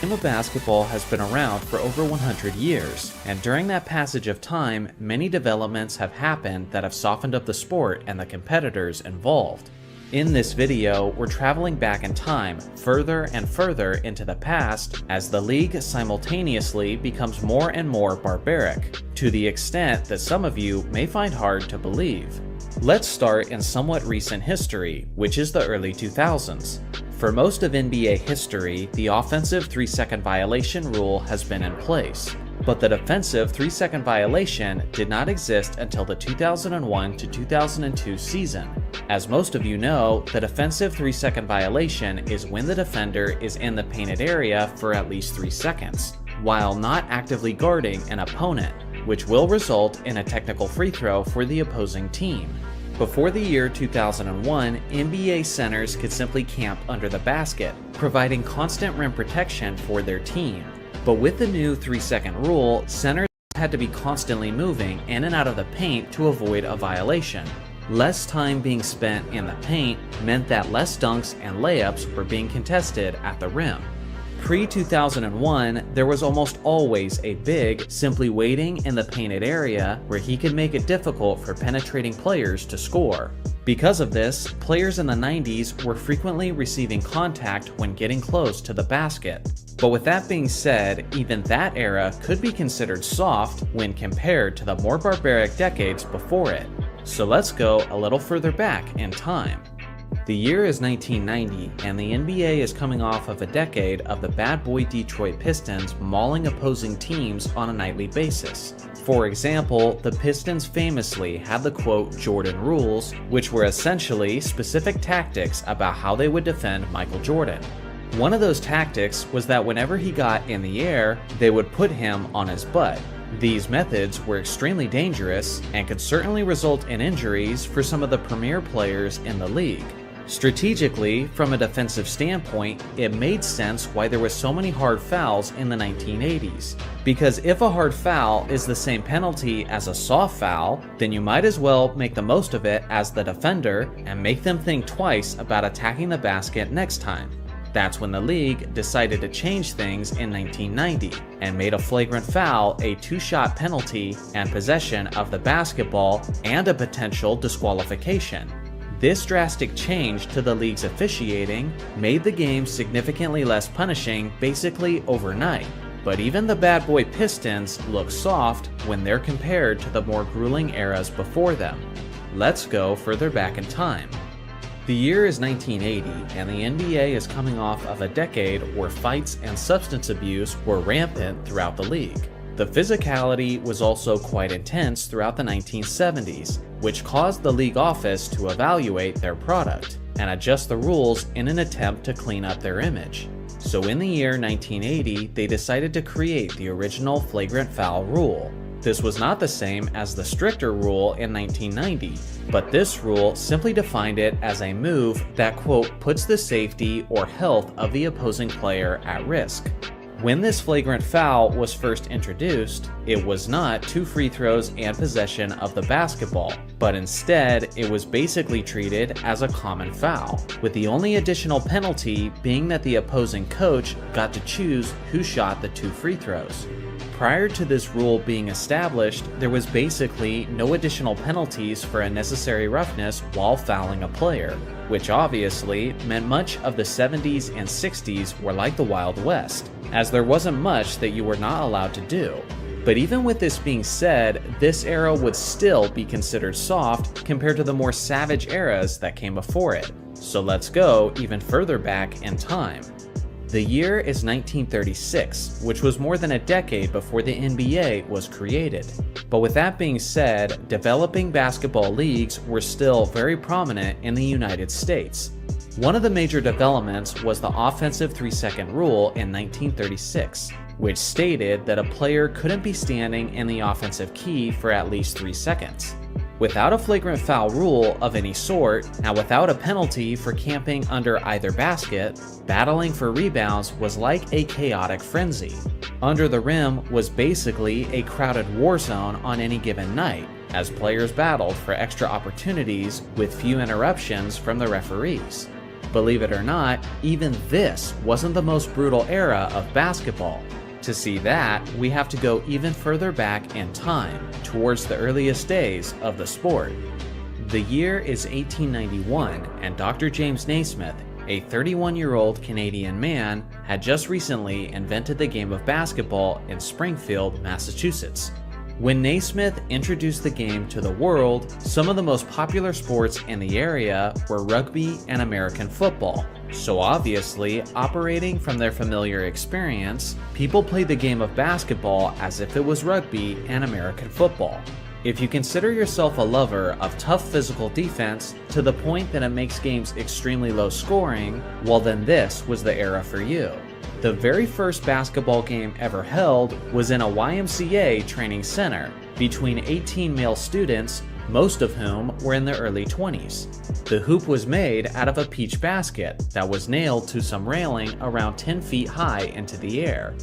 The game of basketball has been around for over 100 years, and during that passage of time, many developments have happened that have softened up the sport and the competitors involved. In this video, we're traveling back in time further and further into the past as the league simultaneously becomes more and more barbaric, to the extent that some of you may find hard to believe. Let's start in somewhat recent history, which is the early 2000s. For most of NBA history, the offensive 3-second violation rule has been in place, but the defensive 3-second violation did not exist until the 2001 to 2002 season. As most of you know, the defensive 3-second violation is when the defender is in the painted area for at least 3 seconds, while not actively guarding an opponent, which will result in a technical free throw for the opposing team. Before the year 2001, NBA centers could simply camp under the basket, providing constant rim protection for their team. But with the new 3-second rule, centers had to be constantly moving in and out of the paint to avoid a violation. Less time being spent in the paint meant that less dunks and layups were being contested at the rim. Pre-2001, there was almost always a big simply waiting in the painted area where he could make it difficult for penetrating players to score. Because of this, players in the 90s were frequently receiving contact when getting close to the basket. But with that being said, even that era could be considered soft when compared to the more barbaric decades before it. So let's go a little further back in time. The year is 1990, and the NBA is coming off of a decade of the bad boy Detroit Pistons mauling opposing teams on a nightly basis. For example, the Pistons famously had the quote Jordan rules, which were essentially specific tactics about how they would defend Michael Jordan. One of those tactics was that whenever he got in the air, they would put him on his butt. These methods were extremely dangerous and could certainly result in injuries for some of the premier players in the league. Strategically, from a defensive standpoint, it made sense why there were so many hard fouls in the 1980s. Because if a hard foul is the same penalty as a soft foul, then you might as well make the most of it as the defender and make them think twice about attacking the basket next time. That's when the league decided to change things in 1990 and made a flagrant foul a 2-shot penalty and possession of the basketball and a potential disqualification. This drastic change to the league's officiating made the game significantly less punishing basically overnight. But even the bad boy Pistons look soft when they're compared to the more grueling eras before them. Let's go further back in time. The year is 1980, and the NBA is coming off of a decade where fights and substance abuse were rampant throughout the league. The physicality was also quite intense throughout the 1970s, which caused the league office to evaluate their product and adjust the rules in an attempt to clean up their image. So in the year 1980, they decided to create the original flagrant foul rule. This was not the same as the stricter rule in 1990, but this rule simply defined it as a move that, quote, puts the safety or health of the opposing player at risk. When this flagrant foul was first introduced, it was not 2 free throws and possession of the basketball, but instead it was basically treated as a common foul, with the only additional penalty being that the opposing coach got to choose who shot the 2 free throws. Prior to this rule being established, there was basically no additional penalties for unnecessary roughness while fouling a player, which obviously meant much of the 70s and 60s were like the Wild West, as there wasn't much that you were not allowed to do. But even with this being said, this era would still be considered soft compared to the more savage eras that came before it. So let's go even further back in time. The year is 1936, which was more than a decade before the NBA was created. But with that being said, developing basketball leagues were still very prominent in the United States. One of the major developments was the offensive 3-second rule in 1936, which stated that a player couldn't be standing in the offensive key for at least 3 seconds. Without a flagrant foul rule of any sort, and without a penalty for camping under either basket, battling for rebounds was like a chaotic frenzy. Under the rim was basically a crowded war zone on any given night, as players battled for extra opportunities with few interruptions from the referees. Believe it or not, even this wasn't the most brutal era of basketball. To see that, we have to go even further back in time, towards the earliest days of the sport. The year is 1891, and Dr. James Naismith, a 31-year-old Canadian man, had just recently invented the game of basketball in Springfield, Massachusetts. When Naismith introduced the game to the world, some of the most popular sports in the area were rugby and American football. So obviously, operating from their familiar experience, people played the game of basketball as if it was rugby and American football. If you consider yourself a lover of tough physical defense to the point that it makes games extremely low scoring, well then this was the era for you. The very first basketball game ever held was in a YMCA training center between 18 male students, most of whom were in their early 20s. The hoop was made out of a peach basket that was nailed to some railing around 10 feet high into the air.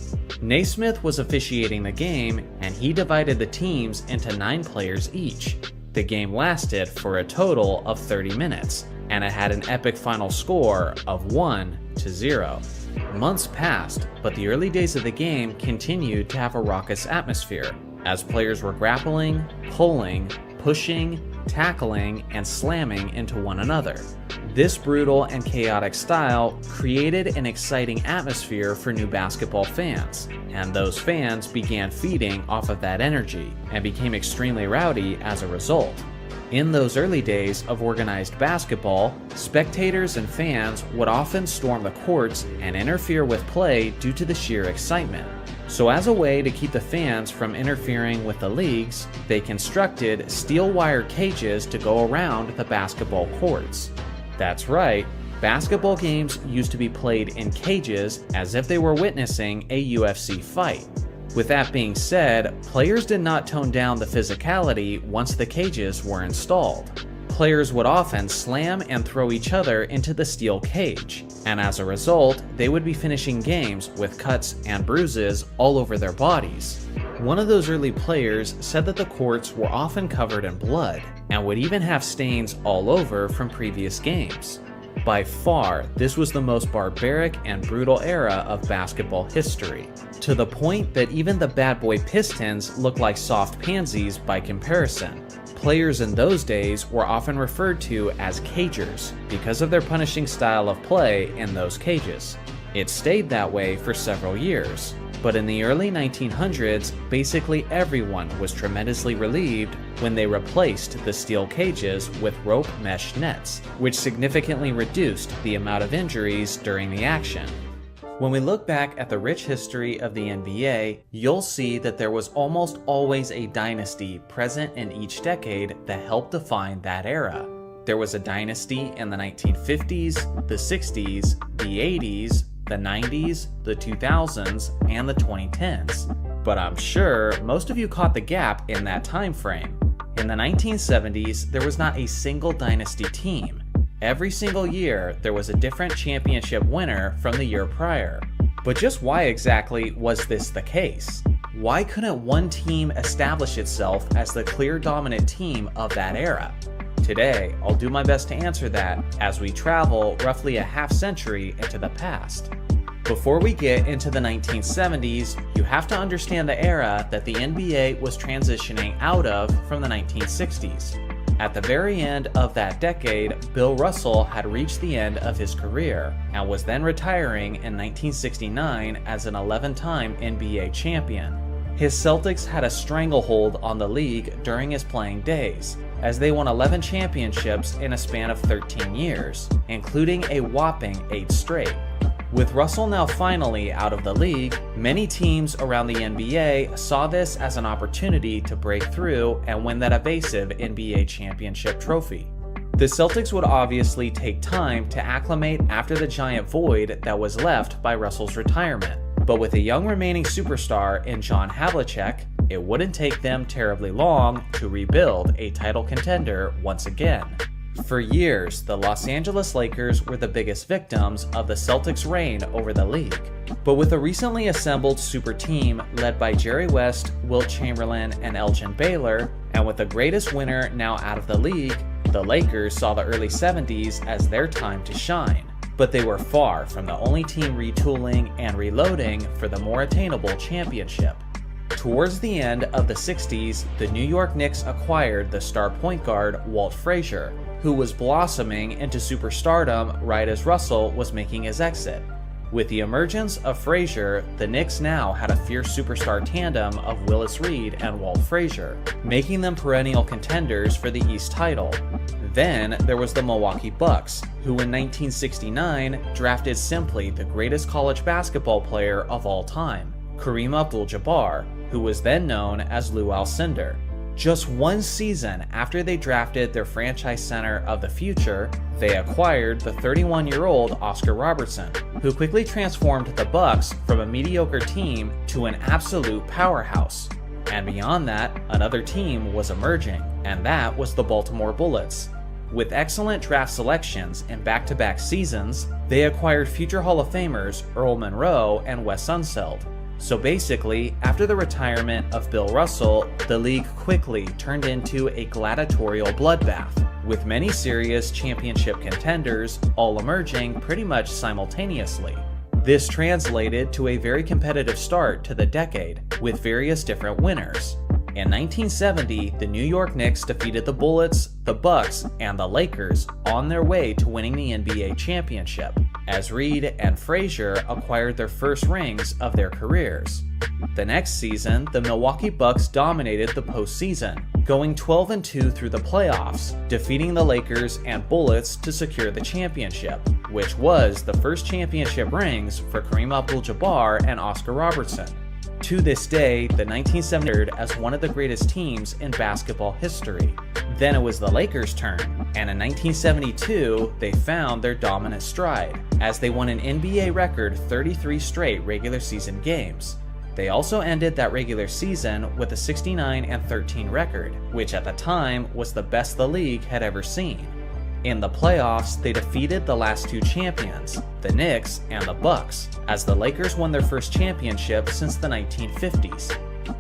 Naismith was officiating the game, and he divided the teams into 9 players each. The game lasted for a total of 30 minutes, and it had an epic final score of 1-0. Months passed, but the early days of the game continued to have a raucous atmosphere, as players were grappling, pulling, pushing, tackling, and slamming into one another. This brutal and chaotic style created an exciting atmosphere for new basketball fans, and those fans began feeding off of that energy and became extremely rowdy as a result. In those early days of organized basketball, spectators and fans would often storm the courts and interfere with play due to the sheer excitement. So as a way to keep the fans from interfering with the leagues, they constructed steel wire cages to go around the basketball courts. That's right, basketball games used to be played in cages as if they were witnessing a UFC fight. With that being said, players did not tone down the physicality once the cages were installed. Players would often slam and throw each other into the steel cage, and as a result, they would be finishing games with cuts and bruises all over their bodies. One of those early players said that the courts were often covered in blood, and would even have stains all over from previous games. By far, this was the most barbaric and brutal era of basketball history, to the point that even the bad boy Pistons looked like soft pansies by comparison. Players in those days were often referred to as cagers because of their punishing style of play in those cages. It stayed that way for several years, but in the early 1900s, basically everyone was tremendously relieved when they replaced the steel cages with rope mesh nets, which significantly reduced the amount of injuries during the action. When we look back at the rich history of the NBA, you'll see that there was almost always a dynasty present in each decade that helped define that era. There was a dynasty in the 1950s, the 60s, the 80s, the 90s, the 2000s, and the 2010s. But I'm sure most of you caught the gap in that time frame. In the 1970s, there was not a single dynasty team. Every single year, there was a different championship winner from the year prior. But just why exactly was this the case? Why couldn't one team establish itself as the clear dominant team of that era? Today, I'll do my best to answer that as we travel roughly a half century into the past. Before we get into the 1970s, you have to understand the era that the NBA was transitioning out of from the 1960s. At the very end of that decade, Bill Russell had reached the end of his career and was then retiring in 1969 as an 11-time NBA champion. His Celtics had a stranglehold on the league during his playing days, as they won 11 championships in a span of 13 years, including a whopping 8 straight. With Russell now finally out of the league, many teams around the NBA saw this as an opportunity to break through and win that evasive NBA championship trophy. The Celtics would obviously take time to acclimate after the giant void that was left by Russell's retirement, but with a young remaining superstar in John Havlicek, it wouldn't take them terribly long to rebuild a title contender once again. For years, the Los Angeles Lakers were the biggest victims of the Celtics' reign over the league. But with a recently assembled super team led by Jerry West, Wilt Chamberlain, and Elgin Baylor, and with the greatest winner now out of the league, the Lakers saw the early 70s as their time to shine. but they were far from the only team retooling and reloading for the more attainable championship. Towards the end of the 60s, the New York Knicks acquired the star point guard Walt Frazier, who was blossoming into superstardom right as Russell was making his exit. With the emergence of Frazier, the Knicks now had a fierce superstar tandem of Willis Reed and Walt Frazier, making them perennial contenders for the East title. Then there was the Milwaukee Bucks, who in 1969 drafted simply the greatest college basketball player of all time, Kareem Abdul-Jabbar, who was then known as Lou Alcindor. Just one season after they drafted their franchise center of the future, they acquired the 31-year-old Oscar Robertson, who quickly transformed the Bucks from a mediocre team to an absolute powerhouse. And beyond that, another team was emerging, and that was the Baltimore Bullets. With excellent draft selections in back-to-back seasons, they acquired future Hall of Famers Earl Monroe and Wes Unseld. So basically, after the retirement of Bill Russell, the league quickly turned into a gladiatorial bloodbath, with many serious championship contenders all emerging pretty much simultaneously. This translated to a very competitive start to the decade, with various different winners. In 1970, the New York Knicks defeated the Bullets, the Bucks, and the Lakers on their way to winning the NBA championship, as Reed and Frazier acquired their first rings of their careers. The next season, the Milwaukee Bucks dominated the postseason, going 12-2 through the playoffs, defeating the Lakers and Bullets to secure the championship, which was the first championship rings for Kareem Abdul-Jabbar and Oscar Robertson. To this day, the 1970s as one of the greatest teams in basketball history. Then it was the Lakers' turn, and in 1972, they found their dominant stride, as they won an NBA record 33 straight regular season games. They also ended that regular season with a 69-13 record, which at the time was the best the league had ever seen. In the playoffs, they defeated the last two champions, the Knicks and the Bucks, as the Lakers won their first championship since the 1950s.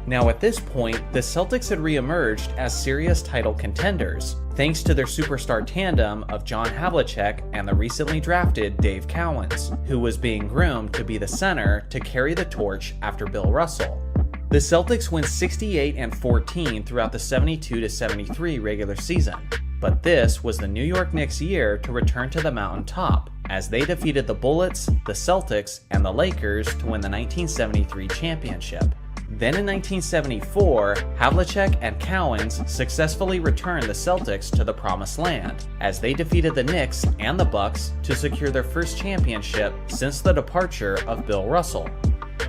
Now at this point, the Celtics had re-emerged as serious title contenders, thanks to their superstar tandem of John Havlicek and the recently drafted Dave Cowens, who was being groomed to be the center to carry the torch after Bill Russell. The Celtics went 68-14 throughout the 72-73 regular season. But this was the New York Knicks' year to return to the mountaintop, as they defeated the Bullets, the Celtics, and the Lakers to win the 1973 championship. Then in 1974, Havlicek and Cowens successfully returned the Celtics to the Promised Land, as they defeated the Knicks and the Bucks to secure their first championship since the departure of Bill Russell.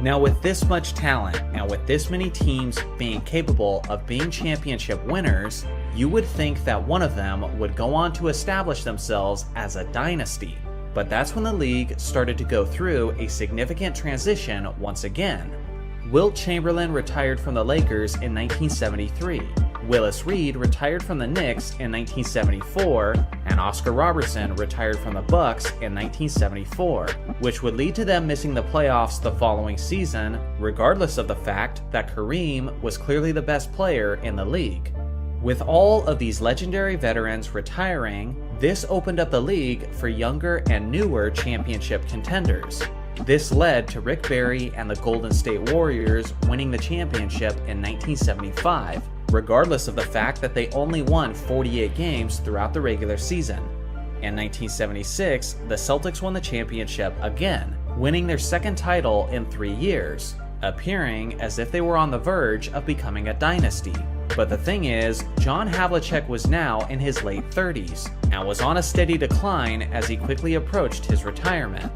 Now with this much talent, and with this many teams being capable of being championship winners, you would think that one of them would go on to establish themselves as a dynasty. But that's when the league started to go through a significant transition once again. Wilt Chamberlain retired from the Lakers in 1973, Willis Reed retired from the Knicks in 1974, and Oscar Robertson retired from the Bucks in 1974, which would lead to them missing the playoffs the following season, regardless of the fact that Kareem was clearly the best player in the league. With all of these legendary veterans retiring, this opened up the league for younger and newer championship contenders. This led to Rick Barry and the Golden State Warriors winning the championship in 1975, regardless of the fact that they only won 48 games throughout the regular season. In 1976, the Celtics won the championship again, winning their second title in 3 years, appearing as if they were on the verge of becoming a dynasty. But the thing is, John Havlicek was now in his late 30s, and was on a steady decline as he quickly approached his retirement.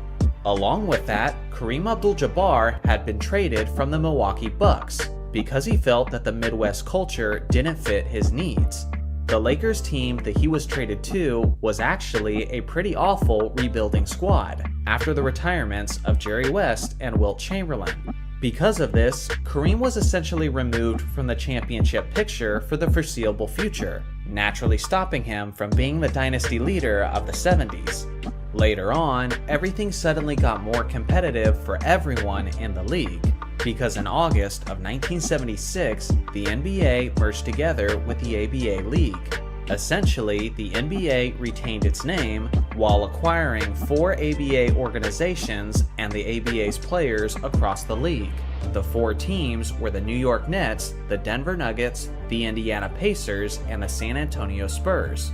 Along with that, Kareem Abdul-Jabbar had been traded from the Milwaukee Bucks, because he felt that the Midwest culture didn't fit his needs. The Lakers team that he was traded to was actually a pretty awful rebuilding squad, after the retirements of Jerry West and Wilt Chamberlain. Because of this, Kareem was essentially removed from the championship picture for the foreseeable future, naturally stopping him from being the dynasty leader of the 70s. Later on, everything suddenly got more competitive for everyone in the league, because in August of 1976, the NBA merged together with the ABA League. Essentially, the NBA retained its name, while acquiring 4 ABA organizations and the ABA's players across the league. The 4 teams were the New York Nets, the Denver Nuggets, the Indiana Pacers, and the San Antonio Spurs.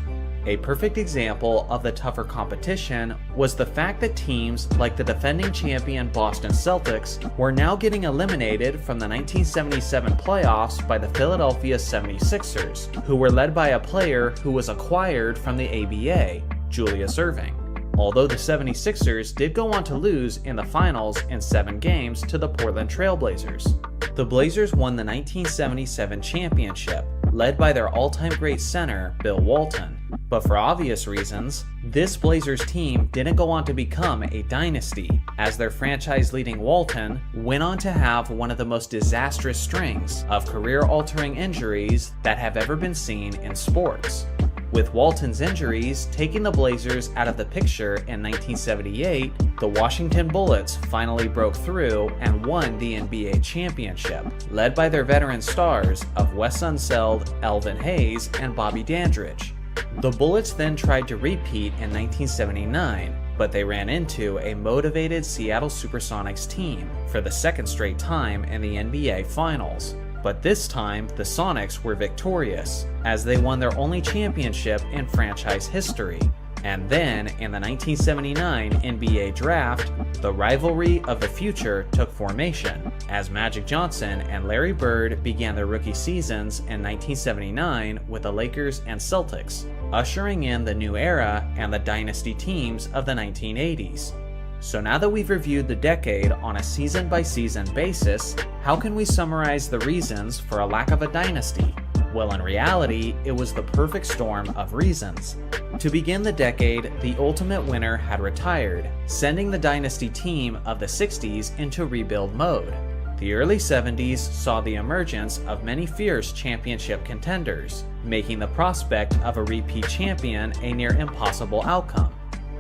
A perfect example of the tougher competition was the fact that teams like the defending champion Boston Celtics were now getting eliminated from the 1977 playoffs by the Philadelphia 76ers, who were led by a player who was acquired from the ABA, Julius Erving. Although the 76ers did go on to lose in the finals in 7 games to the Portland Trailblazers. The Blazers won the 1977 championship, led by their all-time great center, Bill Walton. But for obvious reasons, this Blazers team didn't go on to become a dynasty, as their franchise-leading Walton went on to have one of the most disastrous strings of career-altering injuries that have ever been seen in sports. With Walton's injuries taking the Blazers out of the picture in 1978, the Washington Bullets finally broke through and won the NBA championship, led by their veteran stars of Wes Unseld, Elvin Hayes, and Bobby Dandridge. The Bullets then tried to repeat in 1979, but they ran into a motivated Seattle Supersonics team for the second straight time in the NBA Finals. But this time, the Sonics were victorious, as they won their only championship in franchise history. And then, in the 1979 NBA Draft, the rivalry of the future took formation, as Magic Johnson and Larry Bird began their rookie seasons in 1979 with the Lakers and Celtics, ushering in the new era and the dynasty teams of the 1980s. So now that we've reviewed the decade on a season-by-season basis, how can we summarize the reasons for a lack of a dynasty? Well, in reality, it was the perfect storm of reasons. To begin the decade, the ultimate winner had retired, sending the dynasty team of the 60s into rebuild mode. The early 70s saw the emergence of many fierce championship contenders, making the prospect of a repeat champion a near impossible outcome.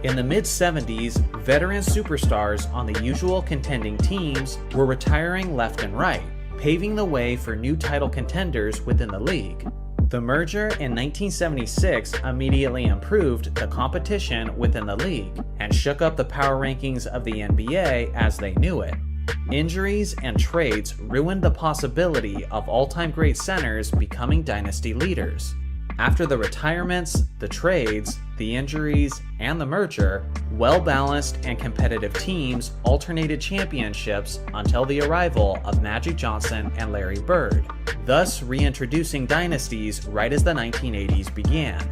In the mid-70s, veteran superstars on the usual contending teams were retiring left and right, paving the way for new title contenders within the league. The merger in 1976 immediately improved the competition within the league and shook up the power rankings of the NBA as they knew it. Injuries and trades ruined the possibility of all-time great centers becoming dynasty leaders. After the retirements, the trades, the injuries, and the merger, well-balanced and competitive teams alternated championships until the arrival of Magic Johnson and Larry Bird, thus reintroducing dynasties right as the 1980s began.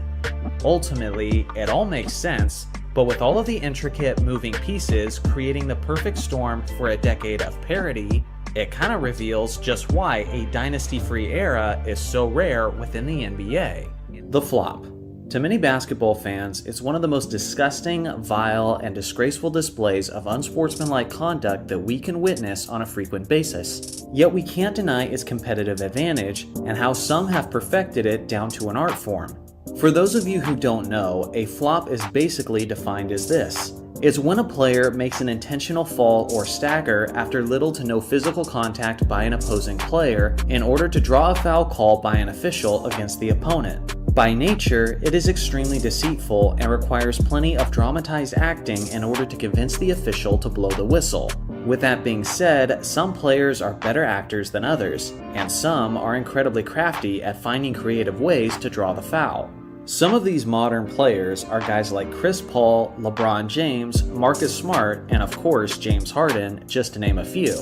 Ultimately, it all makes sense, but with all of the intricate moving pieces creating the perfect storm for a decade of parity, it kind of reveals just why a dynasty-free era is so rare within the NBA. The flop. To many basketball fans, it's one of the most disgusting, vile, and disgraceful displays of unsportsmanlike conduct that we can witness on a frequent basis. Yet we can't deny its competitive advantage and how some have perfected it down to an art form. For those of you who don't know, a flop is basically defined as this. It's when a player makes an intentional fall or stagger after little to no physical contact by an opposing player in order to draw a foul call by an official against the opponent. By nature, it is extremely deceitful and requires plenty of dramatized acting in order to convince the official to blow the whistle. With that being said, some players are better actors than others, and some are incredibly crafty at finding creative ways to draw the foul. Some of these modern players are guys like Chris Paul, LeBron James, Marcus Smart, and of course James Harden, just to name a few.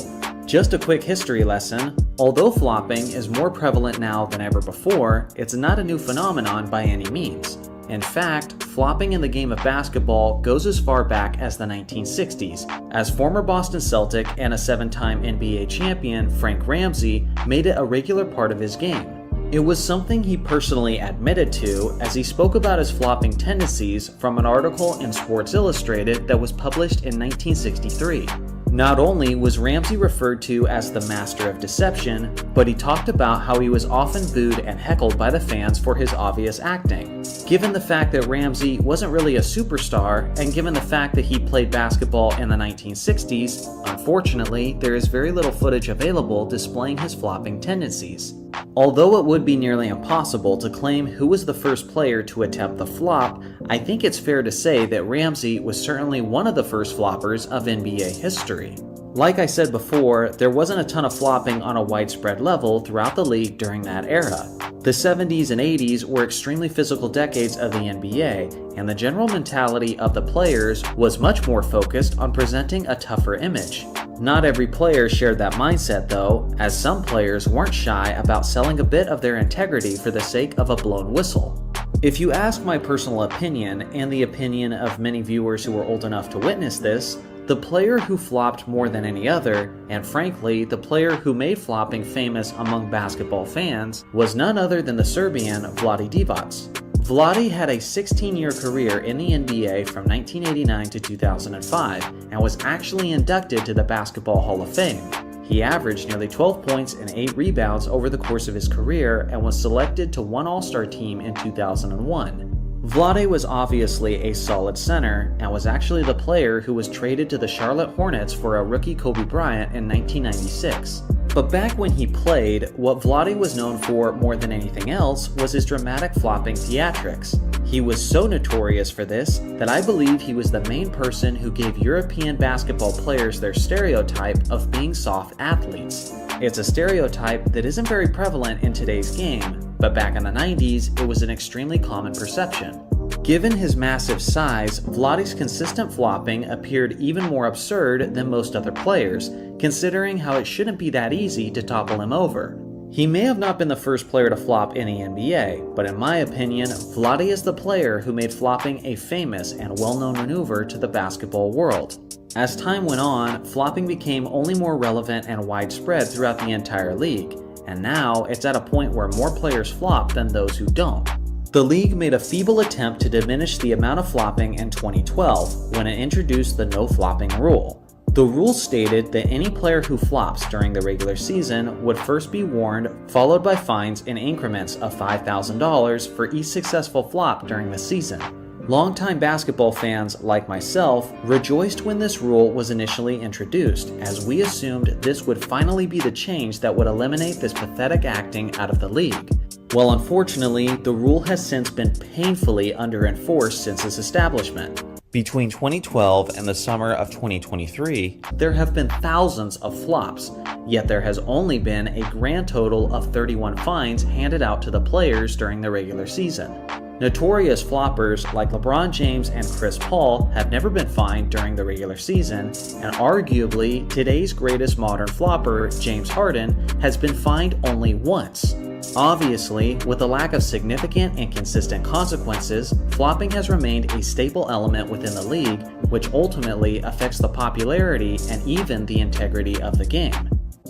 Just a quick history lesson, although flopping is more prevalent now than ever before, it's not a new phenomenon by any means. In fact, flopping in the game of basketball goes as far back as the 1960s, as former Boston Celtic and a 7-time NBA champion Frank Ramsey made it a regular part of his game. It was something he personally admitted to as he spoke about his flopping tendencies from an article in Sports Illustrated that was published in 1963. Not only was Ramsey referred to as the master of deception, but he talked about how he was often booed and heckled by the fans for his obvious acting. Given the fact that Ramsey wasn't really a superstar, and given the fact that he played basketball in the 1960s, unfortunately, there is very little footage available displaying his flopping tendencies. Although it would be nearly impossible to claim who was the first player to attempt the flop, I think it's fair to say that Ramsey was certainly one of the first floppers of NBA history. Like I said before, there wasn't a ton of flopping on a widespread level throughout the league during that era. The 70s and 80s were extremely physical decades of the NBA, and the general mentality of the players was much more focused on presenting a tougher image. Not every player shared that mindset though, as some players weren't shy about selling a bit of their integrity for the sake of a blown whistle. If you ask my personal opinion, and the opinion of many viewers who were old enough to witness this, the player who flopped more than any other, and frankly the player who made flopping famous among basketball fans, was none other than the Serbian Vlade Divac. Vlade had a 16-year career in the NBA from 1989 to 2005 and was actually inducted to the Basketball Hall of Fame. He averaged nearly 12 points and 8 rebounds over the course of his career and was selected to one All-Star team in 2001. Vlade was obviously a solid center and was actually the player who was traded to the Charlotte Hornets for a rookie Kobe Bryant in 1996. But back when he played, what Vlade was known for more than anything else was his dramatic flopping theatrics. He was so notorious for this that I believe he was the main person who gave European basketball players their stereotype of being soft athletes. It's a stereotype that isn't very prevalent in today's game, but back in the 90s, it was an extremely common perception. Given his massive size, Vlade's consistent flopping appeared even more absurd than most other players, considering how it shouldn't be that easy to topple him over. He may have not been the first player to flop in the NBA, but in my opinion, Vlade is the player who made flopping a famous and well-known maneuver to the basketball world. As time went on, flopping became only more relevant and widespread throughout the entire league, and now it's at a point where more players flop than those who don't. The league made a feeble attempt to diminish the amount of flopping in 2012 when it introduced the no flopping rule. The rule stated that any player who flops during the regular season would first be warned, followed by fines in increments of $5,000 for each successful flop during the season. Longtime basketball fans like myself rejoiced when this rule was initially introduced, as we assumed this would finally be the change that would eliminate this pathetic acting out of the league. Well, unfortunately, the rule has since been painfully under-enforced since its establishment. Between 2012 and the summer of 2023, there have been thousands of flops, yet there has only been a grand total of 31 fines handed out to the players during the regular season. Notorious floppers like LeBron James and Chris Paul have never been fined during the regular season, and arguably today's greatest modern flopper, James Harden, has been fined only once. Obviously, with the lack of significant and consistent consequences, flopping has remained a staple element within the league, which ultimately affects the popularity and even the integrity of the game.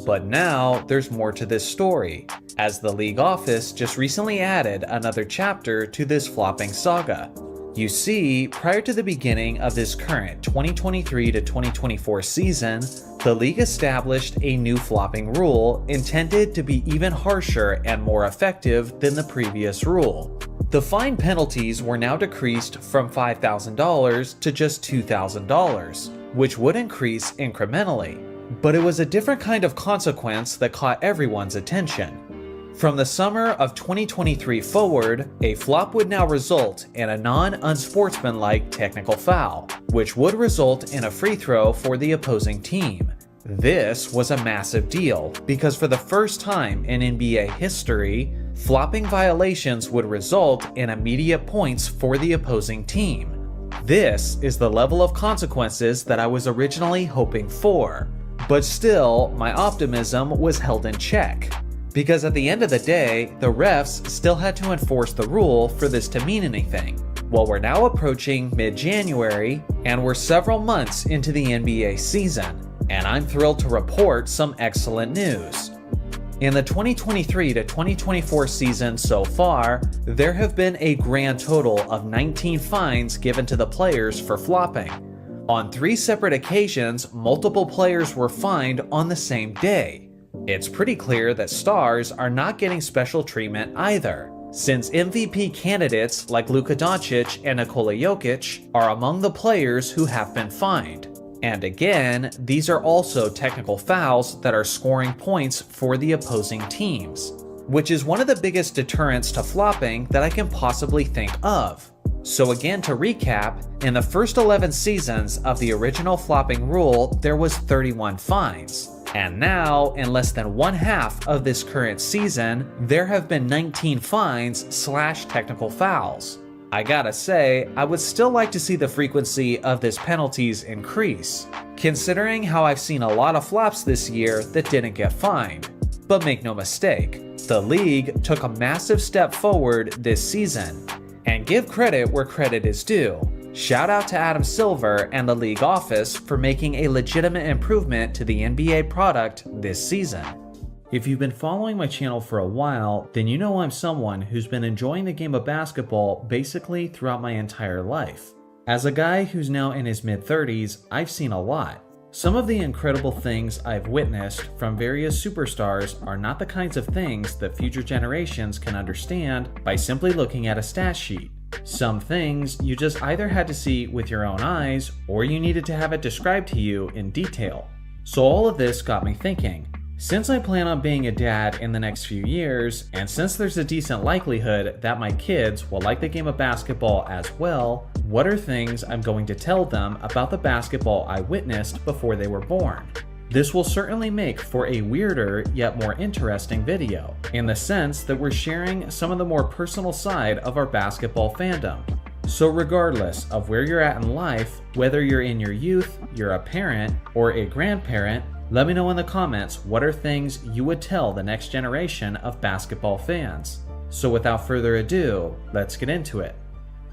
But now, there's more to this story, as the league office just recently added another chapter to this flopping saga. You see, prior to the beginning of this current 2023 to 2024 season, the league established a new flopping rule intended to be even harsher and more effective than the previous rule. The fine penalties were now decreased from $5,000 to just $2,000, which would increase incrementally. But it was a different kind of consequence that caught everyone's attention. From the summer of 2023 forward, a flop would now result in a non-unsportsmanlike technical foul, which would result in a free throw for the opposing team. This was a massive deal, because for the first time in NBA history, flopping violations would result in immediate points for the opposing team. This is the level of consequences that I was originally hoping for. But still, my optimism was held in check. Because at the end of the day, the refs still had to enforce the rule for this to mean anything. Well, we're now approaching mid-January, and we're several months into the NBA season, and I'm thrilled to report some excellent news. In the 2023 to 2024 season so far, there have been a grand total of 19 fines given to the players for flopping. On 3 separate occasions, multiple players were fined on the same day. It's pretty clear that stars are not getting special treatment either, since MVP candidates like Luka Doncic and Nikola Jokic are among the players who have been fined. And again, these are also technical fouls that are scoring points for the opposing teams. which is one of the biggest deterrents to flopping that I can possibly think of. So again, to recap, in the first 11 seasons of the original flopping rule, there was 31 fines. And now, in less than one half of this current season, there have been 19 fines / technical fouls. I gotta say, I would still like to see the frequency of these penalties increase, considering how I've seen a lot of flops this year that didn't get fined. But make no mistake, the league took a massive step forward this season. And give credit where credit is due. Shout out to Adam Silver and the league office for making a legitimate improvement to the NBA product this season. If you've been following my channel for a while, then you know I'm someone who's been enjoying the game of basketball basically throughout my entire life. As a guy who's now in his mid-30s, I've seen a lot. Some of the incredible things I've witnessed from various superstars are not the kinds of things that future generations can understand by simply looking at a stat sheet. Some things you just either had to see with your own eyes or you needed to have it described to you in detail. So all of this got me thinking. Since I plan on being a dad in the next few years, and since there's a decent likelihood that my kids will like the game of basketball as well, what are things I'm going to tell them about the basketball I witnessed before they were born? This will certainly make for a weirder yet more interesting video, in the sense that we're sharing some of the more personal side of our basketball fandom. So regardless of where you're at in life, whether you're in your youth, you're a parent, or a grandparent, let me know in the comments what are things you would tell the next generation of basketball fans. So without further ado, let's get into it.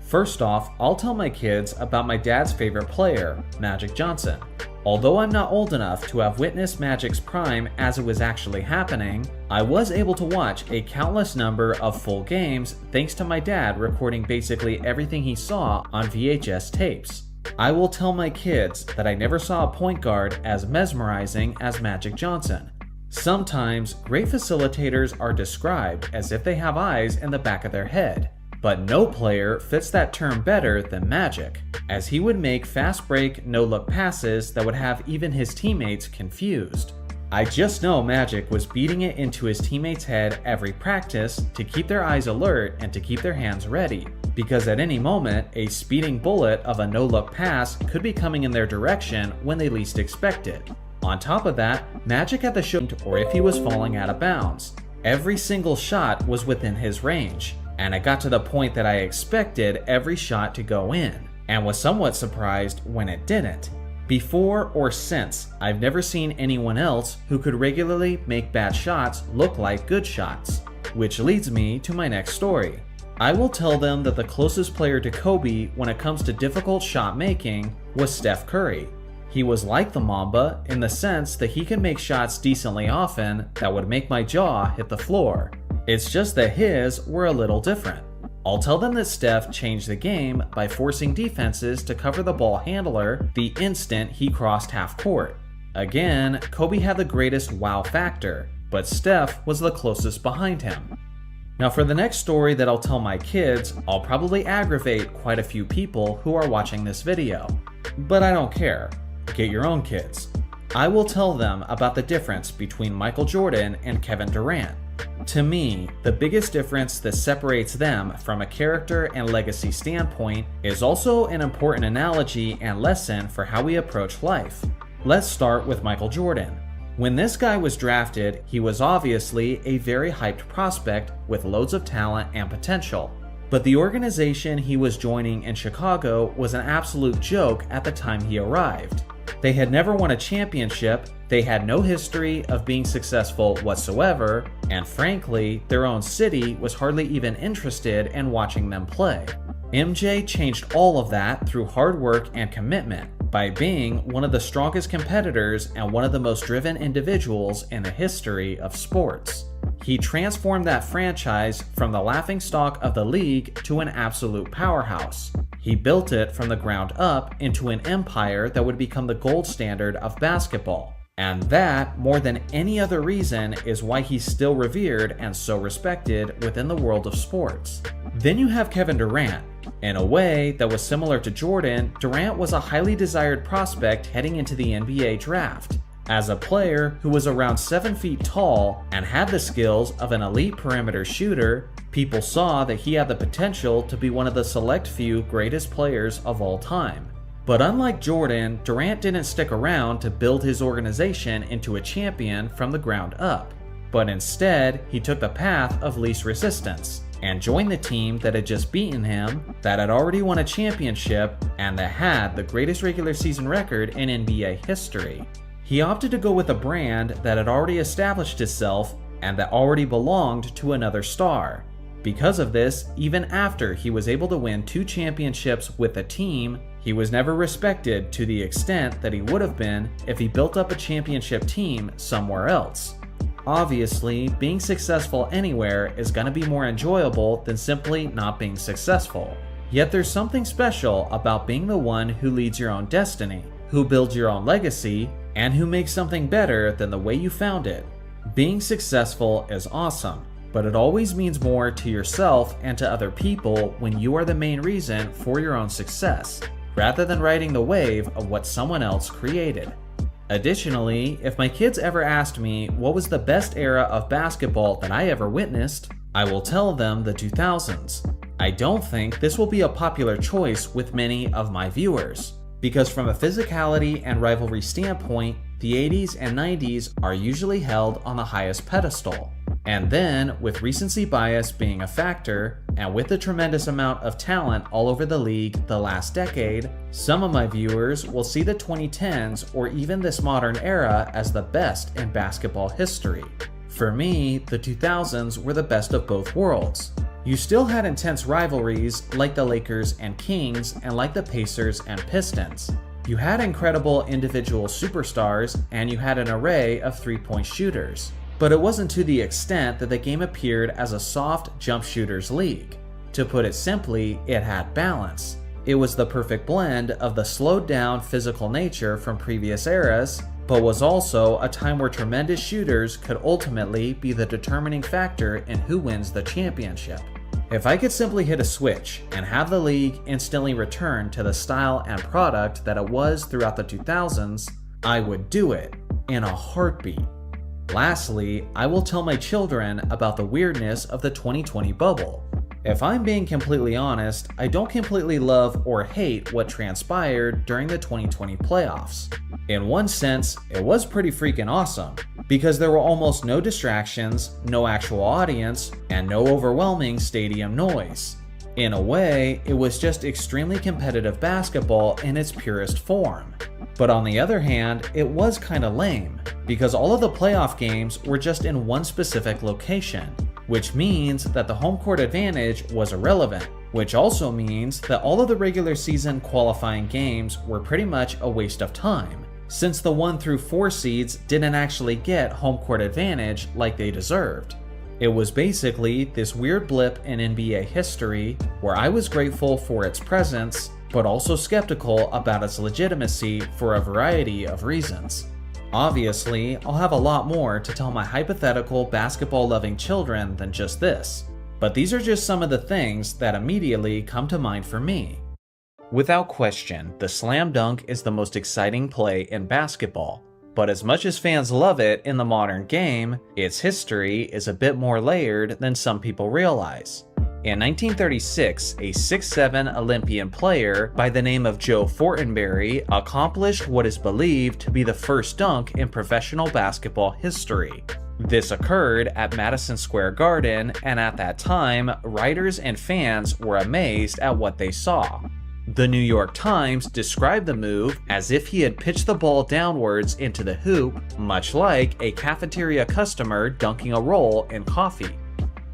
First off, I'll tell my kids about my dad's favorite player, Magic Johnson. Although I'm not old enough to have witnessed Magic's prime as it was actually happening, I was able to watch a countless number of full games thanks to my dad recording basically everything he saw on VHS tapes. I will tell my kids that I never saw a point guard as mesmerizing as Magic Johnson. Sometimes, great facilitators are described as if they have eyes in the back of their head. But no player fits that term better than Magic, as he would make fast break, no-look passes that would have even his teammates confused. I just know Magic was beating it into his teammates' head every practice to keep their eyes alert and to keep their hands ready, because at any moment, a speeding bullet of a no-look pass could be coming in their direction when they least expect it. On top of that, Magic had the shoot, or if he was falling out of bounds. Every single shot was within his range, and it got to the point that I expected every shot to go in, and was somewhat surprised when it didn't. Before or since, I've never seen anyone else who could regularly make bad shots look like good shots. Which leads me to my next story. I will tell them that the closest player to Kobe when it comes to difficult shot making was Steph Curry. He was like the Mamba in the sense that he can make shots decently often that would make my jaw hit the floor. It's just that his were a little different. I'll tell them that Steph changed the game by forcing defenses to cover the ball handler the instant he crossed half court. Again, Kobe had the greatest wow factor, but Steph was the closest behind him. Now for the next story that I'll tell my kids, I'll probably aggravate quite a few people who are watching this video. But I don't care. Get your own kids. I will tell them about the difference between Michael Jordan and Kevin Durant. To me, the biggest difference that separates them from a character and legacy standpoint is also an important analogy and lesson for how we approach life. Let's start with Michael Jordan. When this guy was drafted, he was obviously a very hyped prospect with loads of talent and potential. But the organization he was joining in Chicago was an absolute joke at the time he arrived. They had never won a championship, they had no history of being successful whatsoever, and frankly, their own city was hardly even interested in watching them play. MJ changed all of that through hard work and commitment by being one of the strongest competitors and one of the most driven individuals in the history of sports. He transformed that franchise from the laughingstock of the league to an absolute powerhouse. He built it from the ground up into an empire that would become the gold standard of basketball. And that, more than any other reason, is why he's still revered and so respected within the world of sports. Then you have Kevin Durant. In a way that was similar to Jordan, Durant was a highly desired prospect heading into the NBA draft. As a player who was around 7 feet tall and had the skills of an elite perimeter shooter, people saw that he had the potential to be one of the select few greatest players of all time. But unlike Jordan, Durant didn't stick around to build his organization into a champion from the ground up, but instead he took the path of least resistance and joined the team that had just beaten him, that had already won a championship, and that had the greatest regular season record in NBA history. He opted to go with a brand that had already established itself and that already belonged to another star. Because of this, even after he was able to win 2 championships with the team, he was never respected to the extent that he would have been if he built up a championship team somewhere else. Obviously, being successful anywhere is going to be more enjoyable than simply not being successful. Yet there's something special about being the one who leads your own destiny, who builds your own legacy, and who makes something better than the way you found it. Being successful is awesome, but it always means more to yourself and to other people when you are the main reason for your own success, rather than riding the wave of what someone else created. Additionally, if my kids ever asked me what was the best era of basketball that I ever witnessed, I will tell them the 2000s. I don't think this will be a popular choice with many of my viewers, because from a physicality and rivalry standpoint, the 80s and 90s are usually held on the highest pedestal. And then, with recency bias being a factor, and with the tremendous amount of talent all over the league the last decade, some of my viewers will see the 2010s or even this modern era as the best in basketball history. For me, the 2000s were the best of both worlds. You still had intense rivalries like the Lakers and Kings and like the Pacers and Pistons. You had incredible individual superstars and you had an array of three-point shooters. But it wasn't to the extent that the game appeared as a soft jump shooters league. To put it simply, it had balance. It was the perfect blend of the slowed down physical nature from previous eras, but was also a time where tremendous shooters could ultimately be the determining factor in who wins the championship. If I could simply hit a switch and have the league instantly return to the style and product that it was throughout the 2000s, I would do it in a heartbeat. Lastly, I will tell my children about the weirdness of the 2020 bubble. If I'm being completely honest, I don't completely love or hate what transpired during the 2020 playoffs. In one sense, it was pretty freaking awesome, because there were almost no distractions, no actual audience, and no overwhelming stadium noise. In a way, it was just extremely competitive basketball in its purest form. But on the other hand, it was kinda lame, because all of the playoff games were just in one specific location, which means that the home court advantage was irrelevant, which also means that all of the regular season qualifying games were pretty much a waste of time, since the 1 through 4 seeds didn't actually get home court advantage like they deserved. It was basically this weird blip in NBA history where I was grateful for its presence, but also skeptical about its legitimacy for a variety of reasons. Obviously, I'll have a lot more to tell my hypothetical basketball-loving children than just this, but these are just some of the things that immediately come to mind for me. Without question, the slam dunk is the most exciting play in basketball. But as much as fans love it in the modern game, its history is a bit more layered than some people realize. In 1936, a 6'7" Olympian player by the name of Joe Fortenberry accomplished what is believed to be the first dunk in professional basketball history. This occurred at Madison Square Garden, and at that time, writers and fans were amazed at what they saw. The New York Times described the move as if he had pitched the ball downwards into the hoop, much like a cafeteria customer dunking a roll in coffee.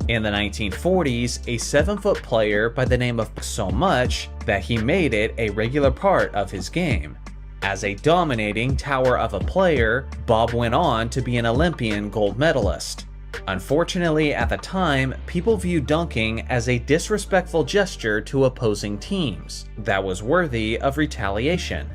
In the 1940s, a 7-foot player by the name of so much that he made it a regular part of his game. As a dominating tower of a player, Bob went on to be an Olympian gold medalist. Unfortunately, at the time, people viewed dunking as a disrespectful gesture to opposing teams that was worthy of retaliation.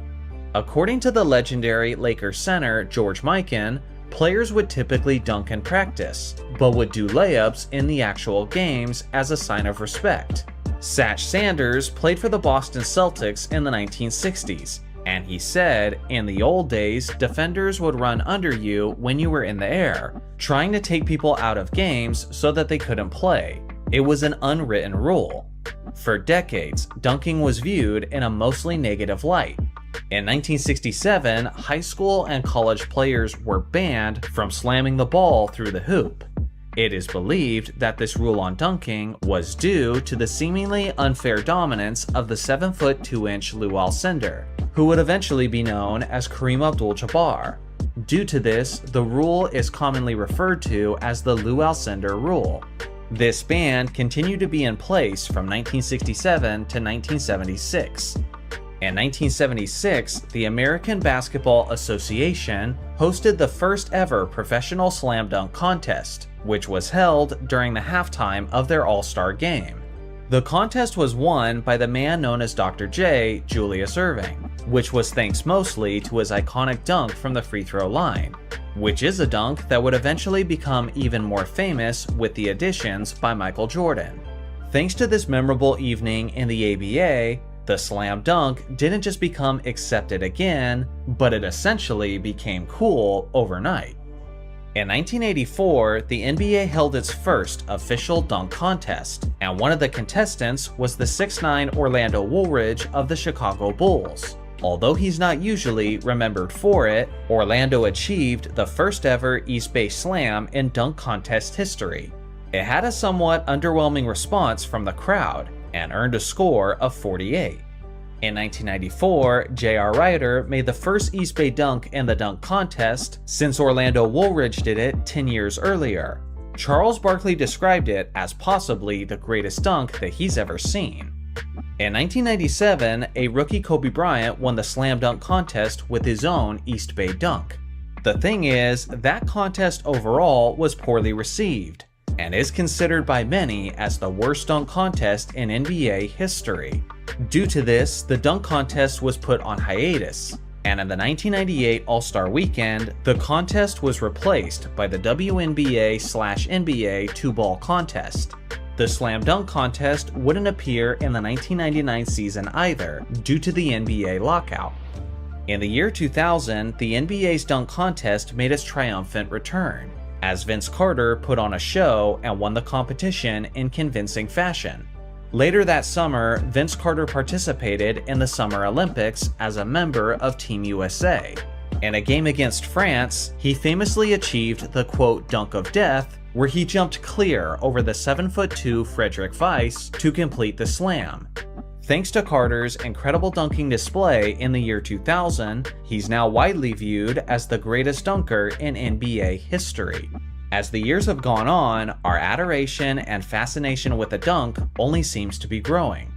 According to the legendary Lakers center George Mikan, players would typically dunk in practice, but would do layups in the actual games as a sign of respect. Satch Sanders played for the Boston Celtics in the 1960s, And he said, in the old days, defenders would run under you when you were in the air, trying to take people out of games so that they couldn't play. It was an unwritten rule. For decades, dunking was viewed in a mostly negative light. In 1967, high school and college players were banned from slamming the ball through the hoop. It is believed that this rule on dunking was due to the seemingly unfair dominance of the 7-foot 2-inch Lew Alcindor, who would eventually be known as Kareem Abdul-Jabbar. Due to this, the rule is commonly referred to as the Lew Alcindor rule. This ban continued to be in place from 1967 to 1976. In 1976, the American Basketball Association hosted the first ever professional slam dunk contest, which was held during the halftime of their All-Star game. The contest was won by the man known as Dr. J, Julius Erving, which was thanks mostly to his iconic dunk from the free throw line, which is a dunk that would eventually become even more famous with the additions by Michael Jordan. Thanks to this memorable evening in the ABA, the slam dunk didn't just become accepted again, but it essentially became cool overnight. In 1984, the NBA held its first official dunk contest, and one of the contestants was the 6'9" Orlando Woolridge of the Chicago Bulls. Although he's not usually remembered for it, Orlando achieved the first ever East Bay Slam in dunk contest history. It had a somewhat underwhelming response from the crowd, and earned a score of 48. In 1994, J.R. Ryder made the first East Bay dunk in the dunk contest since Orlando Woolridge did it 10 years earlier. Charles Barkley described it as possibly the greatest dunk that he's ever seen. In 1997, a rookie Kobe Bryant won the slam dunk contest with his own East Bay dunk. The thing is, that contest overall was poorly received, and is considered by many as the worst dunk contest in NBA history. Due to this, the dunk contest was put on hiatus, and in the 1998 All-Star Weekend, the contest was replaced by the WNBA/NBA 2-ball contest. The slam dunk contest wouldn't appear in the 1999 season either, due to the NBA lockout. In the year 2000, the NBA's dunk contest made its triumphant return, as Vince Carter put on a show and won the competition in convincing fashion. Later that summer, Vince Carter participated in the Summer Olympics as a member of Team USA. In a game against France, he famously achieved the quote dunk of death, where he jumped clear over the 7'2" Frederick Weiss to complete the slam. Thanks to Carter's incredible dunking display in the year 2000, he's now widely viewed as the greatest dunker in NBA history. As the years have gone on, our adoration and fascination with the dunk only seems to be growing.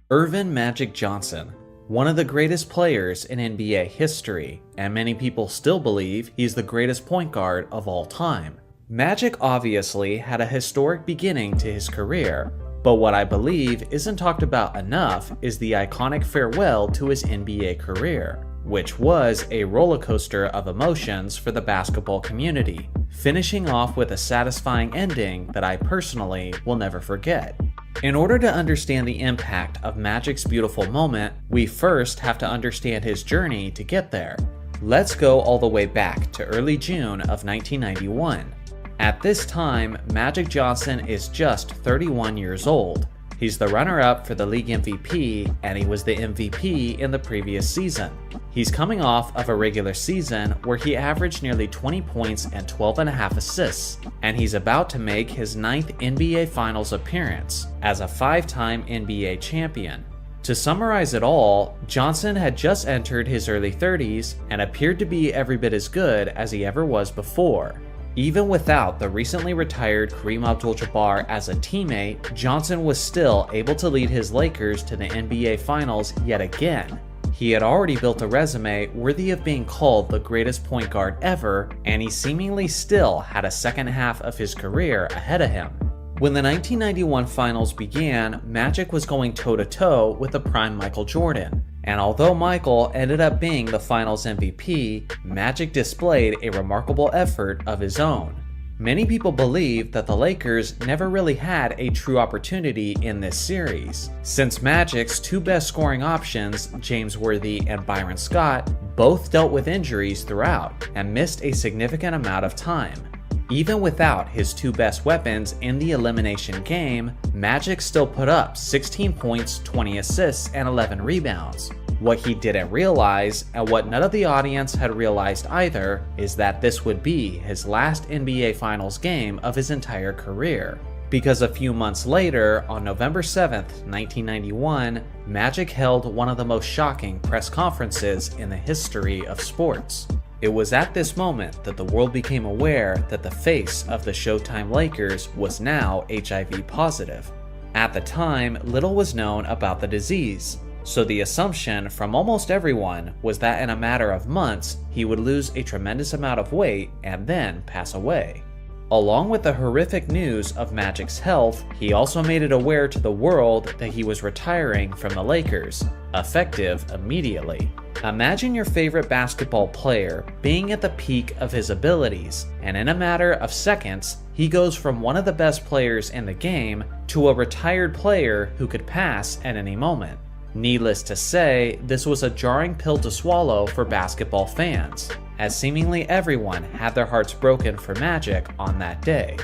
Earvin Magic Johnson, one of the greatest players in NBA history, and many people still believe he's the greatest point guard of all time. Magic obviously had a historic beginning to his career, but what I believe isn't talked about enough is the iconic farewell to his NBA career, which was a roller coaster of emotions for the basketball community, finishing off with a satisfying ending that I personally will never forget. In order to understand the impact of Magic's beautiful moment, we first have to understand his journey to get there. Let's go all the way back to early June of 1991. At this time, Magic Johnson is just 31 years old. He's the runner-up for the league MVP, and he was the MVP in the previous season. He's coming off of a regular season where he averaged nearly 20 points and 12.5 assists, and he's about to make his 9th NBA Finals appearance as a 5-time NBA champion. To summarize it all, Johnson had just entered his early 30s and appeared to be every bit as good as he ever was before. Even without the recently retired Kareem Abdul-Jabbar as a teammate, Johnson was still able to lead his Lakers to the NBA Finals yet again. He had already built a resume worthy of being called the greatest point guard ever, and he seemingly still had a second half of his career ahead of him. When the 1991 Finals began, Magic was going toe-to-toe with the prime Michael Jordan. And although Michael ended up being the Finals MVP, Magic displayed a remarkable effort of his own. Many people believe that the Lakers never really had a true opportunity in this series, since Magic's two best scoring options, James Worthy and Byron Scott, both dealt with injuries throughout and missed a significant amount of time. Even without his two best weapons in the elimination game, Magic still put up 16 points, 20 assists, and 11 rebounds. What he didn't realize, and what none of the audience had realized either, is that this would be his last NBA Finals game of his entire career. Because a few months later, on November 7th, 1991, Magic held one of the most shocking press conferences in the history of sports. It was at this moment that the world became aware that the face of the Showtime Lakers was now HIV positive. At the time, little was known about the disease, so the assumption from almost everyone was that in a matter of months, he would lose a tremendous amount of weight and then pass away. Along with the horrific news of Magic's health, he also made it aware to the world that he was retiring from the Lakers, effective immediately. Imagine your favorite basketball player being at the peak of his abilities, and in a matter of seconds, he goes from one of the best players in the game to a retired player who could pass at any moment. Needless to say, this was a jarring pill to swallow for basketball fans, as seemingly everyone had their hearts broken for Magic on that day.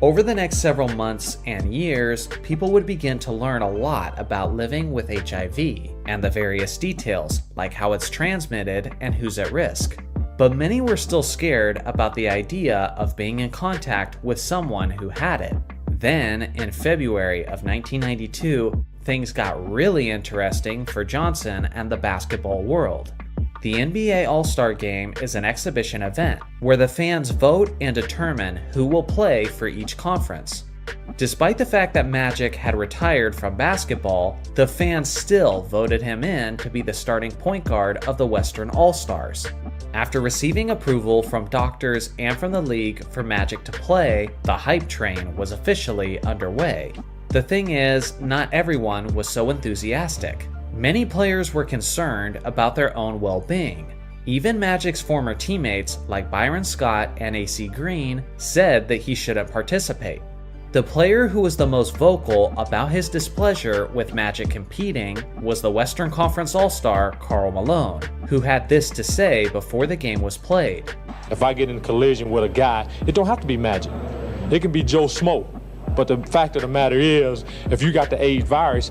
Over the next several months and years, people would begin to learn a lot about living with HIV and the various details, like how it's transmitted and who's at risk. But many were still scared about the idea of being in contact with someone who had it. Then, in February of 1992, things got really interesting for Johnson and the basketball world. The NBA All-Star Game is an exhibition event where the fans vote and determine who will play for each conference. Despite the fact that Magic had retired from basketball, the fans still voted him in to be the starting point guard of the Western All-Stars. After receiving approval from doctors and from the league for Magic to play, the hype train was officially underway. The thing is, not everyone was so enthusiastic. Many players were concerned about their own well-being. Even Magic's former teammates like Byron Scott and AC Green said that he shouldn't participate. The player who was the most vocal about his displeasure with Magic competing was the Western Conference All-Star Karl Malone, who had this to say before the game was played. If I get in a collision with a guy, it don't have to be Magic. It can be Joe Smoke. But the fact of the matter is, if you got the AIDS virus,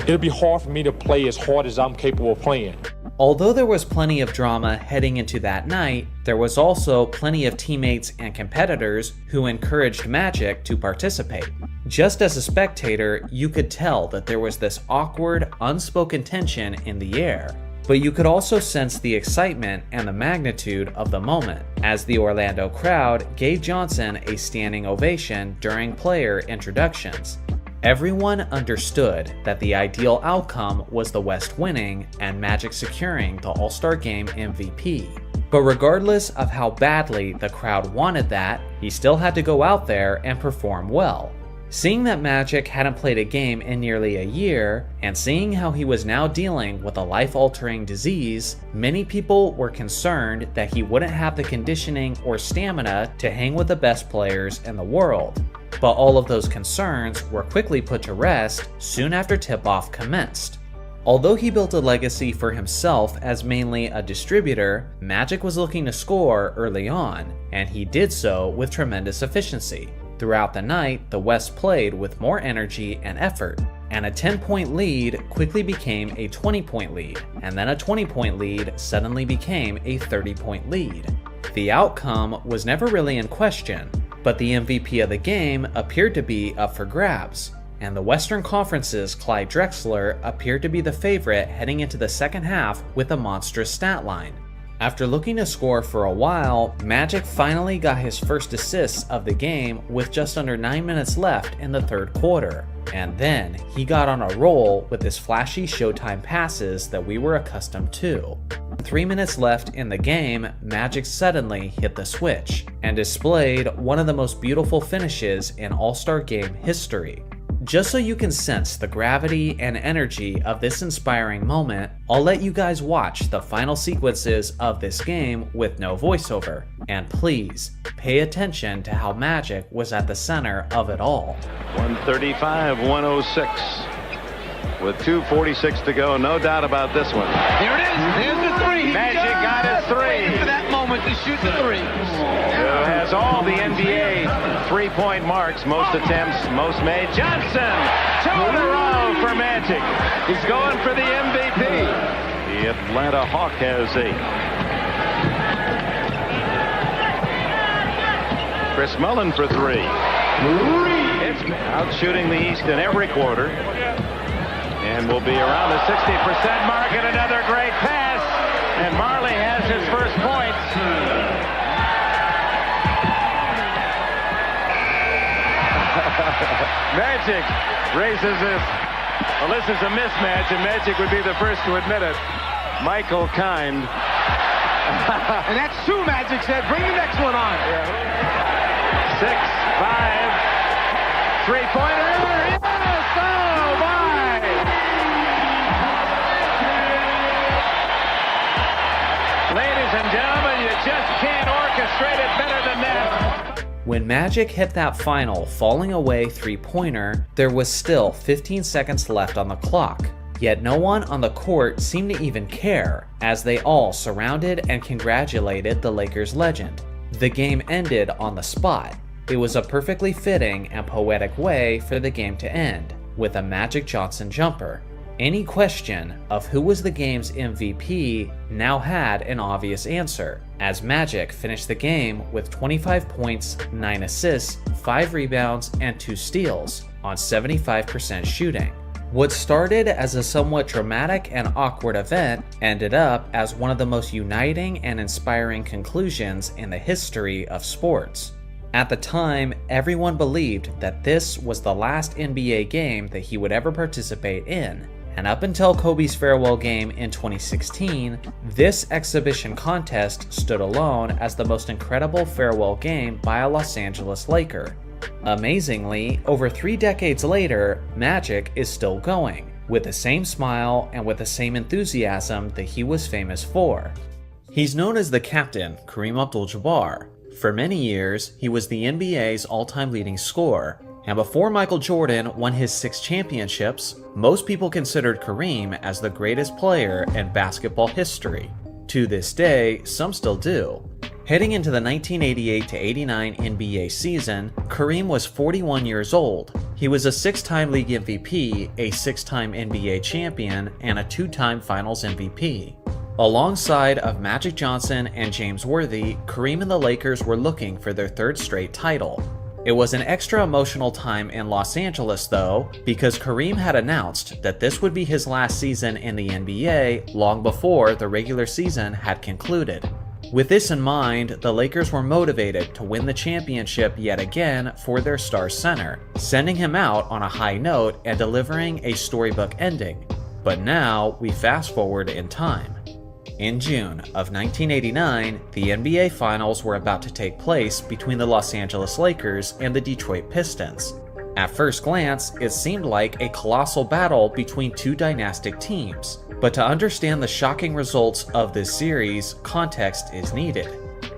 it'll be hard for me to play as hard as I'm capable of playing. Although there was plenty of drama heading into that night, there was also plenty of teammates and competitors who encouraged Magic to participate. Just as a spectator, you could tell that there was this awkward, unspoken tension in the air. But you could also sense the excitement and the magnitude of the moment, as the Orlando crowd gave Johnson a standing ovation during player introductions. Everyone understood that the ideal outcome was the West winning and Magic securing the All-Star Game MVP. But regardless of how badly the crowd wanted that, he still had to go out there and perform well. Seeing that Magic hadn't played a game in nearly a year, and seeing how he was now dealing with a life-altering disease, many people were concerned that he wouldn't have the conditioning or stamina to hang with the best players in the world. But all of those concerns were quickly put to rest soon after tip-off commenced. Although he built a legacy for himself as mainly a distributor, Magic was looking to score early on, and he did so with tremendous efficiency. Throughout the night, the West played with more energy and effort, and a 10-point lead quickly became a 20-point lead, and then a 20-point lead suddenly became a 30-point lead. The outcome was never really in question, but the MVP of the game appeared to be up for grabs, and the Western Conference's Clyde Drexler appeared to be the favorite heading into the second half with a monstrous stat line. After looking to score for a while, Magic finally got his first assists of the game with just under 9 minutes left in the third quarter, and then he got on a roll with his flashy Showtime passes that we were accustomed to. 3 minutes left in the game, Magic suddenly hit the switch and displayed one of the most beautiful finishes in All-Star Game history. Just so you can sense the gravity and energy of this inspiring moment, I'll let you guys watch the final sequences of this game with no voiceover. And please, pay attention to how Magic was at the center of it all. 135-106. With 2:46 to go, no doubt about this one. Here it is. Here's the three. Magic got his three. Waiting for that moment to shoot the three. Who has all the NBA three-point marks, most attempts, most made. Johnson, 2 in a row for Magic. He's going for the MVP. The Atlanta Hawk has 8. Chris Mullin for 3. It's out shooting the East in every quarter. And will be around the 60% mark, and another great pass. And Marley has his first points. Magic raises this. Well, this is a mismatch, and Magic would be the first to admit it. Michael Kind. And that's 2, Magic said. Bring the next one on. 6, 5, 3-pointer. Yes! Oh, my! Ladies and gentlemen, you just can't orchestrate it better than that. When Magic hit that final falling away three-pointer, there was still 15 seconds left on the clock. Yet no one on the court seemed to even care, as they all surrounded and congratulated the Lakers legend. The game ended on the spot. It was a perfectly fitting and poetic way for the game to end, with a Magic Johnson jumper. Any question of who was the game's MVP now had an obvious answer, as Magic finished the game with 25 points, 9 assists, 5 rebounds, and 2 steals on 75% shooting. What started as a somewhat dramatic and awkward event ended up as one of the most uniting and inspiring conclusions in the history of sports. At the time, everyone believed that this was the last NBA game that he would ever participate in. And up until Kobe's farewell game in 2016, this exhibition contest stood alone as the most incredible farewell game by a Los Angeles Laker. Amazingly, over 3 decades later, Magic is still going, with the same smile and with the same enthusiasm that he was famous for. He's known as the captain, Kareem Abdul-Jabbar. For many years, he was the NBA's all-time leading scorer, and before Michael Jordan won his 6 championships, most people considered Kareem as the greatest player in basketball history. To this day, some still do. Heading into the 1988-89 NBA season, Kareem was 41 years old. He was a 6-time league MVP, a 6-time NBA champion, and a 2-time Finals MVP. Alongside of Magic Johnson and James Worthy, Kareem and the Lakers were looking for their 3rd straight title. It was an extra emotional time in Los Angeles though, because Kareem had announced that this would be his last season in the NBA long before the regular season had concluded. With this in mind, the Lakers were motivated to win the championship yet again for their star center, sending him out on a high note and delivering a storybook ending. But now we fast forward in time. In June of 1989, the NBA Finals were about to take place between the Los Angeles Lakers and the Detroit Pistons. At first glance, it seemed like a colossal battle between 2 dynastic teams, but to understand the shocking results of this series, context is needed.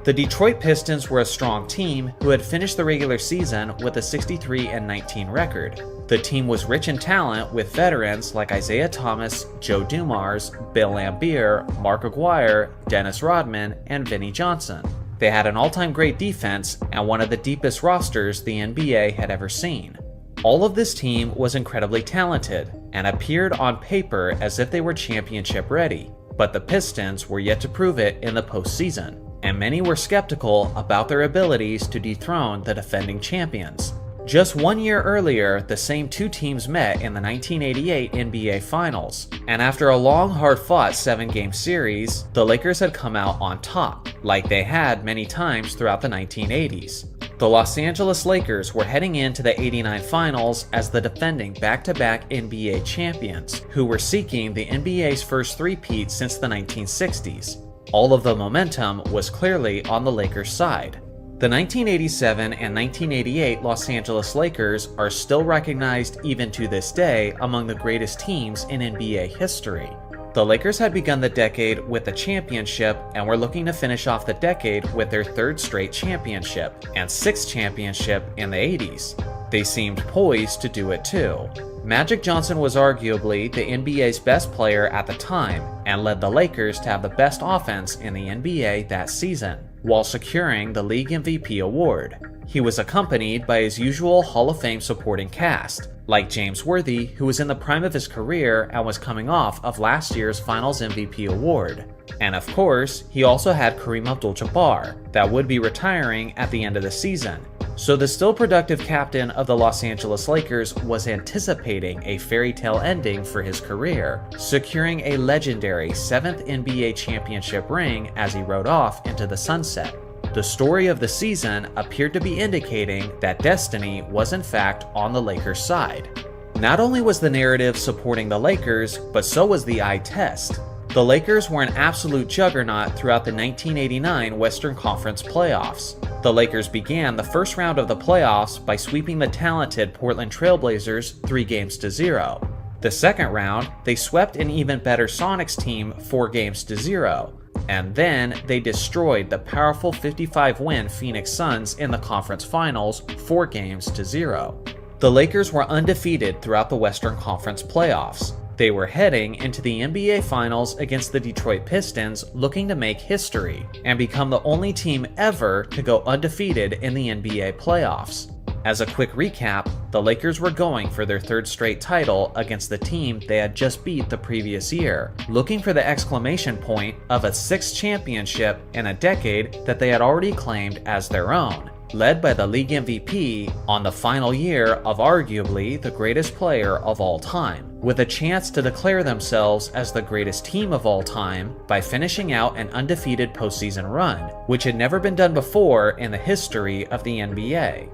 The Detroit Pistons were a strong team who had finished the regular season with a 63-19 record. The team was rich in talent with veterans like Isaiah Thomas, Joe Dumars, Bill Laimbeer, Mark Aguirre, Dennis Rodman, and Vinnie Johnson. They had an all-time great defense and one of the deepest rosters the NBA had ever seen. All of this team was incredibly talented and appeared on paper as if they were championship ready, but the Pistons were yet to prove it in the postseason, and many were skeptical about their abilities to dethrone the defending champions. Just 1 year earlier, the same 2 teams met in the 1988 NBA Finals, and after a long, hard-fought 7-game series, the Lakers had come out on top, like they had many times throughout the 1980s. The Los Angeles Lakers were heading into the '89 Finals as the defending back-to-back NBA champions, who were seeking the NBA's first three-peat since the 1960s. All of the momentum was clearly on the Lakers' side. The 1987 and 1988 Los Angeles Lakers are still recognized even to this day among the greatest teams in NBA history. The Lakers had begun the decade with a championship and were looking to finish off the decade with their third straight championship and sixth championship in the 80s. They seemed poised to do it too. Magic Johnson was arguably the NBA's best player at the time and led the Lakers to have the best offense in the NBA that season, while securing the League MVP award. He was accompanied by his usual Hall of Fame supporting cast, like James Worthy, who was in the prime of his career and was coming off of last year's Finals MVP award. And of course, he also had Kareem Abdul-Jabbar, that would be retiring at the end of the season. So the still productive captain of the Los Angeles Lakers was anticipating a fairy tale ending for his career, securing a legendary 7th NBA championship ring as he rode off into the sunset. The story of the season appeared to be indicating that destiny was in fact on the Lakers' side. Not only was the narrative supporting the Lakers, but so was the eye test. The Lakers were an absolute juggernaut throughout the 1989 Western Conference playoffs. The Lakers began the first round of the playoffs by sweeping the talented Portland Trailblazers 3-0. The second round, they swept an even better Sonics team 4-0. And then they destroyed the powerful 55-win Phoenix Suns in the conference finals 4-0. The Lakers were undefeated throughout the Western Conference playoffs. They were heading into the NBA Finals against the Detroit Pistons, looking to make history and become the only team ever to go undefeated in the NBA playoffs. As a quick recap, the Lakers were going for their third straight title against the team they had just beat the previous year, looking for the exclamation point of a sixth championship in a decade that they had already claimed as their own, led by the league MVP on the final year of arguably the greatest player of all time, with a chance to declare themselves as the greatest team of all time by finishing out an undefeated postseason run, which had never been done before in the history of the NBA.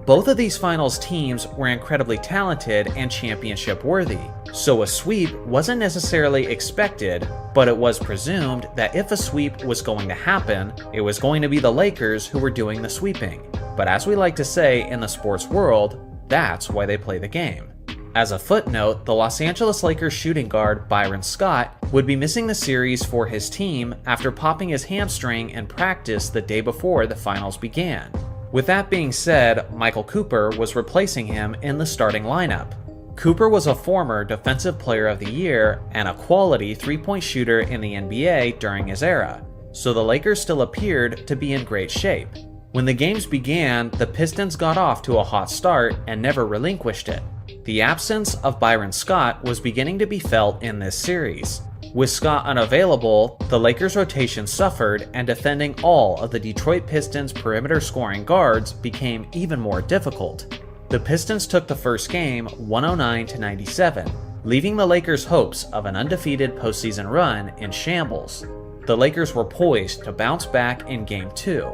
Both of these finals teams were incredibly talented and championship worthy, so a sweep wasn't necessarily expected, but it was presumed that if a sweep was going to happen, it was going to be the Lakers who were doing the sweeping. But as we like to say in the sports world, that's why they play the game. As a footnote, the Los Angeles Lakers shooting guard Byron Scott would be missing the series for his team after popping his hamstring in practice the day before the finals began. With that being said, Michael Cooper was replacing him in the starting lineup. Cooper was a former Defensive Player of the Year and a quality three-point shooter in the NBA during his era, so the Lakers still appeared to be in great shape. When the games began, the Pistons got off to a hot start and never relinquished it. The absence of Byron Scott was beginning to be felt in this series. With Scott unavailable, the Lakers' rotation suffered, and defending all of the Detroit Pistons' perimeter scoring guards became even more difficult. The Pistons took the first game 109-97, leaving the Lakers' hopes of an undefeated postseason run in shambles. The Lakers were poised to bounce back in Game 2.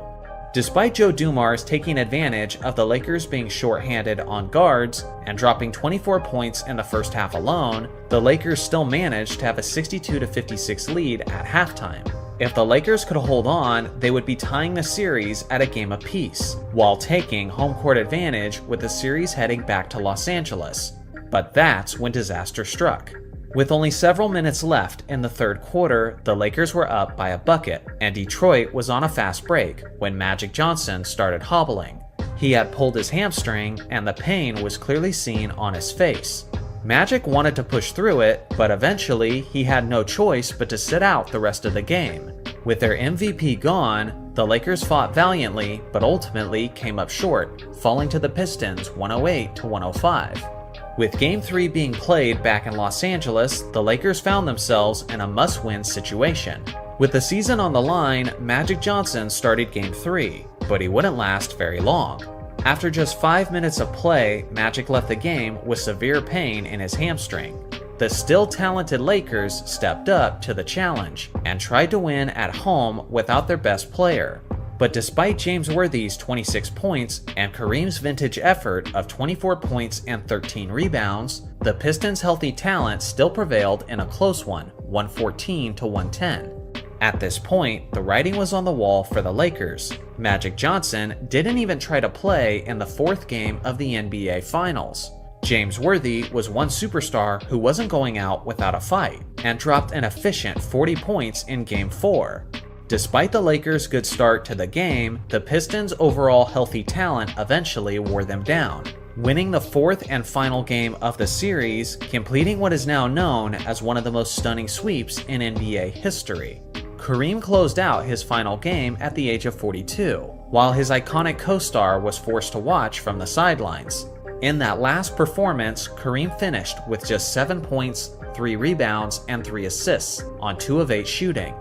Despite Joe Dumars taking advantage of the Lakers being shorthanded on guards and dropping 24 points in the first half alone, the Lakers still managed to have a 62-56 lead at halftime. If the Lakers could hold on, they would be tying the series at a game apiece, while taking home court advantage with the series heading back to Los Angeles. But that's when disaster struck. With only several minutes left in the third quarter, the Lakers were up by a bucket, and Detroit was on a fast break when Magic Johnson started hobbling. He had pulled his hamstring, and the pain was clearly seen on his face. Magic wanted to push through it, but eventually he had no choice but to sit out the rest of the game. With their MVP gone, the Lakers fought valiantly, but ultimately came up short, falling to the Pistons 108-105. With Game 3 being played back in Los Angeles, the Lakers found themselves in a must-win situation. With the season on the line, Magic Johnson started Game 3, but he wouldn't last very long. After just 5 minutes of play, Magic left the game with severe pain in his hamstring. The still talented Lakers stepped up to the challenge and tried to win at home without their best player. But despite James Worthy's 26 points and Kareem's vintage effort of 24 points and 13 rebounds, the Pistons' healthy talent still prevailed in a close one, 114-110. At this point, the writing was on the wall for the Lakers. Magic Johnson didn't even try to play in the 4th game of the NBA Finals. James Worthy was one superstar who wasn't going out without a fight, and dropped an efficient 40 points in Game 4. Despite the Lakers' good start to the game, the Pistons' overall healthy talent eventually wore them down, winning the 4th and final game of the series, completing what is now known as one of the most stunning sweeps in NBA history. Kareem closed out his final game at the age of 42, while his iconic co-star was forced to watch from the sidelines. In that last performance, Kareem finished with just 7 points, 3 rebounds, and 3 assists on 2 of 8 shooting.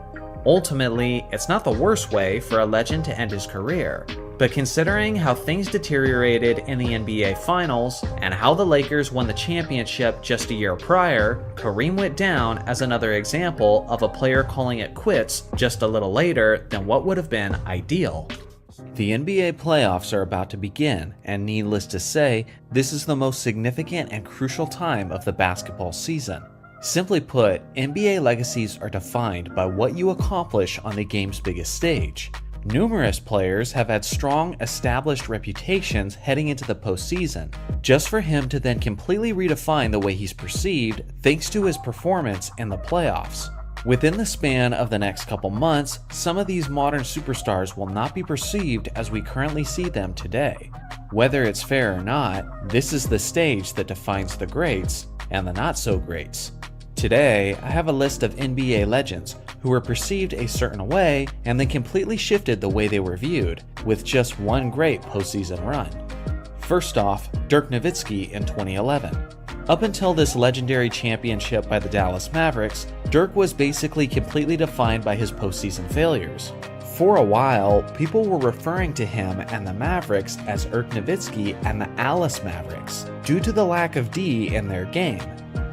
Ultimately, it's not the worst way for a legend to end his career, but considering how things deteriorated in the NBA Finals and how the Lakers won the championship just a year prior, Kareem went down as another example of a player calling it quits just a little later than what would have been ideal. The NBA playoffs are about to begin, and needless to say, this is the most significant and crucial time of the basketball season. Simply put, NBA legacies are defined by what you accomplish on the game's biggest stage. Numerous players have had strong, established reputations heading into the postseason, just for him to then completely redefine the way he's perceived thanks to his performance in the playoffs. Within the span of the next couple months, some of these modern superstars will not be perceived as we currently see them today. Whether it's fair or not, this is the stage that defines the greats and the not-so-greats. Today, I have a list of NBA legends who were perceived a certain way and then completely shifted the way they were viewed, with just one great postseason run. First off, Dirk Nowitzki in 2011. Up until this legendary championship by the Dallas Mavericks, Dirk was basically completely defined by his postseason failures. For a while, people were referring to him and the Mavericks as Dirk Nowitzki and the Alice Mavericks, due to the lack of D in their game.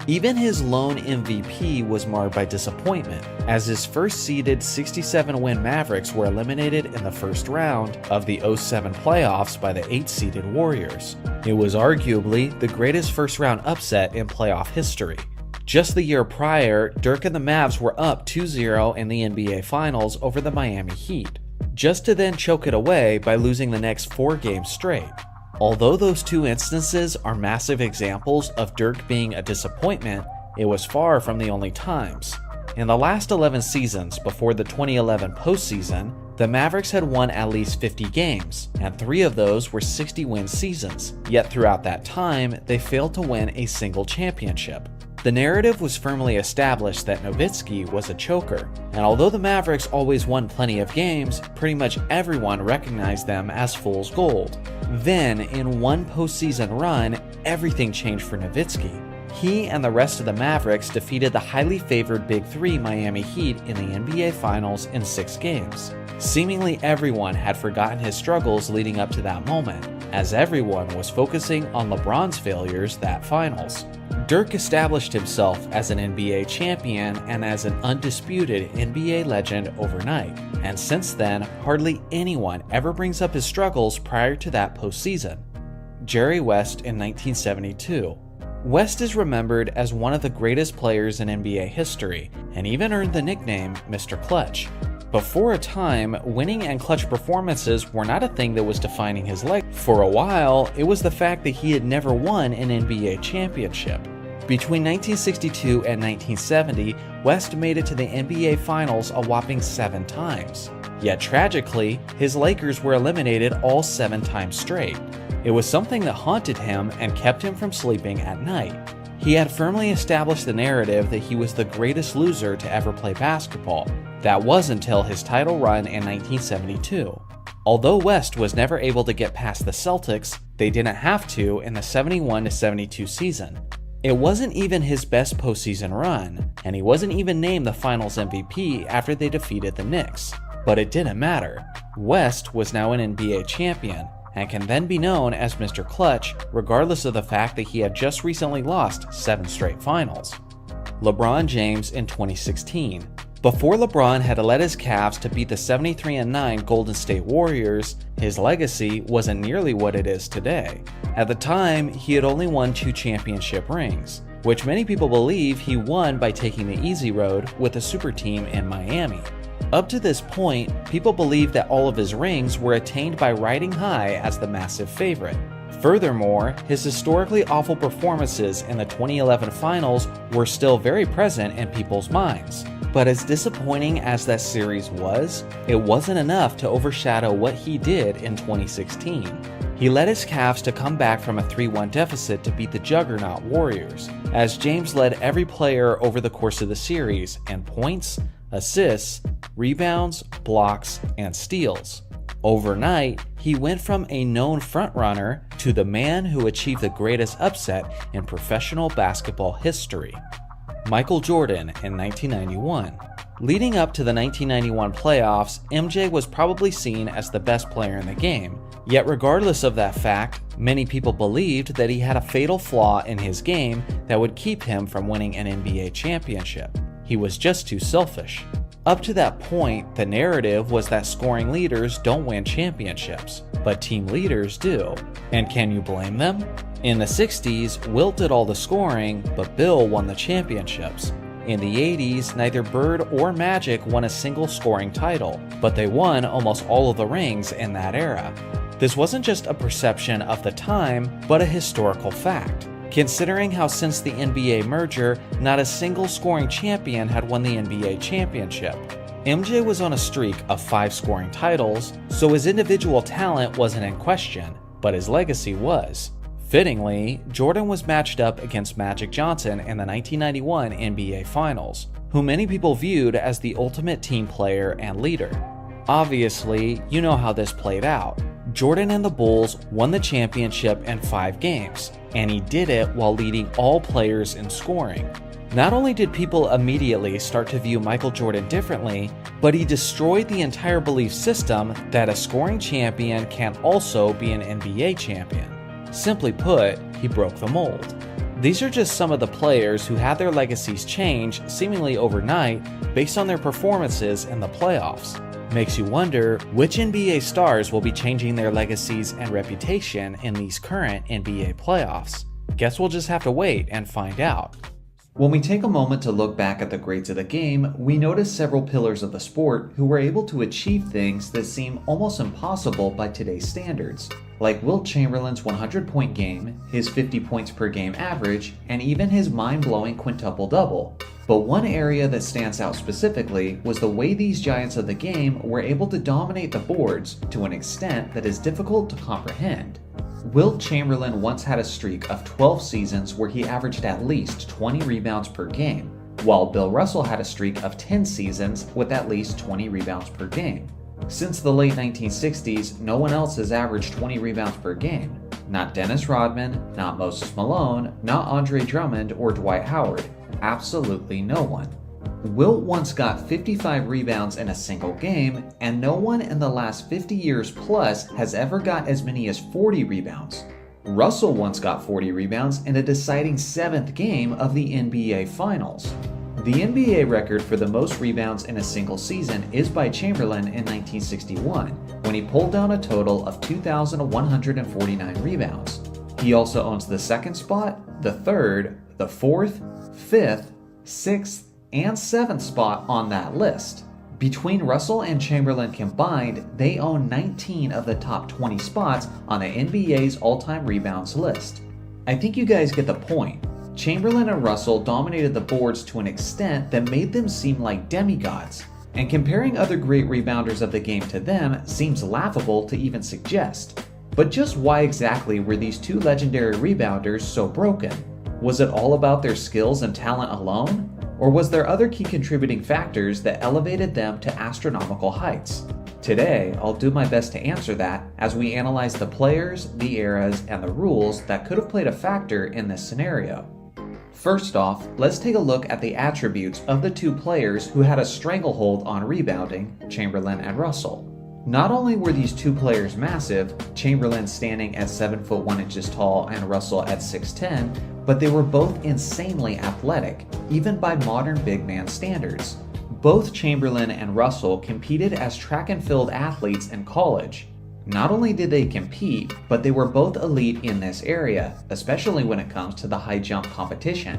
Even his lone MVP was marred by disappointment, as his first-seeded 67-win Mavericks were eliminated in the first round of the 07 playoffs by the 8th-seeded Warriors. It was arguably the greatest first-round upset in playoff history. Just the year prior, Dirk and the Mavs were up 2-0 in the NBA Finals over the Miami Heat, just to then choke it away by losing the next 4 games straight. Although those 2 instances are massive examples of Dirk being a disappointment, it was far from the only times. In the last 11 seasons before the 2011 postseason, the Mavericks had won at least 50 games, and 3 of those were 60-win seasons, yet throughout that time, they failed to win a single championship. The narrative was firmly established that Nowitzki was a choker, and although the Mavericks always won plenty of games, pretty much everyone recognized them as fool's gold. Then, in one postseason run, everything changed for Nowitzki. He and the rest of the Mavericks defeated the highly favored Big Three Miami Heat in the NBA Finals in 6 games. Seemingly everyone had forgotten his struggles leading up to that moment, as everyone was focusing on LeBron's failures that finals. Dirk established himself as an NBA champion and as an undisputed NBA legend overnight, and since then, hardly anyone ever brings up his struggles prior to that postseason. Jerry West in 1972. West is remembered as one of the greatest players in NBA history, and even earned the nickname Mr. Clutch. But for a time, winning and clutch performances were not a thing that was defining his legacy. For a while, it was the fact that he had never won an NBA championship. Between 1962 and 1970, West made it to the NBA Finals a whopping 7 times. Yet tragically, his Lakers were eliminated all 7 times straight. It was something that haunted him and kept him from sleeping at night. He had firmly established the narrative that he was the greatest loser to ever play basketball. That was until his title run in 1972. Although West was never able to get past the Celtics, they didn't have to in the 71-72 season. It wasn't even his best postseason run, and he wasn't even named the Finals MVP after they defeated the Knicks. But it didn't matter. West was now an NBA champion, and can then be known as Mr. Clutch regardless of the fact that he had just recently lost 7 straight finals. LeBron James in 2016. Before LeBron had led his Cavs to beat the 73-9 Golden State Warriors, his legacy wasn't nearly what it is today. At the time, he had only won 2 championship rings, which many people believe he won by taking the easy road with a super team in Miami. Up to this point, people believed that all of his rings were attained by riding high as the massive favorite. Furthermore, his historically awful performances in the 2011 finals were still very present in people's minds. But as disappointing as that series was, it wasn't enough to overshadow what he did in 2016. He led his Cavs to come back from a 3-1 deficit to beat the juggernaut Warriors, as James led every player over the course of the series in points, assists, rebounds, blocks, and steals. Overnight, he went from a known frontrunner to the man who achieved the greatest upset in professional basketball history. Michael Jordan in 1991. Leading up to the 1991 playoffs, MJ was probably seen as the best player in the game. Yet regardless of that fact, many people believed that he had a fatal flaw in his game that would keep him from winning an NBA championship. He was just too selfish. Up to that point, the narrative was that scoring leaders don't win championships, but team leaders do. And can you blame them? In the 60s, Wilt did all the scoring, but Bill won the championships. In the 80s, neither Bird or Magic won a single scoring title, but they won almost all of the rings in that era. This wasn't just a perception of the time, but a historical fact, considering how since the NBA merger, not a single scoring champion had won the NBA championship. MJ was on a streak of 5 scoring titles, so his individual talent wasn't in question, but his legacy was. Fittingly, Jordan was matched up against Magic Johnson in the 1991 NBA Finals, who many people viewed as the ultimate team player and leader. Obviously, you know how this played out. Jordan and the Bulls won the championship in 5 games, and he did it while leading all players in scoring. Not only did people immediately start to view Michael Jordan differently, but he destroyed the entire belief system that a scoring champion can also be an NBA champion. Simply put, he broke the mold. These are just some of the players who had their legacies change seemingly overnight based on their performances in the playoffs. Makes you wonder which NBA stars will be changing their legacies and reputation in these current NBA playoffs. Guess we'll just have to wait and find out. When we take a moment to look back at the greats of the game, we notice several pillars of the sport who were able to achieve things that seem almost impossible by today's standards, like Wilt Chamberlain's 100-point game, his 50 points per game average, and even his mind-blowing quintuple-double. But one area that stands out specifically was the way these giants of the game were able to dominate the boards to an extent that is difficult to comprehend. Wilt Chamberlain once had a streak of 12 seasons where he averaged at least 20 rebounds per game, while Bill Russell had a streak of 10 seasons with at least 20 rebounds per game. Since the late 1960s, no one else has averaged 20 rebounds per game. Not Dennis Rodman, not Moses Malone, not Andre Drummond or Dwight Howard. Absolutely no one. Wilt once got 55 rebounds in a single game, and no one in the last 50 years plus has ever got as many as 40 rebounds. Russell once got 40 rebounds in a deciding 7th game of the NBA Finals. The NBA record for the most rebounds in a single season is by Chamberlain in 1961, when he pulled down a total of 2,149 rebounds. He also owns the 2nd spot, the 3rd, the 4th, 5th, 6th, and 7th spot on that list. Between Russell and Chamberlain combined, they own 19 of the top 20 spots on the NBA's all-time rebounds list. I think you guys get the point. Chamberlain and Russell dominated the boards to an extent that made them seem like demigods, and comparing other great rebounders of the game to them seems laughable to even suggest. But just why exactly were these two legendary rebounders so broken? Was it all about their skills and talent alone? Or was there other key contributing factors that elevated them to astronomical heights? Today, I'll do my best to answer that as we analyze the players, the eras, and the rules that could have played a factor in this scenario. First off, let's take a look at the attributes of the two players who had a stranglehold on rebounding, Chamberlain and Russell. Not only were these two players massive, Chamberlain standing at 7 foot 1 inches tall and Russell at 6'10", but they were both insanely athletic, even by modern big man standards. Both Chamberlain and Russell competed as track and field athletes in college. Not only did they compete, but they were both elite in this area, especially when it comes to the high jump competition.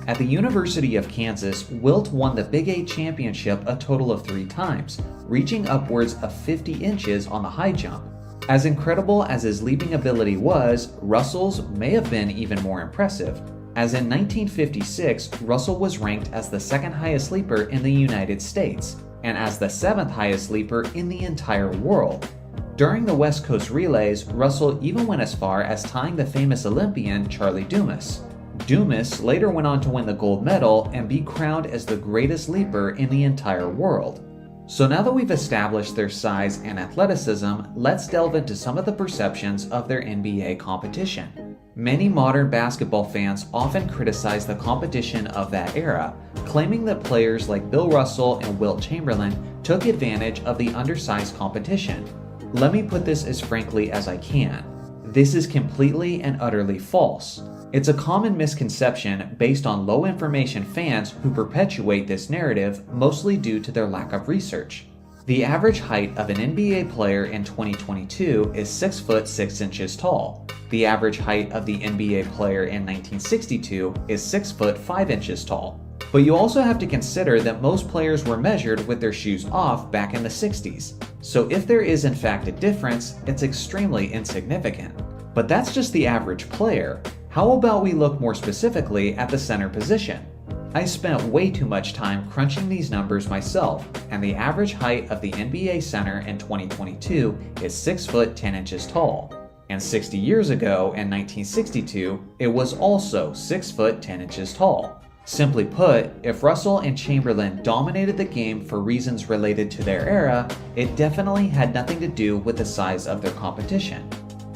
At the University of Kansas, Wilt won the Big 8 championship a total of 3 times, reaching upwards of 50 inches on the high jump. As incredible as his leaping ability was, Russell's may have been even more impressive, as in 1956, Russell was ranked as the 2nd highest leaper in the United States, and as the 7th highest leaper in the entire world. During the West Coast relays, Russell even went as far as tying the famous Olympian Charlie Dumas. Dumas later went on to win the gold medal and be crowned as the greatest leaper in the entire world. So now that we've established their size and athleticism, let's delve into some of the perceptions of their NBA competition. Many modern basketball fans often criticize the competition of that era, claiming that players like Bill Russell and Wilt Chamberlain took advantage of the undersized competition. Let me put this as frankly as I can. This is completely and utterly false. It's a common misconception based on low information fans who perpetuate this narrative, mostly due to their lack of research. The average height of an NBA player in 2022 is 6 foot 6 inches tall. The average height of the NBA player in 1962 is 6 foot 5 inches tall. But you also have to consider that most players were measured with their shoes off back in the 60s. So if there is in fact a difference, it's extremely insignificant. But that's just the average player. How about we look more specifically at the center position? I spent way too much time crunching these numbers myself, and the average height of the NBA center in 2022 is 6 foot 10 inches tall. And 60 years ago, in 1962, it was also 6 foot 10 inches tall. Simply put, if Russell and Chamberlain dominated the game for reasons related to their era, it definitely had nothing to do with the size of their competition.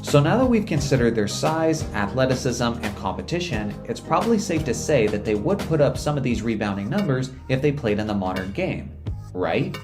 So now that we've considered their size, athleticism, and competition, it's probably safe to say that they would put up some of these rebounding numbers if they played in the modern game, right?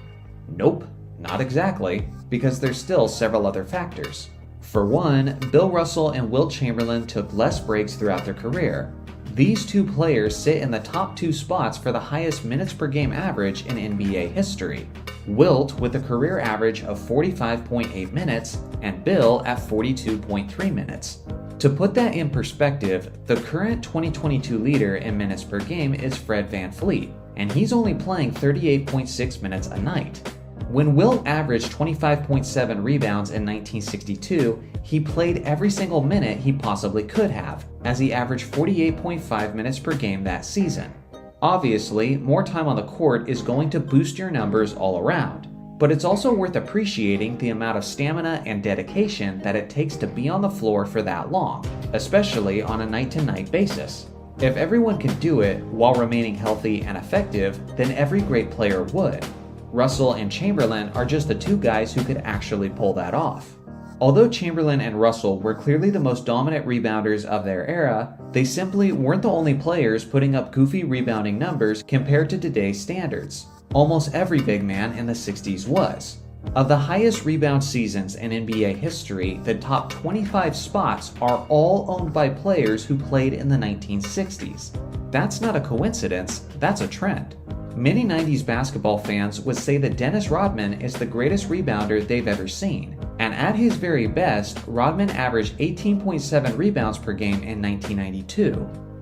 Nope, not exactly, because there's still several other factors. For one, Bill Russell and Wilt Chamberlain took less breaks throughout their career. These two players sit in the top 2 spots for the highest minutes per game average in NBA history. Wilt with a career average of 45.8 minutes and Bill at 42.3 minutes. To put that in perspective, the current 2022 leader in minutes per game is Fred VanVleet, and he's only playing 38.6 minutes a night. When Wilt averaged 25.7 rebounds in 1962, he played every single minute he possibly could have, as he averaged 48.5 minutes per game that season. Obviously, more time on the court is going to boost your numbers all around, but it's also worth appreciating the amount of stamina and dedication that it takes to be on the floor for that long, especially on a night-to-night basis. If everyone could do it while remaining healthy and effective, then every great player would. Russell and Chamberlain are just the 2 guys who could actually pull that off. Although Chamberlain and Russell were clearly the most dominant rebounders of their era, they simply weren't the only players putting up goofy rebounding numbers compared to today's standards. Almost every big man in the 60s was. Of the highest rebound seasons in NBA history, the top 25 spots are all owned by players who played in the 1960s. That's not a coincidence, that's a trend. Many 90s basketball fans would say that Dennis Rodman is the greatest rebounder they've ever seen, and at his very best, Rodman averaged 18.7 rebounds per game in 1992.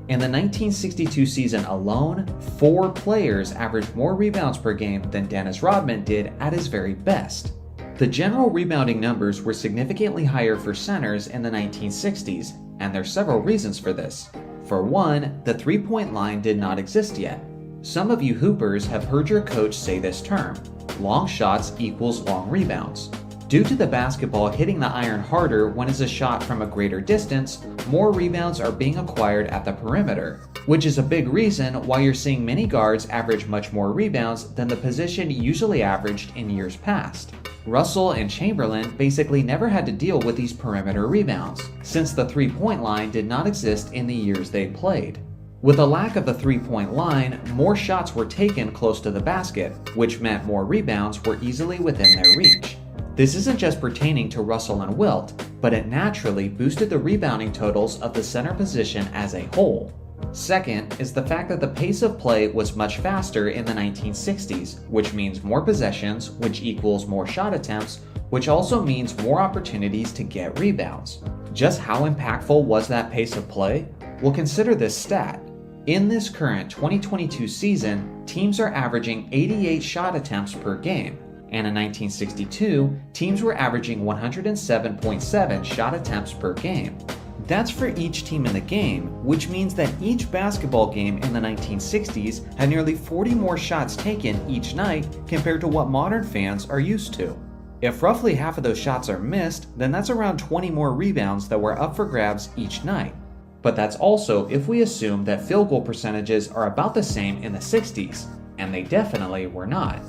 In the 1962 season alone, 4 players averaged more rebounds per game than Dennis Rodman did at his very best. The general rebounding numbers were significantly higher for centers in the 1960s, and there's several reasons for this. For one, the three-point line did not exist yet. Some of you hoopers have heard your coach say this term: long shots equals long rebounds. Due to the basketball hitting the iron harder when it's a shot from a greater distance, more rebounds are being acquired at the perimeter, which is a big reason why you're seeing many guards average much more rebounds than the position usually averaged in years past. Russell and Chamberlain basically never had to deal with these perimeter rebounds, since the three-point line did not exist in the years they played. With a lack of the three-point line, more shots were taken close to the basket, which meant more rebounds were easily within their reach. This isn't just pertaining to Russell and Wilt, but it naturally boosted the rebounding totals of the center position as a whole. Second is the fact that the pace of play was much faster in the 1960s, which means more possessions, which equals more shot attempts, which also means more opportunities to get rebounds. Just how impactful was that pace of play? Well, consider this stat. In this current 2022 season, teams are averaging 88 shot attempts per game, and in 1962, teams were averaging 107.7 shot attempts per game. That's for each team in the game, which means that each basketball game in the 1960s had nearly 40 more shots taken each night compared to what modern fans are used to. If roughly half of those shots are missed, then that's around 20 more rebounds that were up for grabs each night. But that's also if we assume that field goal percentages are about the same in the 60s, and they definitely were not.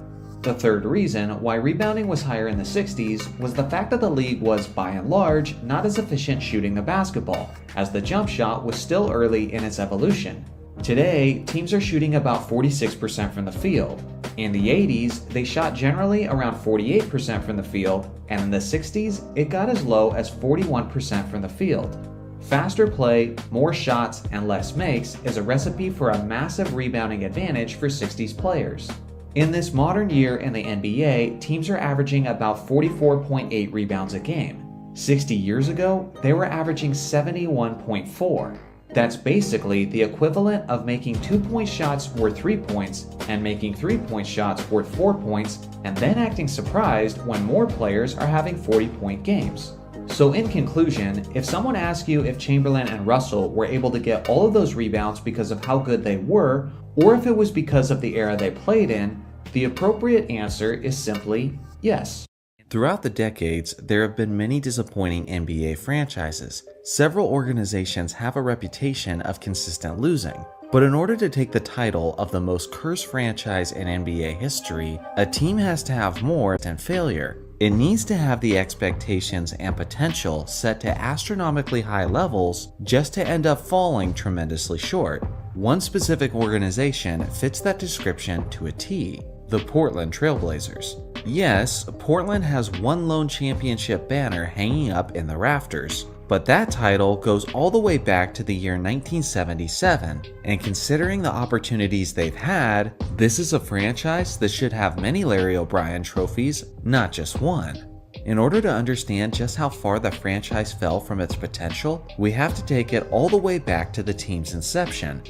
The third reason why rebounding was higher in the 60s was the fact that the league was, by and large, not as efficient shooting the basketball, as the jump shot was still early in its evolution. Today, teams are shooting about 46% from the field. In the 80s, they shot generally around 48% from the field, and in the 60s, it got as low as 41% from the field. Faster play, more shots, and less makes is a recipe for a massive rebounding advantage for 60s players. In this modern year in the NBA, teams are averaging about 44.8 rebounds a game. 60 years ago, they were averaging 71.4. That's basically the equivalent of making 2-point shots worth 3 points and making 3-point shots worth 4 points, and then acting surprised when more players are having 40-point games. So in conclusion, if someone asks you if Chamberlain and Russell were able to get all of those rebounds because of how good they were, or if it was because of the era they played in, the appropriate answer is simply yes. Throughout the decades, there have been many disappointing NBA franchises. Several organizations have a reputation of consistent losing. But in order to take the title of the most cursed franchise in NBA history, a team has to have more than failure. It needs to have the expectations and potential set to astronomically high levels just to end up falling tremendously short. One specific organization fits that description to a T: the Portland Trailblazers. Yes, Portland has one lone championship banner hanging up in the rafters, but that title goes all the way back to the year 1977, and considering the opportunities they've had, this is a franchise that should have many Larry O'Brien trophies, not just one. In order to understand just how far the franchise fell from its potential, we have to take it all the way back to the team's inception.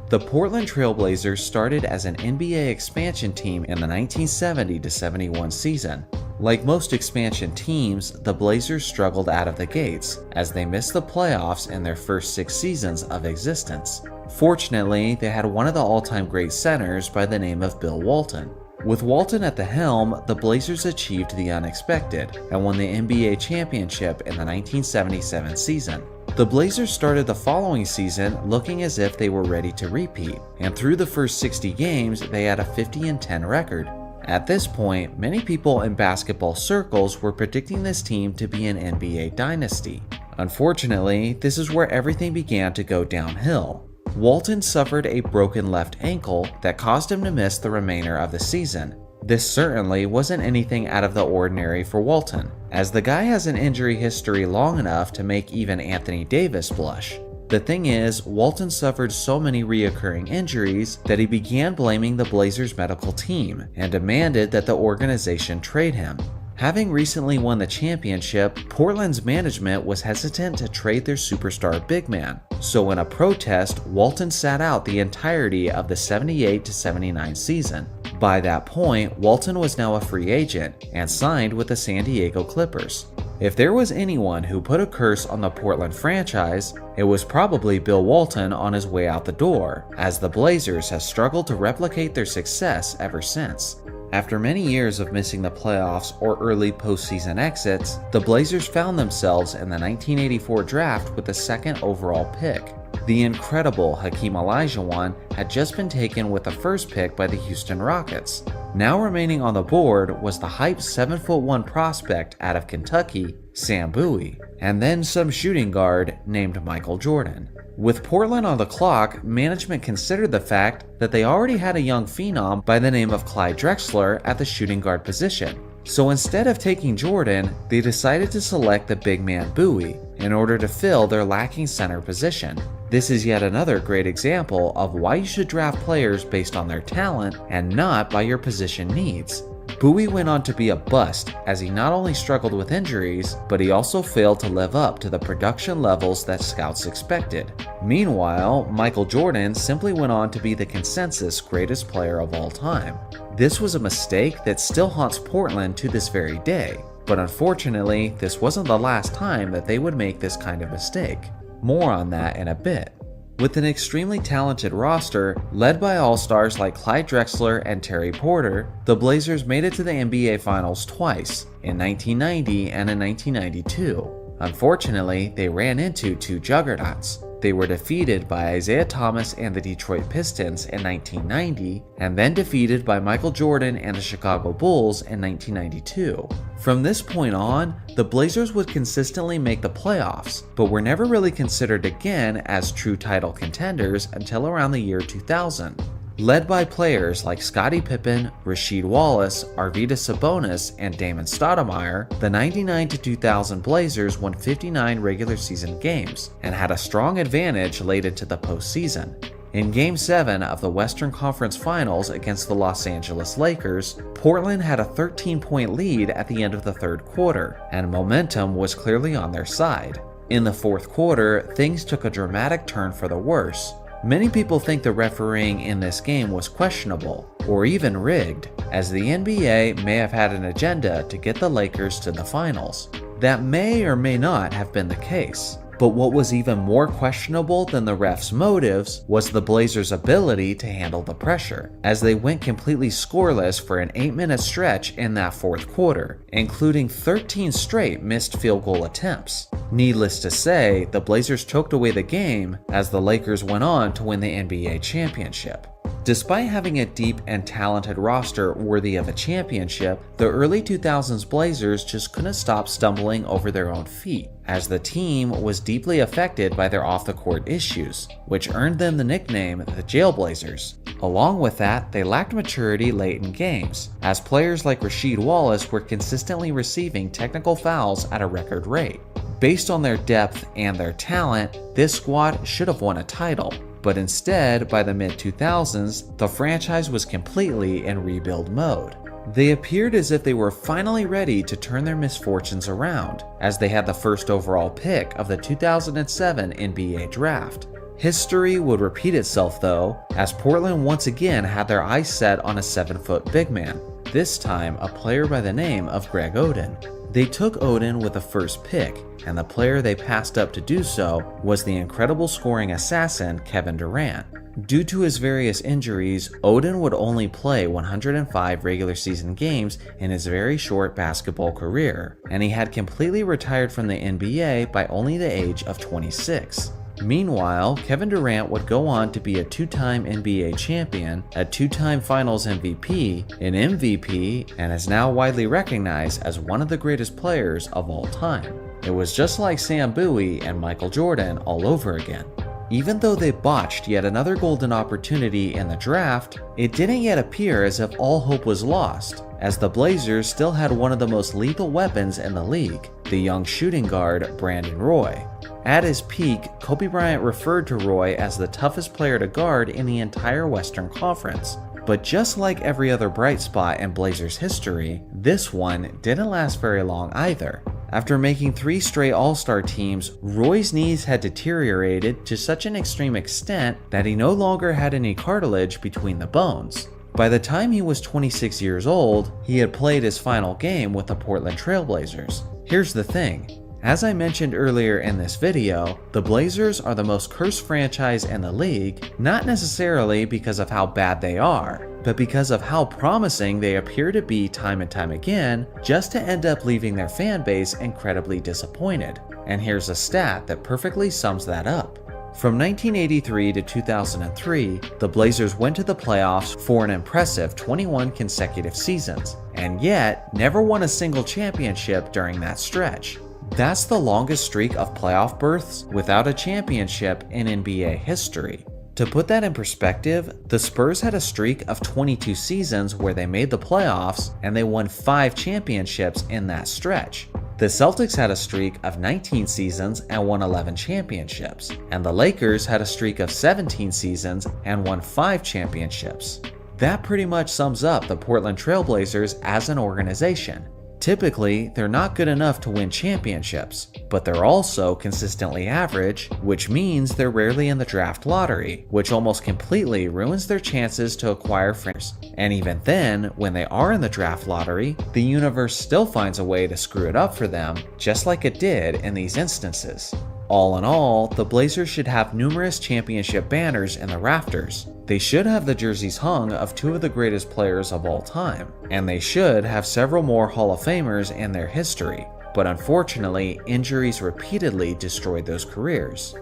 The Portland Trailblazers started as an NBA expansion team in the 1970-71 season. Like most expansion teams, the Blazers struggled out of the gates, as they missed the playoffs in their first 6 seasons of existence. Fortunately, they had one of the all-time great centers by the name of Bill Walton. With Walton at the helm, the Blazers achieved the unexpected and won the NBA championship in the 1977 season. The Blazers started the following season looking as if they were ready to repeat, and through the first 60 games, they had a 50-10 record. At this point, many people in basketball circles were predicting this team to be an NBA dynasty. Unfortunately, this is where everything began to go downhill. Walton suffered a broken left ankle that caused him to miss the remainder of the season. This certainly wasn't anything out of the ordinary for Walton, as the guy has an injury history long enough to make even Anthony Davis blush. The thing is, Walton suffered so many reoccurring injuries that he began blaming the Blazers medical team and demanded that the organization trade him. Having recently won the championship, Portland's management was hesitant to trade their superstar big man, so in a protest, Walton sat out the entirety of the 78-79 season. By that point, Walton was now a free agent and signed with the San Diego Clippers. If there was anyone who put a curse on the Portland franchise, it was probably Bill Walton on his way out the door, as the Blazers have struggled to replicate their success ever since. After many years of missing the playoffs or early postseason exits, the Blazers found themselves in the 1984 draft with the 2nd overall pick. The incredible Hakeem Olajuwon had just been taken with the first pick by the Houston Rockets. Now remaining on the board was the hyped 7'1" prospect out of Kentucky, Sam Bowie, and then some shooting guard named Michael Jordan. With Portland on the clock, management considered the fact that they already had a young phenom by the name of Clyde Drexler at the shooting guard position. So instead of taking Jordan, they decided to select the big man Bowie in order to fill their lacking center position. This is yet another great example of why you should draft players based on their talent and not by your position needs. Bowie went on to be a bust as he not only struggled with injuries, but he also failed to live up to the production levels that scouts expected. Meanwhile, Michael Jordan simply went on to be the consensus greatest player of all time. This was a mistake that still haunts Portland to this very day, but unfortunately, this wasn't the last time that they would make this kind of mistake. More on that in a bit. With an extremely talented roster, led by all-stars like Clyde Drexler and Terry Porter, the Blazers made it to the NBA Finals twice, in 1990 and in 1992. Unfortunately, they ran into two juggernauts. They were defeated by Isaiah Thomas and the Detroit Pistons in 1990, and then defeated by Michael Jordan and the Chicago Bulls in 1992. From this point on, the Blazers would consistently make the playoffs, but were never really considered again as true title contenders until around the year 2000. Led by players like Scottie Pippen, Rasheed Wallace, Arvydas Sabonis, and Damon Stoudemire, the 99-2000 Blazers won 59 regular season games and had a strong advantage late into the postseason. In Game 7 of the Western Conference Finals against the Los Angeles Lakers, Portland had a 13-point lead at the end of the third quarter, and momentum was clearly on their side. In the fourth quarter, things took a dramatic turn for the worse. Many people think the refereeing in this game was questionable, or even rigged, as the NBA may have had an agenda to get the Lakers to the finals. That may or may not have been the case. But what was even more questionable than the refs' motives was the Blazers' ability to handle the pressure, as they went completely scoreless for an 8-minute stretch in that fourth quarter, including 13 straight missed field goal attempts. Needless to say, the Blazers choked away the game as the Lakers went on to win the NBA championship. Despite having a deep and talented roster worthy of a championship, the early 2000s Blazers just couldn't stop stumbling over their own feet, as the team was deeply affected by their off-the-court issues, which earned them the nickname the Jailblazers. Along with that, they lacked maturity late in games, as players like Rasheed Wallace were consistently receiving technical fouls at a record rate. Based on their depth and their talent, this squad should have won a title. But instead, by the mid-2000s, the franchise was completely in rebuild mode. They appeared as if they were finally ready to turn their misfortunes around, as they had the first overall pick of the 2007 NBA Draft. History would repeat itself though, as Portland once again had their eyes set on a 7-foot big man, this time a player by the name of Greg Oden. They took Oden with the first pick, and the player they passed up to do so was the incredible scoring assassin Kevin Durant. Due to his various injuries, Oden would only play 105 regular season games in his very short basketball career, and he had completely retired from the NBA by only the age of 26. Meanwhile, Kevin Durant would go on to be a 2-time NBA champion, a 2-time Finals MVP, an MVP, and is now widely recognized as one of the greatest players of all time. It was just like Sam Bowie and Michael Jordan all over again. Even though they botched yet another golden opportunity in the draft, it didn't yet appear as if all hope was lost, as the Blazers still had one of the most lethal weapons in the league, the young shooting guard Brandon Roy. At his peak, Kobe Bryant referred to Roy as the toughest player to guard in the entire Western Conference. But just like every other bright spot in Blazers history, this one didn't last very long either. After making 3 straight All-Star teams, Roy's knees had deteriorated to such an extreme extent that he no longer had any cartilage between the bones. By the time he was 26 years old, he had played his final game with the Portland Trailblazers. Here's the thing. As I mentioned earlier in this video, the Blazers are the most cursed franchise in the league, not necessarily because of how bad they are, but because of how promising they appear to be time and time again, just to end up leaving their fan base incredibly disappointed. And here's a stat that perfectly sums that up. From 1983 to 2003, the Blazers went to the playoffs for an impressive 21 consecutive seasons, and yet never won a single championship during that stretch. That's the longest streak of playoff berths without a championship in NBA history. To put that in perspective, the Spurs had a streak of 22 seasons where they made the playoffs and they won 5 championships in that stretch. The Celtics had a streak of 19 seasons and won 11 championships, and the Lakers had a streak of 17 seasons and won 5 championships. That pretty much sums up the Portland Trailblazers as an organization. Typically, they're not good enough to win championships, but they're also consistently average, which means they're rarely in the draft lottery, which almost completely ruins their chances to acquire franchises. And even then, when they are in the draft lottery, the universe still finds a way to screw it up for them, just like it did in these instances. All in all, the Blazers should have numerous championship banners in the rafters. They should have the jerseys hung of two of the greatest players of all time, and they should have several more Hall of Famers in their history. But unfortunately, injuries repeatedly destroyed those careers.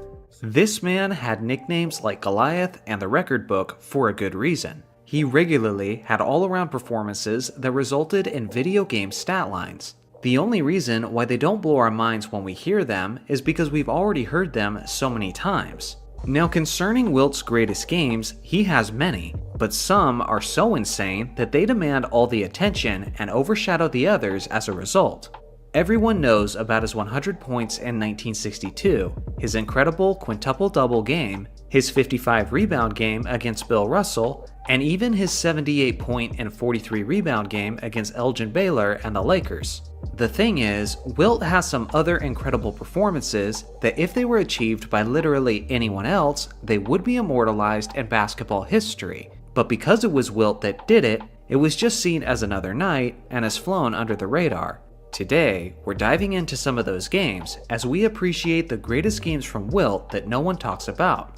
This man had nicknames like Goliath and the Record Book for a good reason. He regularly had all-around performances that resulted in video game stat lines. The only reason why they don't blow our minds when we hear them is because we've already heard them so many times. Now, concerning Wilt's greatest games, he has many, but some are so insane that they demand all the attention and overshadow the others as a result. Everyone knows about his 100 points in 1962, his incredible quintuple-double game, his 55 rebound game against Bill Russell, and even his 78-point and 43-rebound game against Elgin Baylor and the Lakers. The thing is, Wilt has some other incredible performances that if they were achieved by literally anyone else, they would be immortalized in basketball history. But because it was Wilt that did it, it was just seen as another night and has flown under the radar. Today, we're diving into some of those games as we appreciate the greatest games from Wilt that no one talks about.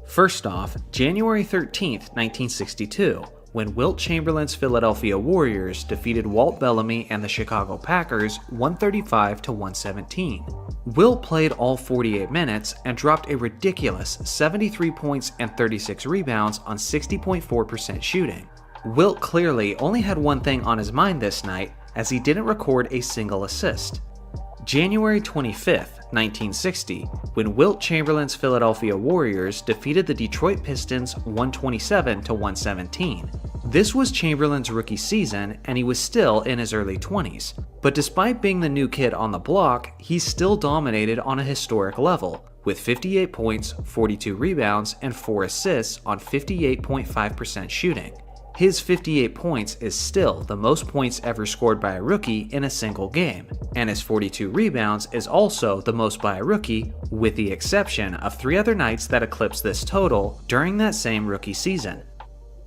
First off, January 13th, 1962, when Wilt Chamberlain's Philadelphia Warriors defeated Walt Bellamy and the Chicago Packers 135-117. Wilt played all 48 minutes and dropped a ridiculous 73 points and 36 rebounds on 60.4% shooting. Wilt clearly only had one thing on his mind this night, as he didn't record a single assist. January 25th, 1960, when Wilt Chamberlain's Philadelphia Warriors defeated the Detroit Pistons 127-117. This was Chamberlain's rookie season, and he was still in his early 20s. But despite being the new kid on the block, he still dominated on a historic level, with 58 points, 42 rebounds, and 4 assists on 58.5% shooting. His 58 points is still the most points ever scored by a rookie in a single game, and his 42 rebounds is also the most by a rookie, with the exception of 3 other nights that eclipsed this total during that same rookie season.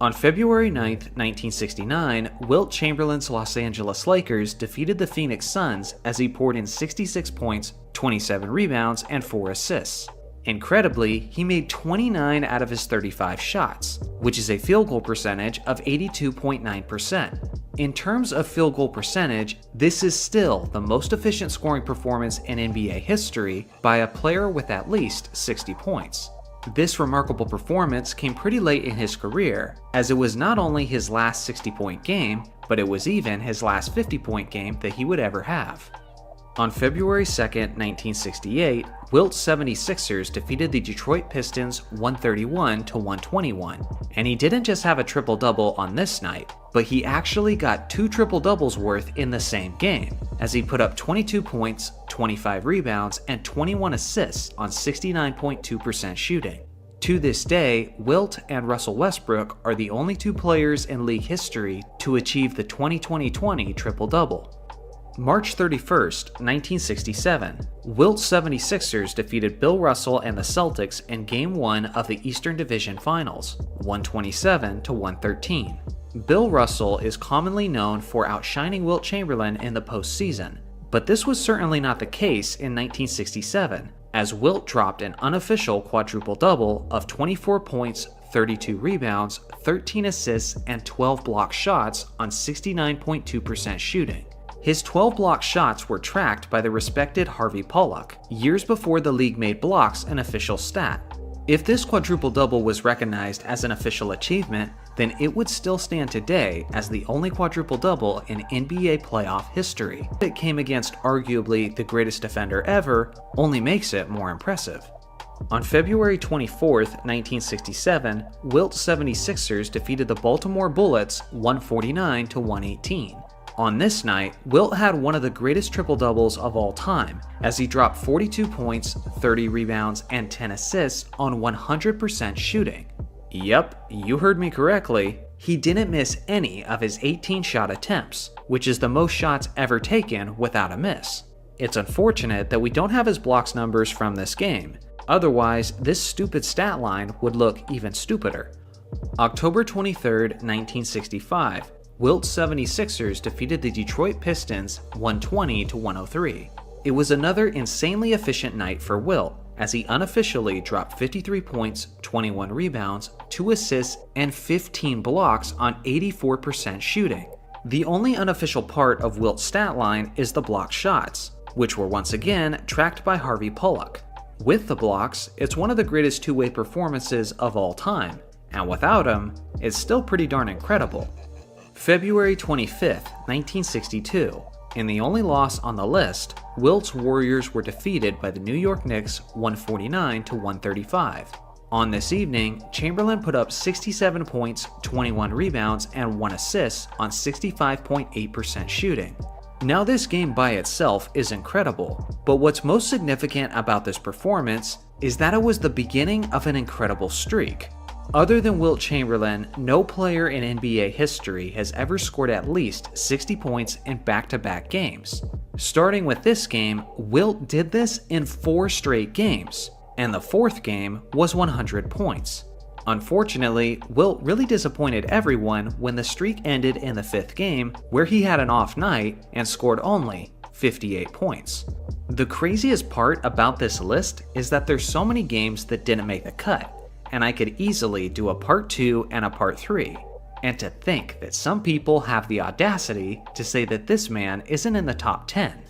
On February 9th, 1969, Wilt Chamberlain's Los Angeles Lakers defeated the Phoenix Suns as he poured in 66 points, 27 rebounds, and 4 assists. Incredibly, he made 29 out of his 35 shots, which is a field goal percentage of 82.9%. In terms of field goal percentage, this is still the most efficient scoring performance in NBA history by a player with at least 60 points. This remarkable performance came pretty late in his career, as it was not only his last 60-point game, but it was even his last 50-point game that he would ever have. On February 2nd, 1968, Wilt's 76ers defeated the Detroit Pistons 131-121, and he didn't just have a triple-double on this night, but he actually got 2 triple-doubles worth in the same game, as he put up 22 points, 25 rebounds, and 21 assists on 69.2% shooting. To this day, Wilt and Russell Westbrook are the only 2 players in league history to achieve the 20-20-20 triple-double. March 31st, 1967, Wilt's 76ers defeated Bill Russell and the Celtics in Game 1 of the Eastern Division Finals, 127-113. Bill Russell is commonly known for outshining Wilt Chamberlain in the postseason, but this was certainly not the case in 1967, as Wilt dropped an unofficial quadruple-double of 24 points, 32 rebounds, 13 assists, and 12 block shots on 69.2% shooting. His 12 block shots were tracked by the respected Harvey Pollack, years before the league made blocks an official stat. If this quadruple-double was recognized as an official achievement, then it would still stand today as the only quadruple-double in NBA playoff history. It came against arguably the greatest defender ever, only makes it more impressive. On February 24th, 1967, Wilt's 76ers defeated the Baltimore Bullets 149-118. On this night, Wilt had one of the greatest triple-doubles of all time, as he dropped 42 points, 30 rebounds, and 10 assists on 100% shooting. Yep, you heard me correctly. he didn't miss any of his 18 shot attempts, which is the most shots ever taken without a miss. It's unfortunate that we don't have his blocks numbers from this game, otherwise this stupid stat line would look even stupider. October 23rd, 1965, Wilt's 76ers defeated the Detroit Pistons 120-103. It was another insanely efficient night for Wilt, as he unofficially dropped 53 points, 21 rebounds, 2 assists, and 15 blocks on 84% shooting. The only unofficial part of Wilt's stat line is the block shots, which were once again tracked by Harvey Pollock. With the blocks, it's one of the greatest two-way performances of all time, and without him, it's still pretty darn incredible. February 25th, 1962. In the only loss on the list, Wilt's Warriors were defeated by the New York Knicks 149-135. On this evening, Chamberlain put up 67 points, 21 rebounds, and 1 assist on 65.8% shooting. Now this game by itself is incredible, but what's most significant about this performance is that it was the beginning of an incredible streak. Other than Wilt Chamberlain, no player in NBA history has ever scored at least 60 points in back-to-back games. Starting with this game, Wilt did this in 4 straight games, and the 4th game was 100 points. Unfortunately, Wilt really disappointed everyone when the streak ended in the 5th game, where he had an off night and scored only 58 points. The craziest part about this list is that there's so many games that didn't make the cut, and I could easily do a part 2 and a part 3. And to think that some people have the audacity to say that this man isn't in the top 10.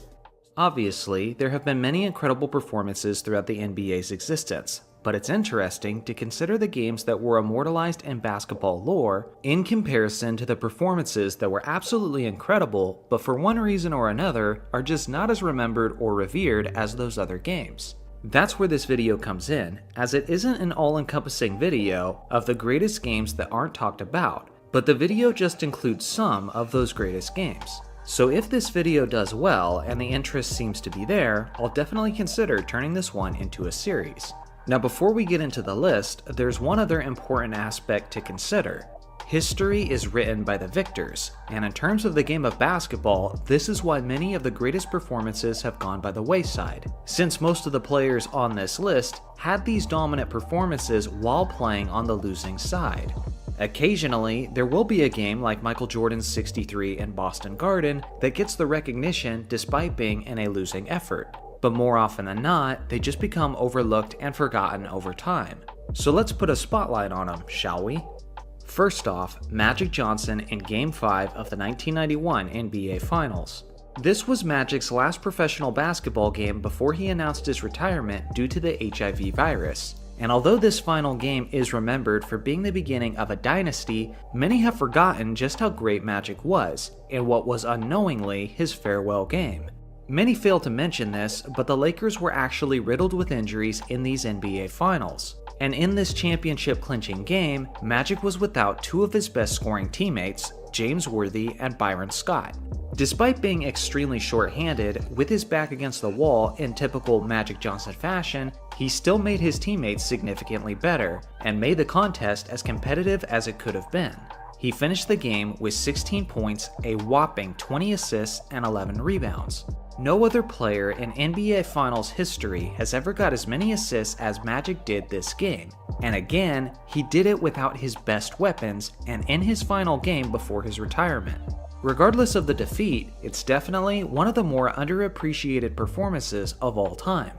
Obviously, there have been many incredible performances throughout the NBA's existence, but it's interesting to consider the games that were immortalized in basketball lore in comparison to the performances that were absolutely incredible, but for one reason or another are just not as remembered or revered as those other games. That's where this video comes in, as it isn't an all-encompassing video of the greatest games that aren't talked about, but the video just includes some of those greatest games. So if this video does well and the interest seems to be there, I'll definitely consider turning this one into a series. Now before we get into the list, there's one other important aspect to consider. History is written by the victors, and in terms of the game of basketball, this is why many of the greatest performances have gone by the wayside, since most of the players on this list had these dominant performances while playing on the losing side. Occasionally, there will be a game like Michael Jordan's 63 in Boston Garden that gets the recognition despite being in a losing effort, but more often than not, they just become overlooked and forgotten over time. So let's put a spotlight on them, shall we? First off, Magic Johnson in Game 5 of the 1991 NBA Finals. This was Magic's last professional basketball game before he announced his retirement due to the HIV virus. And although this final game is remembered for being the beginning of a dynasty, many have forgotten just how great Magic was, in what was unknowingly his farewell game. Many fail to mention this, but the Lakers were actually riddled with injuries in these NBA Finals. And in this championship-clinching game, Magic was without 2 of his best scoring teammates, James Worthy and Byron Scott. Despite being extremely short-handed, with his back against the wall in typical Magic Johnson fashion, he still made his teammates significantly better, and made the contest as competitive as it could have been. He finished the game with 16 points, a whopping 20 assists, and 11 rebounds. No other player in NBA Finals history has ever got as many assists as Magic did this game, and again, he did it without his best weapons and in his final game before his retirement. Regardless of the defeat, it's definitely one of the more underappreciated performances of all time.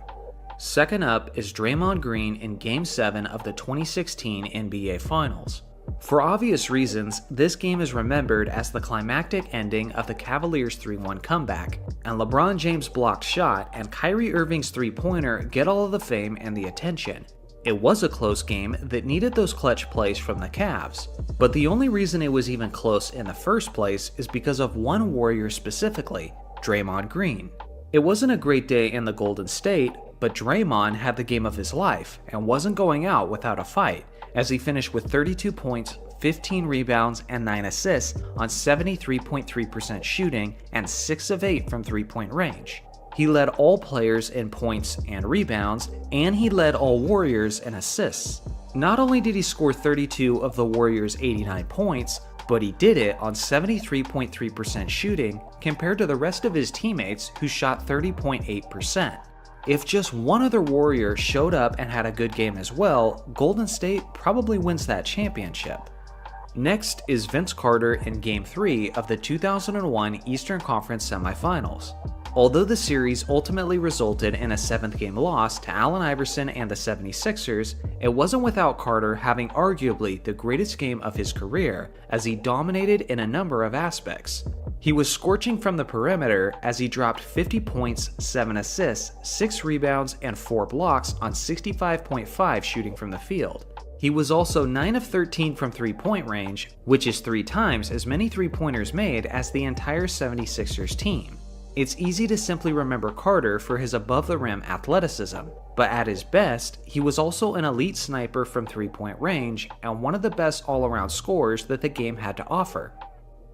Second up is Draymond Green in Game 7 of the 2016 NBA Finals. For obvious reasons, this game is remembered as the climactic ending of the Cavaliers' 3-1 comeback, and LeBron James' blocked shot and Kyrie Irving's three-pointer get all of the fame and the attention. It was a close game that needed those clutch plays from the Cavs, but the only reason it was even close in the first place is because of one Warrior specifically, Draymond Green. It wasn't a great day in the Golden State, but Draymond had the game of his life and wasn't going out without a fight, as he finished with 32 points, 15 rebounds, and 9 assists on 73.3% shooting and 6 of 8 from three-point range. He led all players in points and rebounds, and he led all Warriors in assists. Not only did he score 32 of the Warriors' 89 points, but he did it on 73.3% shooting compared to the rest of his teammates who shot 30.8%. If just one other Warrior showed up and had a good game as well, Golden State probably wins that championship. Next is Vince Carter in Game 3 of the 2001 Eastern Conference Semifinals. Although the series ultimately resulted in a 7th-game loss to Allen Iverson and the 76ers, it wasn't without Carter having arguably the greatest game of his career, as he dominated in a number of aspects. He was scorching from the perimeter as he dropped 50 points, 7 assists, 6 rebounds, and 4 blocks on 65.5% shooting from the field. He was also 9 of 13 from three-point range, which is 3 times as many three-pointers made as the entire 76ers team. It's easy to simply remember Carter for his above-the-rim athleticism, but at his best, he was also an elite sniper from three-point range and one of the best all-around scorers that the game had to offer.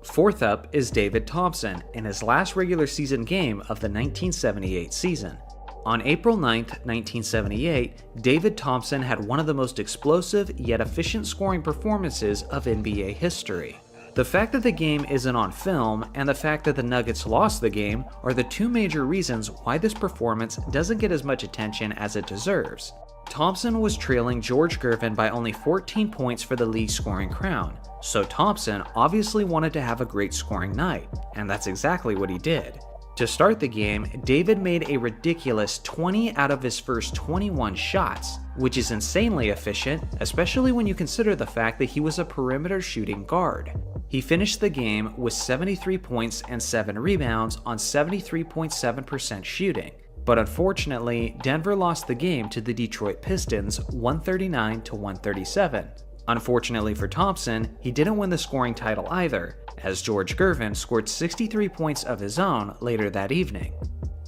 Fourth up is David Thompson in his last regular season game of the 1978 season. On April 9, 1978, David Thompson had one of the most explosive yet efficient scoring performances of NBA history. The fact that the game isn't on film and the fact that the Nuggets lost the game are the two major reasons why this performance doesn't get as much attention as it deserves. Thompson was trailing George Gervin by only 14 points for the league scoring crown, so Thompson obviously wanted to have a great scoring night, and that's exactly what he did. To start the game, David made a ridiculous 20 out of his first 21 shots, which is insanely efficient, especially when you consider the fact that he was a perimeter shooting guard. He finished the game with 73 points and 7 rebounds on 73.7% shooting, but unfortunately, Denver lost the game to the Detroit Pistons 139-137. Unfortunately for Thompson, he didn't win the scoring title either, as George Gervin scored 63 points of his own later that evening.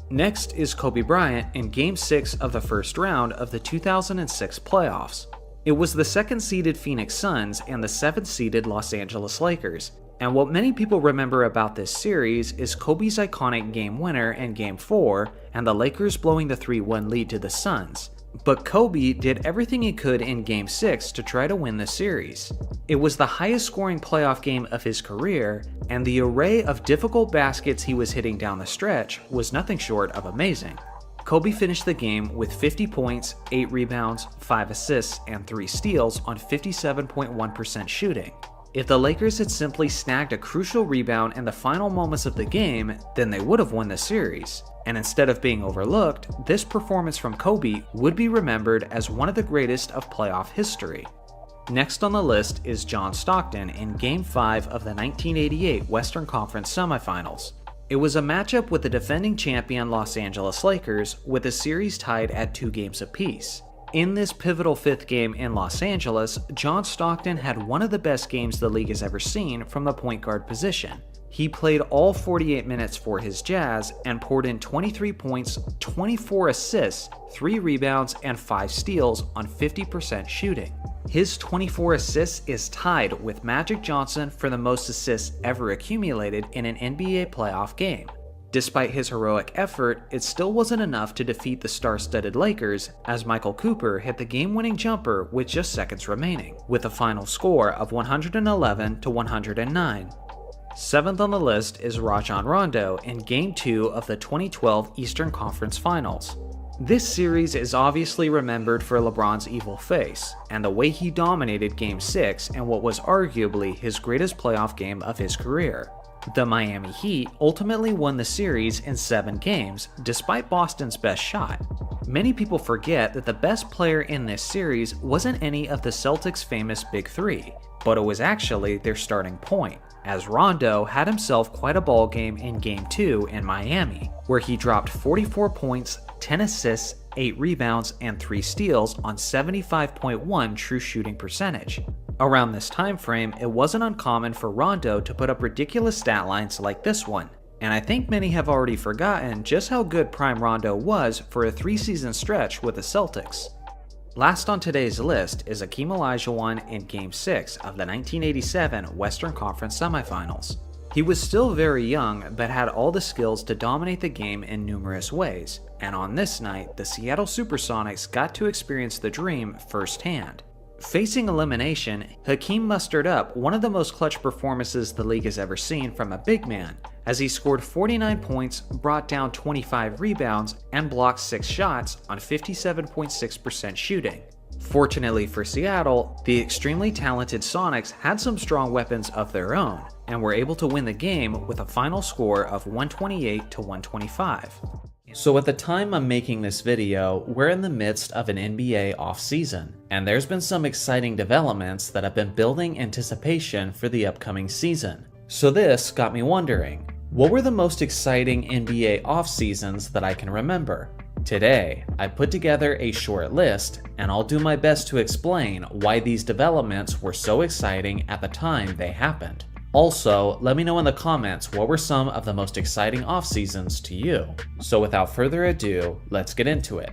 Next is Kobe Bryant in Game 6 of the first round of the 2006 playoffs. It was the 2nd-seeded Phoenix Suns and the 7th-seeded Los Angeles Lakers, and what many people remember about this series is Kobe's iconic game winner in Game 4 and the Lakers blowing the 3-1 lead to the Suns. But Kobe did everything he could in Game 6 to try to win the series. It was the highest scoring playoff game of his career, and the array of difficult baskets he was hitting down the stretch was nothing short of amazing. Kobe finished the game with 50 points, 8 rebounds, 5 assists, and 3 steals on 57.1% shooting. If the Lakers had simply snagged a crucial rebound in the final moments of the game, then they would have won the series. And instead of being overlooked, this performance from Kobe would be remembered as one of the greatest of playoff history. Next on the list is John Stockton in Game 5 of the 1988 Western Conference Semifinals. It was a matchup with the defending champion Los Angeles Lakers, with the series tied at 2 games apiece. In this pivotal 5th game in Los Angeles, John Stockton had one of the best games the league has ever seen from the point guard position. He played all 48 minutes for his Jazz and poured in 23 points, 24 assists, 3 rebounds, and 5 steals on 50% shooting. His 24 assists is tied with Magic Johnson for the most assists ever accumulated in an NBA playoff game. Despite his heroic effort, it still wasn't enough to defeat the star-studded Lakers, as Michael Cooper hit the game-winning jumper with just seconds remaining, with a final score of 111-109. 7th on the list is Rajon Rondo in Game 2 of the 2012 Eastern Conference Finals. This series is obviously remembered for LeBron's evil face, and the way he dominated Game 6 in what was arguably his greatest playoff game of his career. The Miami Heat ultimately won the series in 7 games, despite Boston's best shot. Many people forget that the best player in this series wasn't any of the Celtics' famous Big Three, but it was actually their starting point, as Rondo had himself quite a ball game in Game 2 in Miami, where he dropped 44 points, 10 assists, 8 rebounds, and 3 steals on 75.1% true shooting percentage. Around this time frame, it wasn't uncommon for Rondo to put up ridiculous stat lines like this one, and I think many have already forgotten just how good prime Rondo was for a 3-season stretch with the Celtics. Last on today's list is Hakeem Olajuwon in Game 6 of the 1987 Western Conference Semifinals. He was still very young, but had all the skills to dominate the game in numerous ways, and on this night, the Seattle Supersonics got to experience the dream firsthand. Facing elimination, Hakeem mustered up one of the most clutch performances the league has ever seen from a big man, as he scored 49 points, brought down 25 rebounds, and blocked 6 shots on 57.6% shooting. Fortunately for Seattle, the extremely talented Sonics had some strong weapons of their own, and were able to win the game with a final score of 128 to 125. So at the time I'm making this video, we're in the midst of an NBA offseason, and there's been some exciting developments that have been building anticipation for the upcoming season. So this got me wondering, what were the most exciting NBA offseasons that I can remember? Today, I put together a short list, and I'll do my best to explain why these developments were so exciting at the time they happened. Also, let me know in the comments what were some of the most exciting off-seasons to you. So without further ado, let's get into it.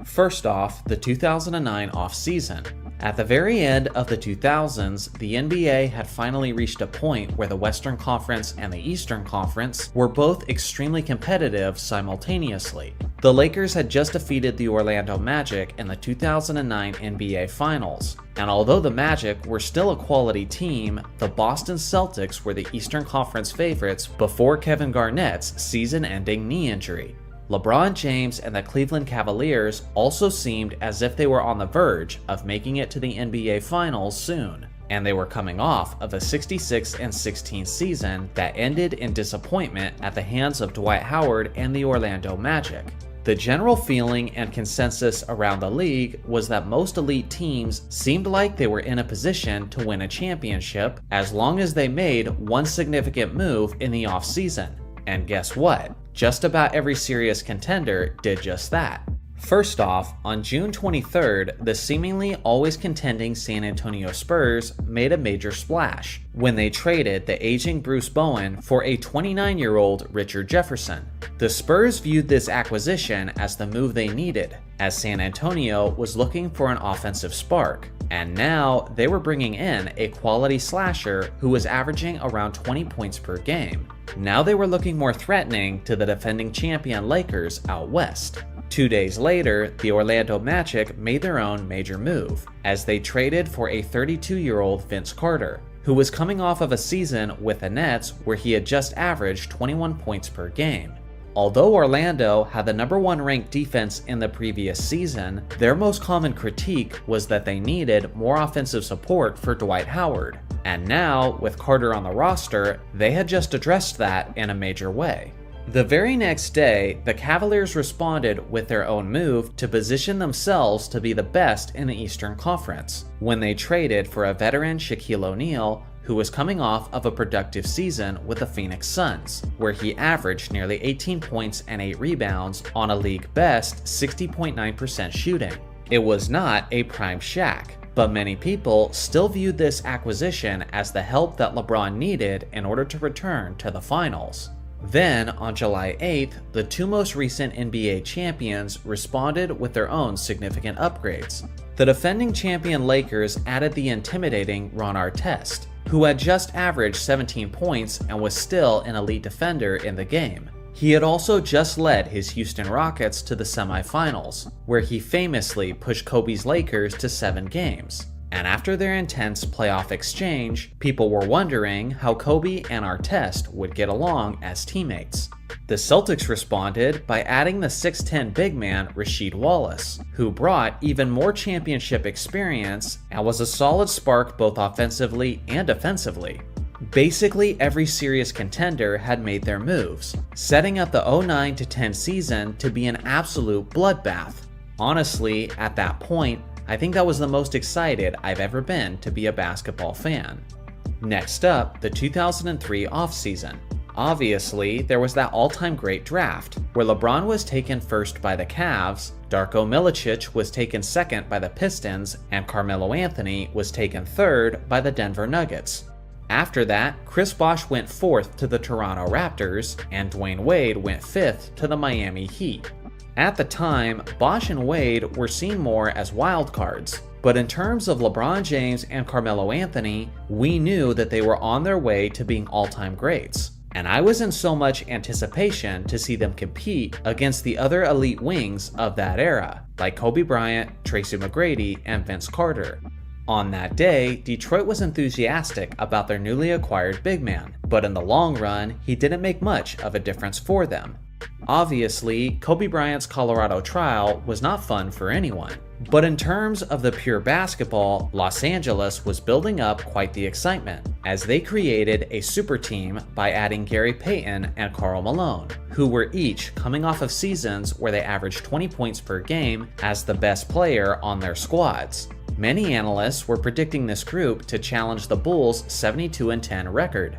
First off, the 2009 off-season. At the very end of the 2000s, the NBA had finally reached a point where the Western Conference and the Eastern Conference were both extremely competitive simultaneously. The Lakers had just defeated the Orlando Magic in the 2009 NBA Finals, and although the Magic were still a quality team, the Boston Celtics were the Eastern Conference favorites before Kevin Garnett's season-ending knee injury. LeBron James and the Cleveland Cavaliers also seemed as if they were on the verge of making it to the NBA Finals soon, and they were coming off of a 66-16 season that ended in disappointment at the hands of Dwight Howard and the Orlando Magic. The general feeling and consensus around the league was that most elite teams seemed like they were in a position to win a championship as long as they made one significant move in the offseason. And guess what? Just about every serious contender did just that. First off, on June 23rd, the seemingly always contending San Antonio Spurs made a major splash when they traded the aging Bruce Bowen for a 29-year-old Richard Jefferson. The Spurs viewed this acquisition as the move they needed, as San Antonio was looking for an offensive spark, and now they were bringing in a quality slasher who was averaging around 20 points per game. Now they were looking more threatening to the defending champion Lakers out west. 2 days later, the Orlando Magic made their own major move, as they traded for a 32-year-old Vince Carter, who was coming off of a season with the Nets where he had just averaged 21 points per game. Although Orlando had the #1 ranked defense in the previous season, their most common critique was that they needed more offensive support for Dwight Howard. And now, with Carter on the roster, they had just addressed that in a major way. The very next day, the Cavaliers responded with their own move to position themselves to be the best in the Eastern Conference, when they traded for a veteran Shaquille O'Neal, who was coming off of a productive season with the Phoenix Suns, where he averaged nearly 18 points and 8 rebounds on a league-best 60.9% shooting. It was not a prime Shaq, but many people still viewed this acquisition as the help that LeBron needed in order to return to the finals. Then, on July 8th, the two most recent NBA champions responded with their own significant upgrades. The defending champion Lakers added the intimidating Ron Artest, who had just averaged 17 points and was still an elite defender in the game. He had also just led his Houston Rockets to the semifinals, where he famously pushed Kobe's Lakers to 7 games. And after their intense playoff exchange, people were wondering how Kobe and Artest would get along as teammates. The Celtics responded by adding the 6'10 big man Rasheed Wallace, who brought even more championship experience and was a solid spark both offensively and defensively. Basically every serious contender had made their moves, setting up the 09-10 season to be an absolute bloodbath. Honestly, at that point, I think that was the most excited I've ever been to be a basketball fan. Next up, the 2003 offseason. Obviously, there was that all-time great draft, where LeBron was taken first by the Cavs, Darko Milicic was taken second by the Pistons, and Carmelo Anthony was taken third by the Denver Nuggets. After that, Chris Bosh went fourth to the Toronto Raptors, and Dwayne Wade went fifth to the Miami Heat. At the time, Bosh and Wade were seen more as wild cards, but in terms of LeBron James and Carmelo Anthony, we knew that they were on their way to being all-time greats, and I was in so much anticipation to see them compete against the other elite wings of that era, like Kobe Bryant, Tracy McGrady, and Vince Carter. On that day, Detroit was enthusiastic about their newly acquired big man, but in the long run, he didn't make much of a difference for them. Obviously, Kobe Bryant's Colorado trial was not fun for anyone, but in terms of the pure basketball, Los Angeles was building up quite the excitement, as they created a super team by adding Gary Payton and Karl Malone, who were each coming off of seasons where they averaged 20 points per game as the best player on their squads. Many analysts were predicting this group to challenge the Bulls' 72-10 record.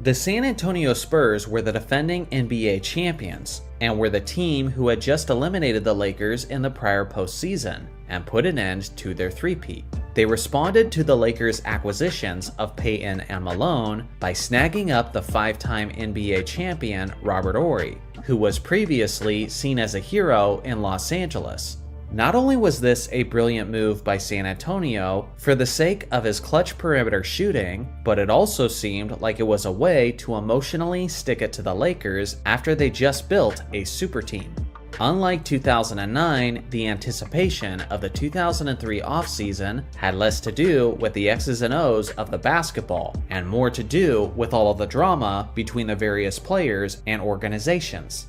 The San Antonio Spurs were the defending NBA champions, and were the team who had just eliminated the Lakers in the prior postseason and put an end to their three-peat. They responded to the Lakers' acquisitions of Payton and Malone by snagging up the five-time NBA champion Robert Horry, who was previously seen as a hero in Los Angeles. Not only was this a brilliant move by San Antonio for the sake of his clutch perimeter shooting, but it also seemed like it was a way to emotionally stick it to the Lakers after they just built a super team. Unlike 2009, the anticipation of the 2003 offseason had less to do with the X's and O's of the basketball, and more to do with all of the drama between the various players and organizations.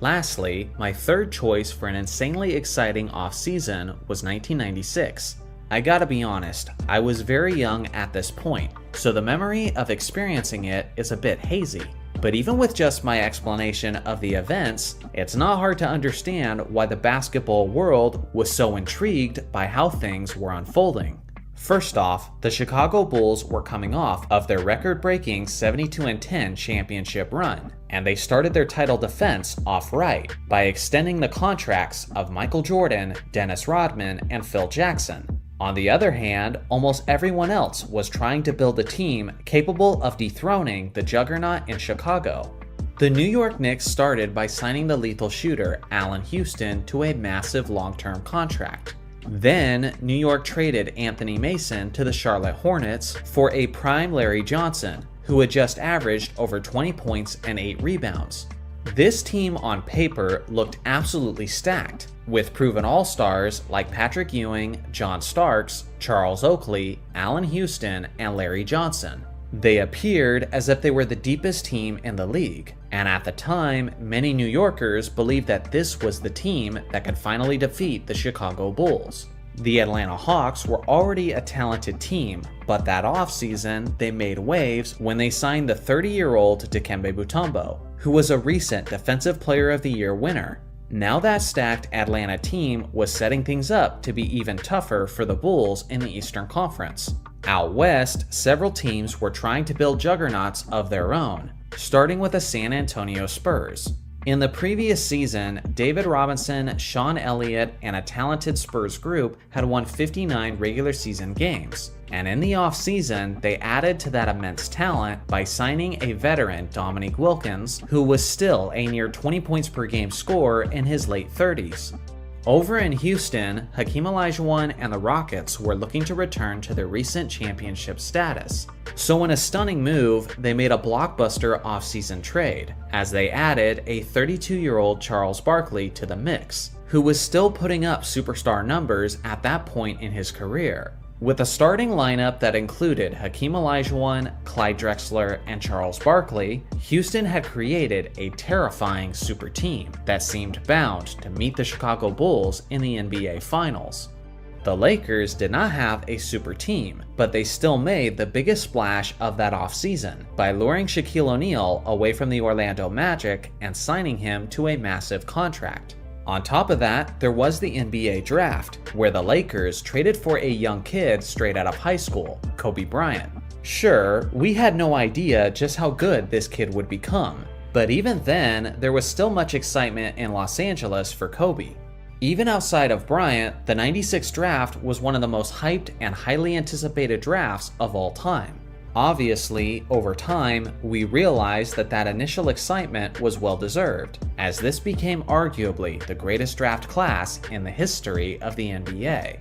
Lastly, my third choice for an insanely exciting offseason was 1996. I gotta be honest, I was very young at this point, so the memory of experiencing it is a bit hazy. But even with just my explanation of the events, it's not hard to understand why the basketball world was so intrigued by how things were unfolding. First off, the Chicago Bulls were coming off of their record-breaking 72-10 championship run, and they started their title defense off right by extending the contracts of Michael Jordan, Dennis Rodman, and Phil Jackson. On the other hand, almost everyone else was trying to build a team capable of dethroning the juggernaut in Chicago. The New York Knicks started by signing the lethal shooter Allen Houston to a massive long-term contract. Then, New York traded Anthony Mason to the Charlotte Hornets for a prime Larry Johnson, who had just averaged over 20 points and 8 rebounds. This team on paper looked absolutely stacked, with proven all-stars like Patrick Ewing, John Starks, Charles Oakley, Allen Houston, and Larry Johnson. They appeared as if they were the deepest team in the league, and at the time, many New Yorkers believed that this was the team that could finally defeat the Chicago Bulls. The Atlanta Hawks were already a talented team, but that offseason, they made waves when they signed the 30-year-old Dikembe Mutombo, who was a recent Defensive Player of the Year winner. Now that stacked Atlanta team was setting things up to be even tougher for the Bulls in the Eastern Conference. Out west, several teams were trying to build juggernauts of their own, starting with the San Antonio Spurs. In the previous season, David Robinson, Sean Elliott, and a talented Spurs group had won 59 regular season games, and in the offseason, they added to that immense talent by signing a veteran, Dominique Wilkins, who was still a near 20 points per game scorer in his late 30s. Over in Houston, Hakeem Olajuwon and the Rockets were looking to return to their recent championship status. So in a stunning move, they made a blockbuster offseason trade, as they added a 32-year-old Charles Barkley to the mix, who was still putting up superstar numbers at that point in his career. With a starting lineup that included Hakeem Olajuwon, Clyde Drexler, and Charles Barkley, Houston had created a terrifying super team that seemed bound to meet the Chicago Bulls in the NBA Finals. The Lakers did not have a super team, but they still made the biggest splash of that offseason by luring Shaquille O'Neal away from the Orlando Magic and signing him to a massive contract. On top of that, there was the NBA draft, where the Lakers traded for a young kid straight out of high school, Kobe Bryant. Sure, we had no idea just how good this kid would become, but even then, there was still much excitement in Los Angeles for Kobe. Even outside of Bryant, the '96 draft was one of the most hyped and highly anticipated drafts of all time. Obviously, over time, we realized that that initial excitement was well-deserved, as this became arguably the greatest draft class in the history of the NBA.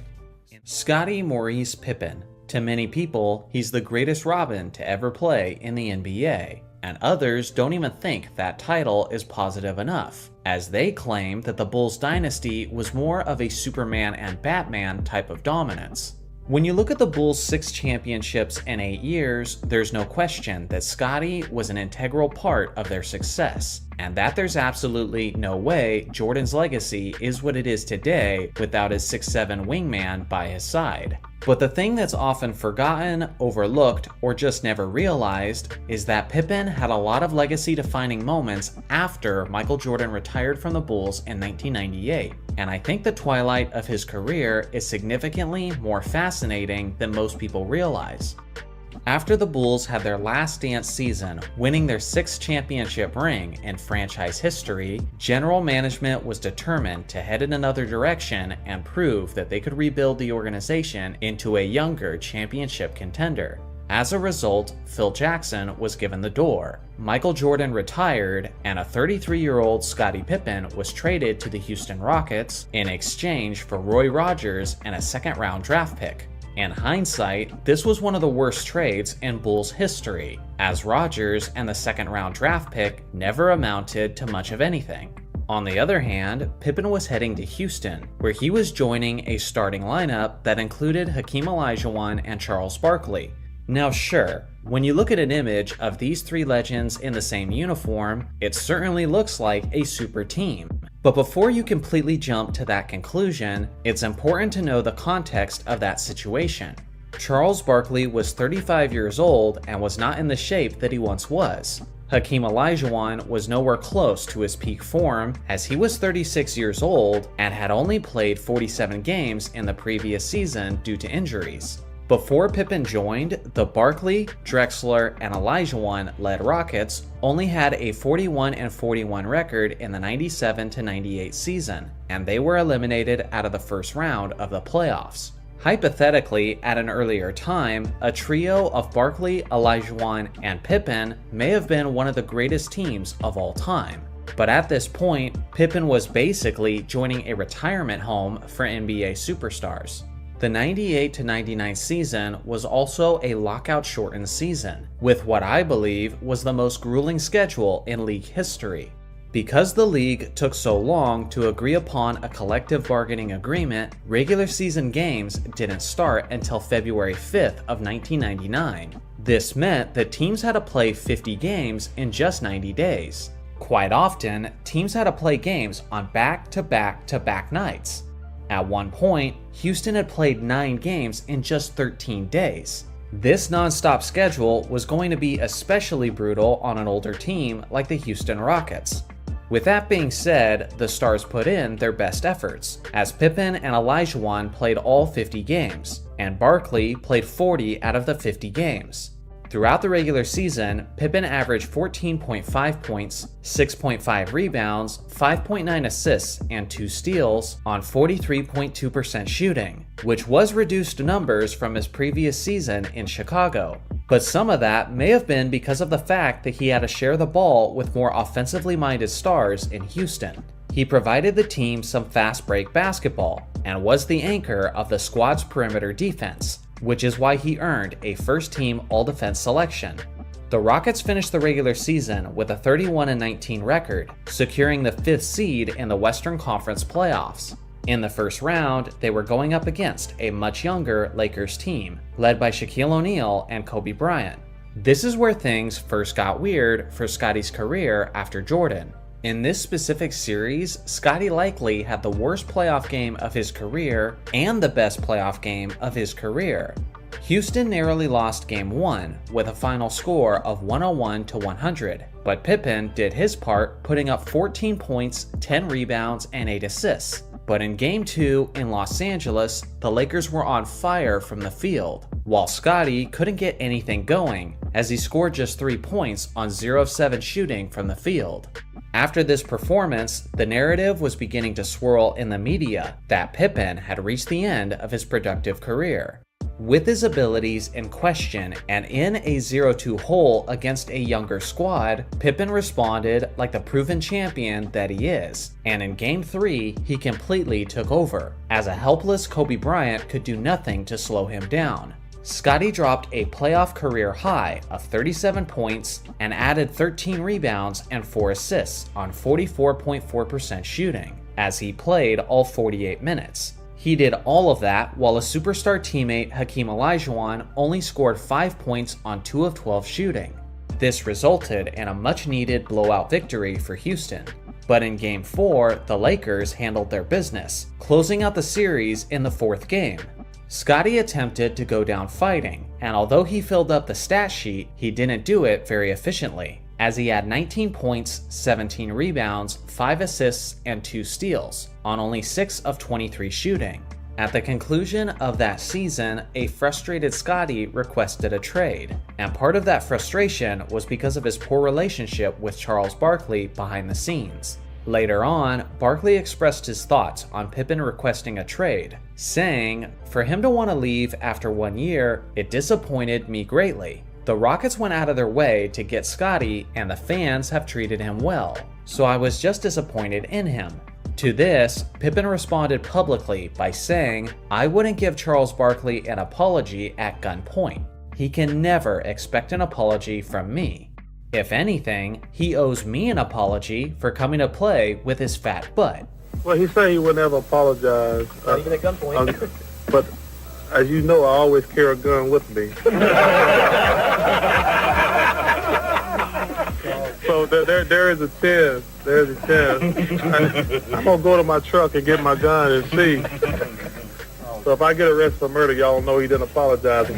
Scottie Maurice Pippen. To many people, he's the greatest Robin to ever play in the NBA, and others don't even think that title is positive enough, as they claim that the Bulls dynasty was more of a Superman and Batman type of dominance. When you look at the Bulls' 6 championships in 8 years, there's no question that Scottie was an integral part of their success, and that there's absolutely no way Jordan's legacy is what it is today without his 6'7" wingman by his side. But the thing that's often forgotten, overlooked, or just never realized is that Pippen had a lot of legacy-defining moments after Michael Jordan retired from the Bulls in 1998, and I think the twilight of his career is significantly more fascinating than most people realize. After the Bulls had their last dance season, winning their 6th championship ring in franchise history, general management was determined to head in another direction and prove that they could rebuild the organization into a younger championship contender. As a result, Phil Jackson was given the door, Michael Jordan retired, and a 33-year-old Scottie Pippen was traded to the Houston Rockets in exchange for Roy Rogers and a second-round draft pick. In hindsight, this was one of the worst trades in Bulls history, as Rogers and the second-round draft pick never amounted to much of anything. On the other hand, Pippen was heading to Houston, where he was joining a starting lineup that included Hakeem Olajuwon and Charles Barkley. Now sure, when you look at an image of these 3 legends in the same uniform, it certainly looks like a super team. But before you completely jump to that conclusion, it's important to know the context of that situation. Charles Barkley was 35 years old and was not in the shape that he once was. Hakeem Olajuwon was nowhere close to his peak form, as he was 36 years old and had only played 47 games in the previous season due to injuries. Before Pippen joined, the Barkley, Drexler, and Olajuwon-led Rockets only had a 41-41 record in the 97-98 season, and they were eliminated out of the first round of the playoffs. Hypothetically, at an earlier time, a trio of Barkley, Olajuwon, and Pippen may have been one of the greatest teams of all time. But at this point, Pippen was basically joining a retirement home for NBA superstars. The 98-99 season was also a lockout-shortened season, with what I believe was the most grueling schedule in league history. Because the league took so long to agree upon a collective bargaining agreement, regular season games didn't start until February 5th of 1999. This meant that teams had to play 50 games in just 90 days. Quite often, teams had to play games on back-to-back-to-back nights. At one point, Houston had played 9 games in just 13 days. This non-stop schedule was going to be especially brutal on an older team like the Houston Rockets. With that being said, the Stars put in their best efforts, as Pippen and Olajuwon played all 50 games, and Barkley played 40 out of the 50 games. Throughout the regular season, Pippen averaged 14.5 points, 6.5 rebounds, 5.9 assists, and 2 steals on 43.2% shooting, which was reduced numbers from his previous season in Chicago. But some of that may have been because of the fact that he had to share the ball with more offensively minded stars in Houston. He provided the team some fast break basketball and was the anchor of the squad's perimeter defense, which is why he earned a first-team All-Defense selection. The Rockets finished the regular season with a 31-19 record, securing the 5th seed in the Western Conference playoffs. In the first round, they were going up against a much younger Lakers team, led by Shaquille O'Neal and Kobe Bryant. This is where things first got weird for Scottie's career after Jordan. In this specific series, Scottie likely had the worst playoff game of his career and the best playoff game of his career. Houston narrowly lost Game 1 with a final score of 101-100, but Pippen did his part, putting up 14 points, 10 rebounds, and 8 assists. But in Game 2 in Los Angeles, the Lakers were on fire from the field, while Scottie couldn't get anything going, as he scored just 3 points on 0 of 7 shooting from the field. After this performance, the narrative was beginning to swirl in the media that Pippen had reached the end of his productive career. With his abilities in question and in a 0-2 hole against a younger squad, Pippen responded like the proven champion that he is, and in Game 3, he completely took over, as a helpless Kobe Bryant could do nothing to slow him down. Scottie dropped a playoff career high of 37 points and added 13 rebounds and 4 assists on 44.4% shooting, as he played all 48 minutes. He did all of that while a superstar teammate, Hakeem Olajuwon, only scored 5 points on 2 of 12 shooting. This resulted in a much-needed blowout victory for Houston. But in Game 4, the Lakers handled their business, closing out the series in the 4th game. Scottie attempted to go down fighting, and although he filled up the stat sheet, he didn't do it very efficiently, as he had 19 points, 17 rebounds, 5 assists, and 2 steals, on only 6 of 23 shooting. At the conclusion of that season, a frustrated Scottie requested a trade, and part of that frustration was because of his poor relationship with Charles Barkley behind the scenes. Later on, Barkley expressed his thoughts on Pippen requesting a trade, saying, "For him to want to leave after 1 year, it disappointed me greatly. The Rockets went out of their way to get Scottie, and the fans have treated him well, so I was just disappointed in him." To this, Pippen responded publicly by saying, "I wouldn't give Charles Barkley an apology at gunpoint. He can never expect an apology from me. If anything, he owes me an apology for coming to play with his fat butt." Well, he said he would never apologize. Not even at gunpoint. But as you know, I always carry a gun with me. So there is a chance. There's a chance. I'm gonna go to my truck and get my gun and see. So if I get arrested for murder, y'all know he didn't apologize.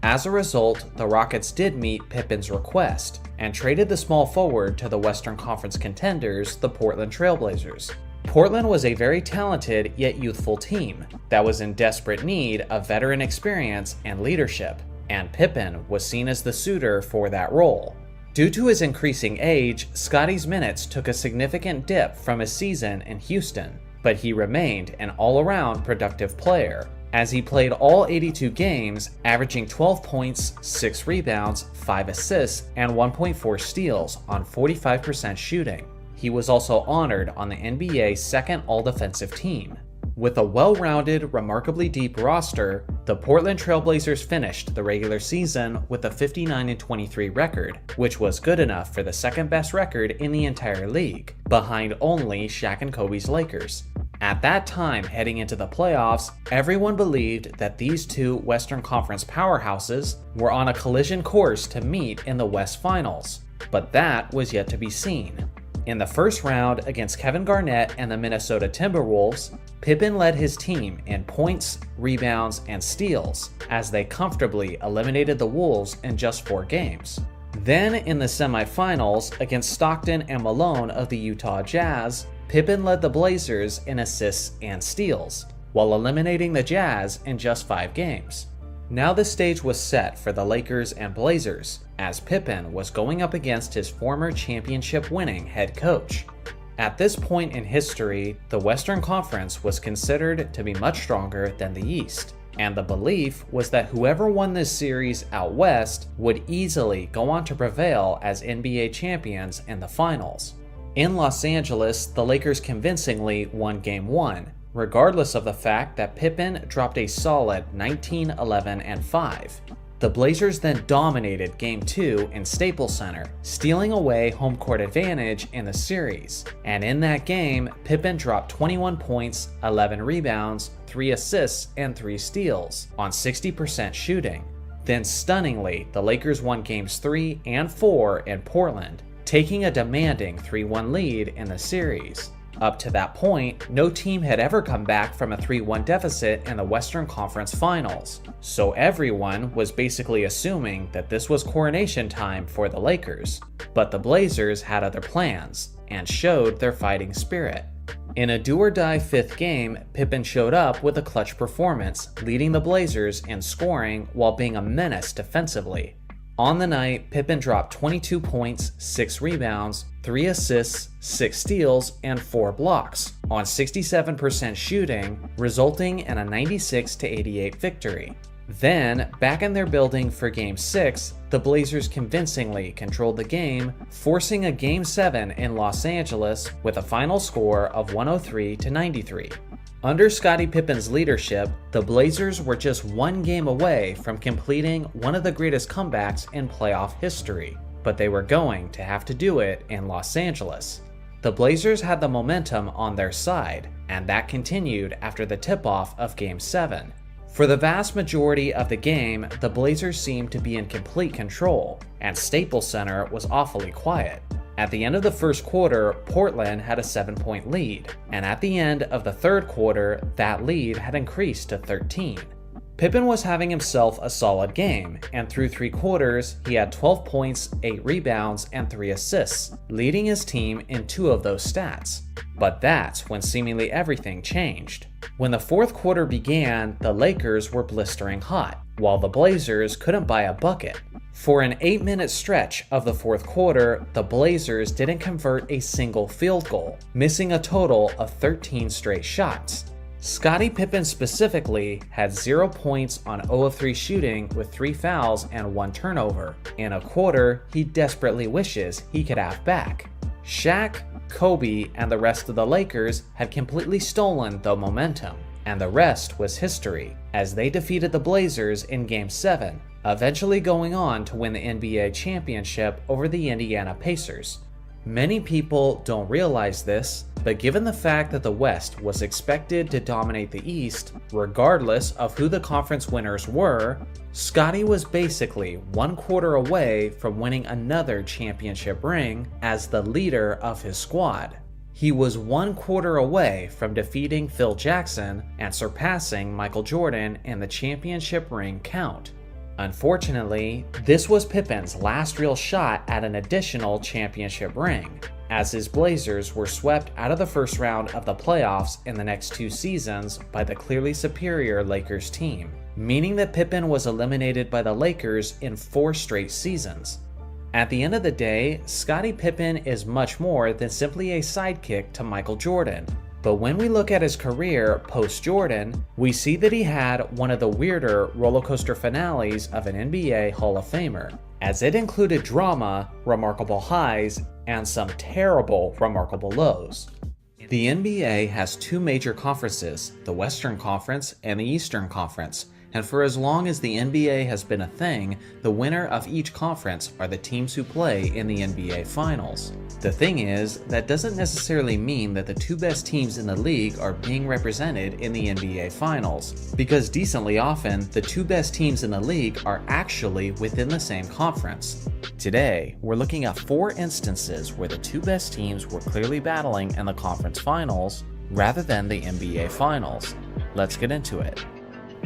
As a result, the Rockets did meet Pippen's request and traded the small forward to the Western Conference contenders, the Portland Trailblazers. Portland was a very talented yet youthful team that was in desperate need of veteran experience and leadership, and Pippen was seen as the suitor for that role. Due to his increasing age, Scottie's minutes took a significant dip from his season in Houston, but he remained an all-around productive player, as he played all 82 games, averaging 12 points, 6 rebounds, 5 assists, and 1.4 steals on 45% shooting. He was also honored on the NBA's second all-defensive team. With a well-rounded, remarkably deep roster, the Portland Trailblazers finished the regular season with a 59-23 record, which was good enough for the second-best record in the entire league, behind only Shaq and Kobe's Lakers. At that time, heading into the playoffs, everyone believed that these two Western Conference powerhouses were on a collision course to meet in the West Finals, but that was yet to be seen. In the first round against Kevin Garnett and the Minnesota Timberwolves, Pippen led his team in points, rebounds, and steals as they comfortably eliminated the Wolves in just 4 games. Then in the semifinals against Stockton and Malone of the Utah Jazz, Pippen led the Blazers in assists and steals, while eliminating the Jazz in just 5 games. Now the stage was set for the Lakers and Blazers, as Pippen was going up against his former championship-winning head coach. At this point in history, the Western Conference was considered to be much stronger than the East, and the belief was that whoever won this series out West would easily go on to prevail as NBA champions in the finals. In Los Angeles, the Lakers convincingly won Game 1, regardless of the fact that Pippen dropped a solid 19, 11, and 5. The Blazers then dominated Game 2 in Staples Center, stealing away home court advantage in the series. And in that game, Pippen dropped 21 points, 11 rebounds, 3 assists, and 3 steals on 60% shooting. Then stunningly, the Lakers won Games 3 and 4 in Portland, taking a demanding 3-1 lead in the series. Up to that point, no team had ever come back from a 3-1 deficit in the Western Conference Finals, so everyone was basically assuming that this was coronation time for the Lakers. But the Blazers had other plans, and showed their fighting spirit. In a do-or-die 5th game, Pippen showed up with a clutch performance, leading the Blazers in scoring while being a menace defensively. On the night, Pippen dropped 22 points, 6 rebounds, 3 assists, 6 steals, and 4 blocks on 67% shooting, resulting in a 96-88 victory. Then, back in their building for Game 6, the Blazers convincingly controlled the game, forcing a Game 7 in Los Angeles with a final score of 103-93. Under Scottie Pippen's leadership, the Blazers were just 1 game away from completing one of the greatest comebacks in playoff history, but they were going to have to do it in Los Angeles. The Blazers had the momentum on their side, and that continued after the tip-off of Game 7. For the vast majority of the game, the Blazers seemed to be in complete control, and Staples Center was awfully quiet. At the end of the first quarter, Portland had a 7-point lead, and at the end of the third quarter, that lead had increased to 13. Pippen was having himself a solid game, and through 3 quarters, he had 12 points, 8 rebounds, and 3 assists, leading his team in 2 of those stats. But that's when seemingly everything changed. When the fourth quarter began, the Lakers were blistering hot, while the Blazers couldn't buy a bucket. For an 8-minute stretch of the fourth quarter, the Blazers didn't convert a single field goal, missing a total of 13 straight shots. Scottie Pippen specifically had 0 points on 0 of 3 shooting with 3 fouls and 1 turnover, in a quarter he desperately wishes he could have back. Shaq, Kobe, and the rest of the Lakers had completely stolen the momentum, and the rest was history, as they defeated the Blazers in Game 7, eventually going on to win the NBA championship over the Indiana Pacers. Many people don't realize this, but given the fact that the West was expected to dominate the East, regardless of who the conference winners were, Scottie was basically 1 quarter away from winning another championship ring as the leader of his squad. He was 1 quarter away from defeating Phil Jackson and surpassing Michael Jordan in the championship ring count. Unfortunately, this was Pippen's last real shot at an additional championship ring, as his Blazers were swept out of the first round of the playoffs in the next 2 seasons by the clearly superior Lakers team, meaning that Pippen was eliminated by the Lakers in 4 straight seasons. At the end of the day, Scottie Pippen is much more than simply a sidekick to Michael Jordan. But when we look at his career post-Jordan, we see that he had one of the weirder rollercoaster finales of an NBA Hall of Famer, as it included drama, remarkable highs, and some terrible, remarkable lows. The NBA has 2 major conferences, the Western Conference and the Eastern Conference, and for as long as the NBA has been a thing, the winner of each conference are the teams who play in the NBA Finals. The thing is, that doesn't necessarily mean that the 2 best teams in the league are being represented in the NBA Finals, because decently often, the 2 best teams in the league are actually within the same conference. Today, we're looking at 4 instances where the 2 best teams were clearly battling in the conference finals, rather than the NBA Finals. Let's get into it.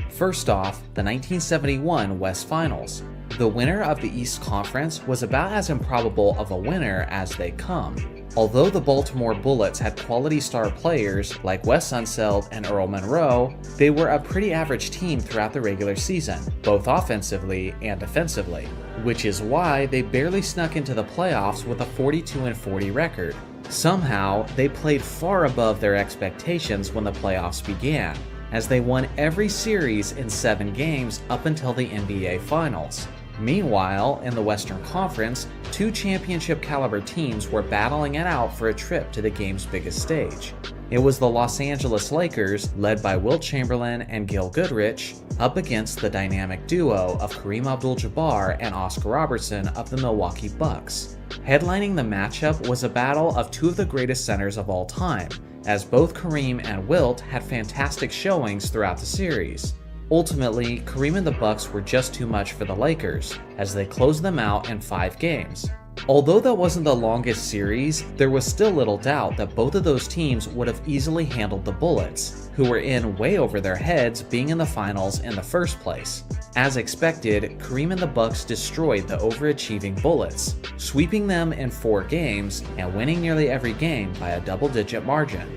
First off, the 1971 West Finals. The winner of the East Conference was about as improbable of a winner as they come. Although the Baltimore Bullets had quality star players like Wes Unseld and Earl Monroe, they were a pretty average team throughout the regular season, both offensively and defensively, which is why they barely snuck into the playoffs with a 42-40 record. Somehow, they played far above their expectations when the playoffs began, as they won every series in 7 games up until the NBA Finals. Meanwhile, in the Western Conference, 2 championship-caliber teams were battling it out for a trip to the game's biggest stage. It was the Los Angeles Lakers, led by Wilt Chamberlain and Gil Goodrich, up against the dynamic duo of Kareem Abdul-Jabbar and Oscar Robertson of the Milwaukee Bucks. Headlining the matchup was a battle of 2 of the greatest centers of all time, as both Kareem and Wilt had fantastic showings throughout the series. Ultimately, Kareem and the Bucks were just too much for the Lakers, as they closed them out in 5 games. Although that wasn't the longest series, there was still little doubt that both of those teams would have easily handled the Bullets, who were in way over their heads being in the finals in the first place. As expected, Kareem and the Bucks destroyed the overachieving Bullets, sweeping them in 4 games and winning nearly every game by a double-digit margin.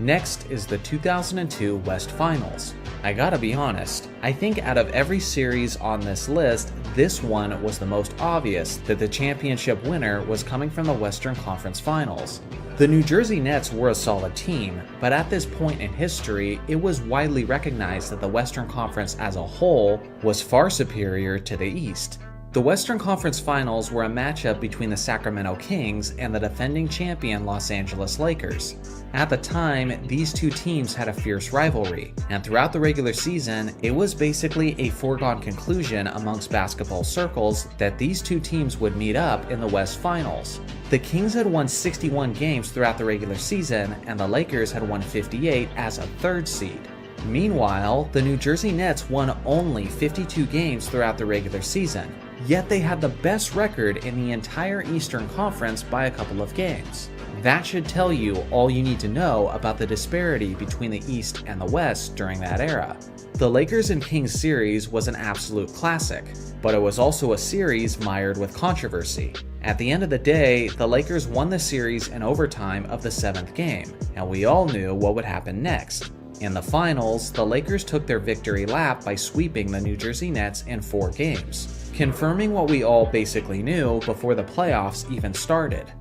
Next is the 2002 West Finals. I gotta be honest, I think out of every series on this list, this one was the most obvious that the championship winner was coming from the Western Conference Finals. The New Jersey Nets were a solid team, but at this point in history, it was widely recognized that the Western Conference as a whole was far superior to the East. The Western Conference Finals were a matchup between the Sacramento Kings and the defending champion Los Angeles Lakers. At the time, these two teams had a fierce rivalry, and throughout the regular season, it was basically a foregone conclusion amongst basketball circles that these two teams would meet up in the West Finals. The Kings had won 61 games throughout the regular season, and the Lakers had won 58 as a third seed. Meanwhile, the New Jersey Nets won only 52 games throughout the regular season, yet they had the best record in the entire Eastern Conference by a couple of games. That should tell you all you need to know about the disparity between the East and the West during that era. The Lakers and Kings series was an absolute classic, but it was also a series mired with controversy. At the end of the day, the Lakers won the series in overtime of the 7th game, and we all knew what would happen next. In the finals, the Lakers took their victory lap by sweeping the New Jersey Nets in 4 games, confirming what we all basically knew before the playoffs even started.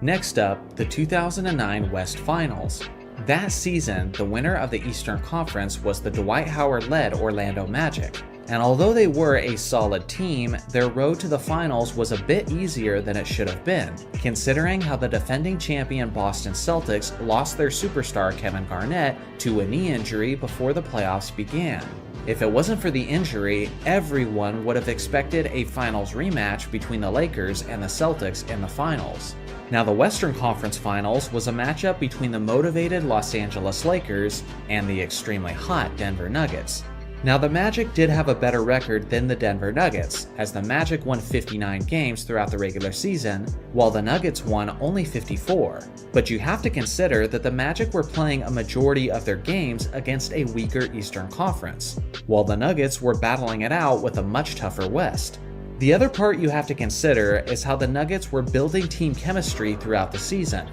Next up, the 2009 West Finals. That season, the winner of the Eastern Conference was the Dwight Howard-led Orlando Magic. And although they were a solid team, their road to the finals was a bit easier than it should have been, considering how the defending champion Boston Celtics lost their superstar Kevin Garnett to a knee injury before the playoffs began. If it wasn't for the injury, everyone would have expected a finals rematch between the Lakers and the Celtics in the finals. Now, the Western Conference Finals was a matchup between the motivated Los Angeles Lakers and the extremely hot Denver Nuggets. Now, the Magic did have a better record than the Denver Nuggets, as the Magic won 59 games throughout the regular season, while the Nuggets won only 54. But you have to consider that the Magic were playing a majority of their games against a weaker Eastern Conference, while the Nuggets were battling it out with a much tougher West. The other part you have to consider is how the Nuggets were building team chemistry throughout the season.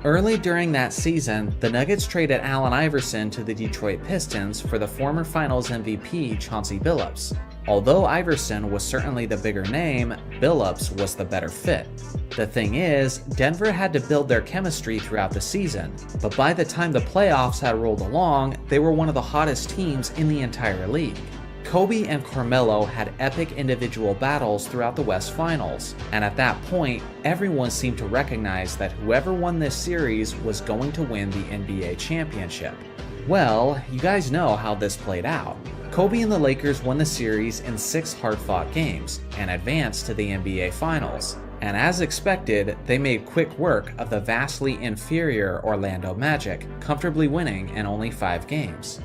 Early during that season, the Nuggets traded Allen Iverson to the Detroit Pistons for the former Finals MVP Chauncey Billups. Although Iverson was certainly the bigger name, Billups was the better fit. The thing is, Denver had to build their chemistry throughout the season, but by the time the playoffs had rolled along, they were one of the hottest teams in the entire league. Kobe and Carmelo had epic individual battles throughout the West Finals, and at that point, everyone seemed to recognize that whoever won this series was going to win the NBA championship. Well, you guys know how this played out. Kobe and the Lakers won the series in 6 hard-fought games and advanced to the NBA Finals. And as expected, they made quick work of the vastly inferior Orlando Magic, comfortably winning in only 5 games.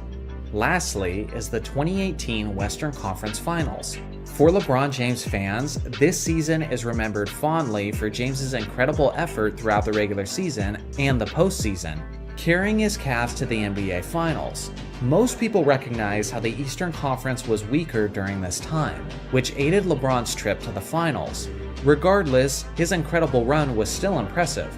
Lastly is the 2018 Western Conference Finals. For LeBron James fans, this season is remembered fondly for James's incredible effort throughout the regular season and the postseason, carrying his Cavs to the NBA Finals. Most people recognize how the Eastern Conference was weaker during this time, which aided LeBron's trip to the finals. Regardless, his incredible run was still impressive.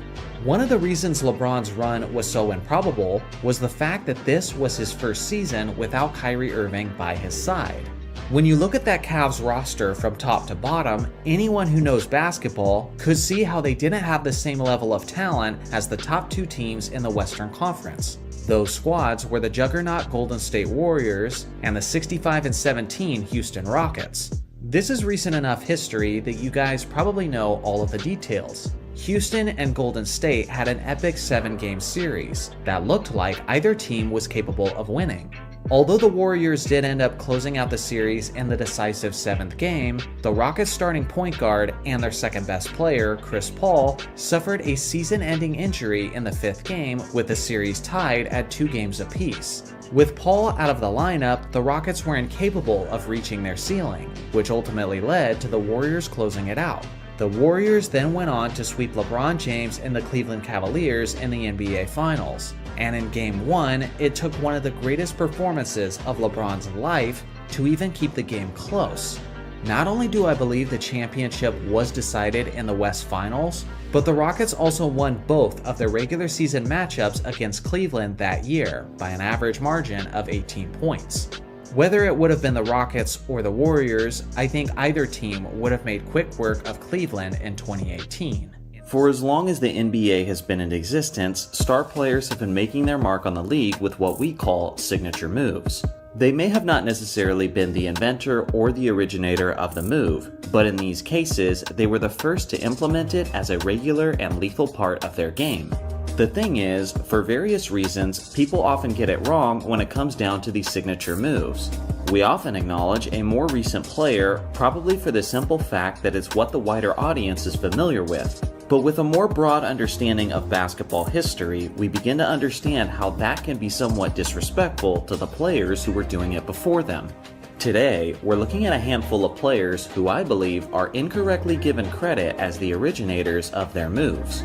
One of the reasons LeBron's run was so improbable was the fact that this was his first season without Kyrie Irving by his side. When you look at that Cavs roster from top to bottom, anyone who knows basketball could see how they didn't have the same level of talent as the top 2 teams in the Western Conference. Those squads were the juggernaut Golden State Warriors and the 65-17 Houston Rockets. This is recent enough history that you guys probably know all of the details. Houston and Golden State had an epic 7-game series that looked like either team was capable of winning. Although the Warriors did end up closing out the series in the decisive 7th game, the Rockets' starting point guard and their second best player, Chris Paul, suffered a season-ending injury in the 5th game with the series tied at 2 games apiece. With Paul out of the lineup, the Rockets were incapable of reaching their ceiling, which ultimately led to the Warriors closing it out. The Warriors then went on to sweep LeBron James and the Cleveland Cavaliers in the NBA Finals, and in Game 1, it took one of the greatest performances of LeBron's life to even keep the game close. Not only do I believe the championship was decided in the West Finals, but the Rockets also won both of their regular season matchups against Cleveland that year by an average margin of 18 points. Whether it would have been the Rockets or the Warriors, I think either team would have made quick work of Cleveland in 2018. For as long as the NBA has been in existence, star players have been making their mark on the league with what we call signature moves. They may have not necessarily been the inventor or the originator of the move, but in these cases, they were the first to implement it as a regular and lethal part of their game. The thing is, for various reasons, people often get it wrong when it comes down to these signature moves. We often acknowledge a more recent player, probably for the simple fact that it's what the wider audience is familiar with. But with a more broad understanding of basketball history, we begin to understand how that can be somewhat disrespectful to the players who were doing it before them. Today, we're looking at a handful of players who I believe are incorrectly given credit as the originators of their moves.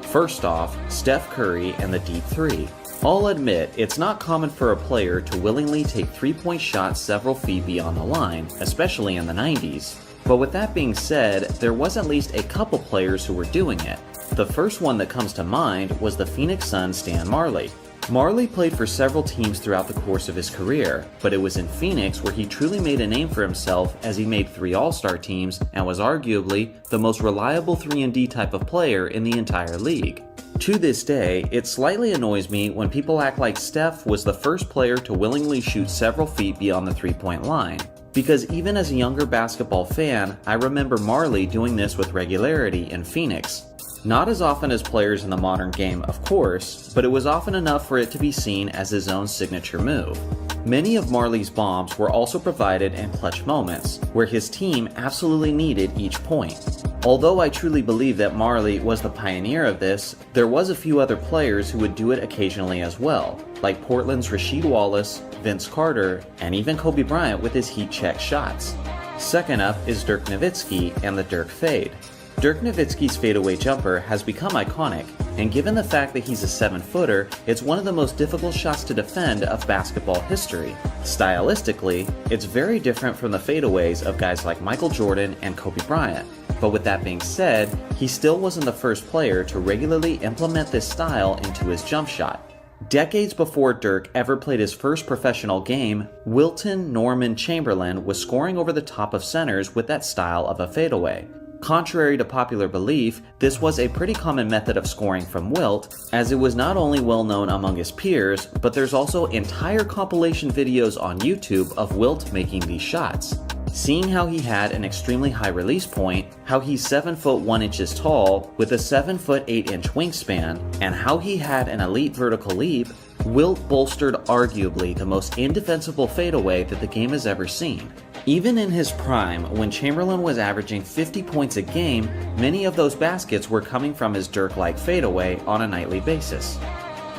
First off, Steph Curry and the Deep Three. I'll admit, it's not common for a player to willingly take three-point shots several feet beyond the line, especially in the 90s. But with that being said, there was at least a couple players who were doing it. The first one that comes to mind was the Phoenix Suns' Stan Marley. Marley played for several teams throughout the course of his career, but it was in Phoenix where he truly made a name for himself, as he made 3 All-Star teams and was arguably the most reliable 3-and-D type of player in the entire league. To this day, it slightly annoys me when people act like Steph was the first player to willingly shoot several feet beyond the 3-point line. Because even as a younger basketball fan, I remember Marley doing this with regularity in Phoenix. Not as often as players in the modern game, of course, but it was often enough for it to be seen as his own signature move. Many of Marley's bombs were also provided in clutch moments, where his team absolutely needed each point. Although I truly believe that Marley was the pioneer of this, there was a few other players who would do it occasionally as well, like Portland's Rasheed Wallace, Vince Carter, and even Kobe Bryant with his heat check shots. Second up is Dirk Nowitzki and the Dirk Fade. Dirk Nowitzki's fadeaway jumper has become iconic, and given the fact that he's a 7-footer, it's one of the most difficult shots to defend of basketball history. Stylistically, it's very different from the fadeaways of guys like Michael Jordan and Kobe Bryant. But with that being said, he still wasn't the first player to regularly implement this style into his jump shot. Decades before Dirk ever played his first professional game, Wilt Chamberlain was scoring over the top of centers with that style of a fadeaway. Contrary to popular belief, this was a pretty common method of scoring from Wilt, as it was not only well known among his peers, but there's also entire compilation videos on YouTube of Wilt making these shots. Seeing how he had an extremely high release point, how he's 7 foot 1 inches tall with a 7 foot 8 inch wingspan, and how he had an elite vertical leap, Wilt bolstered arguably the most indefensible fadeaway that the game has ever seen. Even in his prime, when Chamberlain was averaging 50 points a game, many of those baskets were coming from his Dirk-like fadeaway on a nightly basis.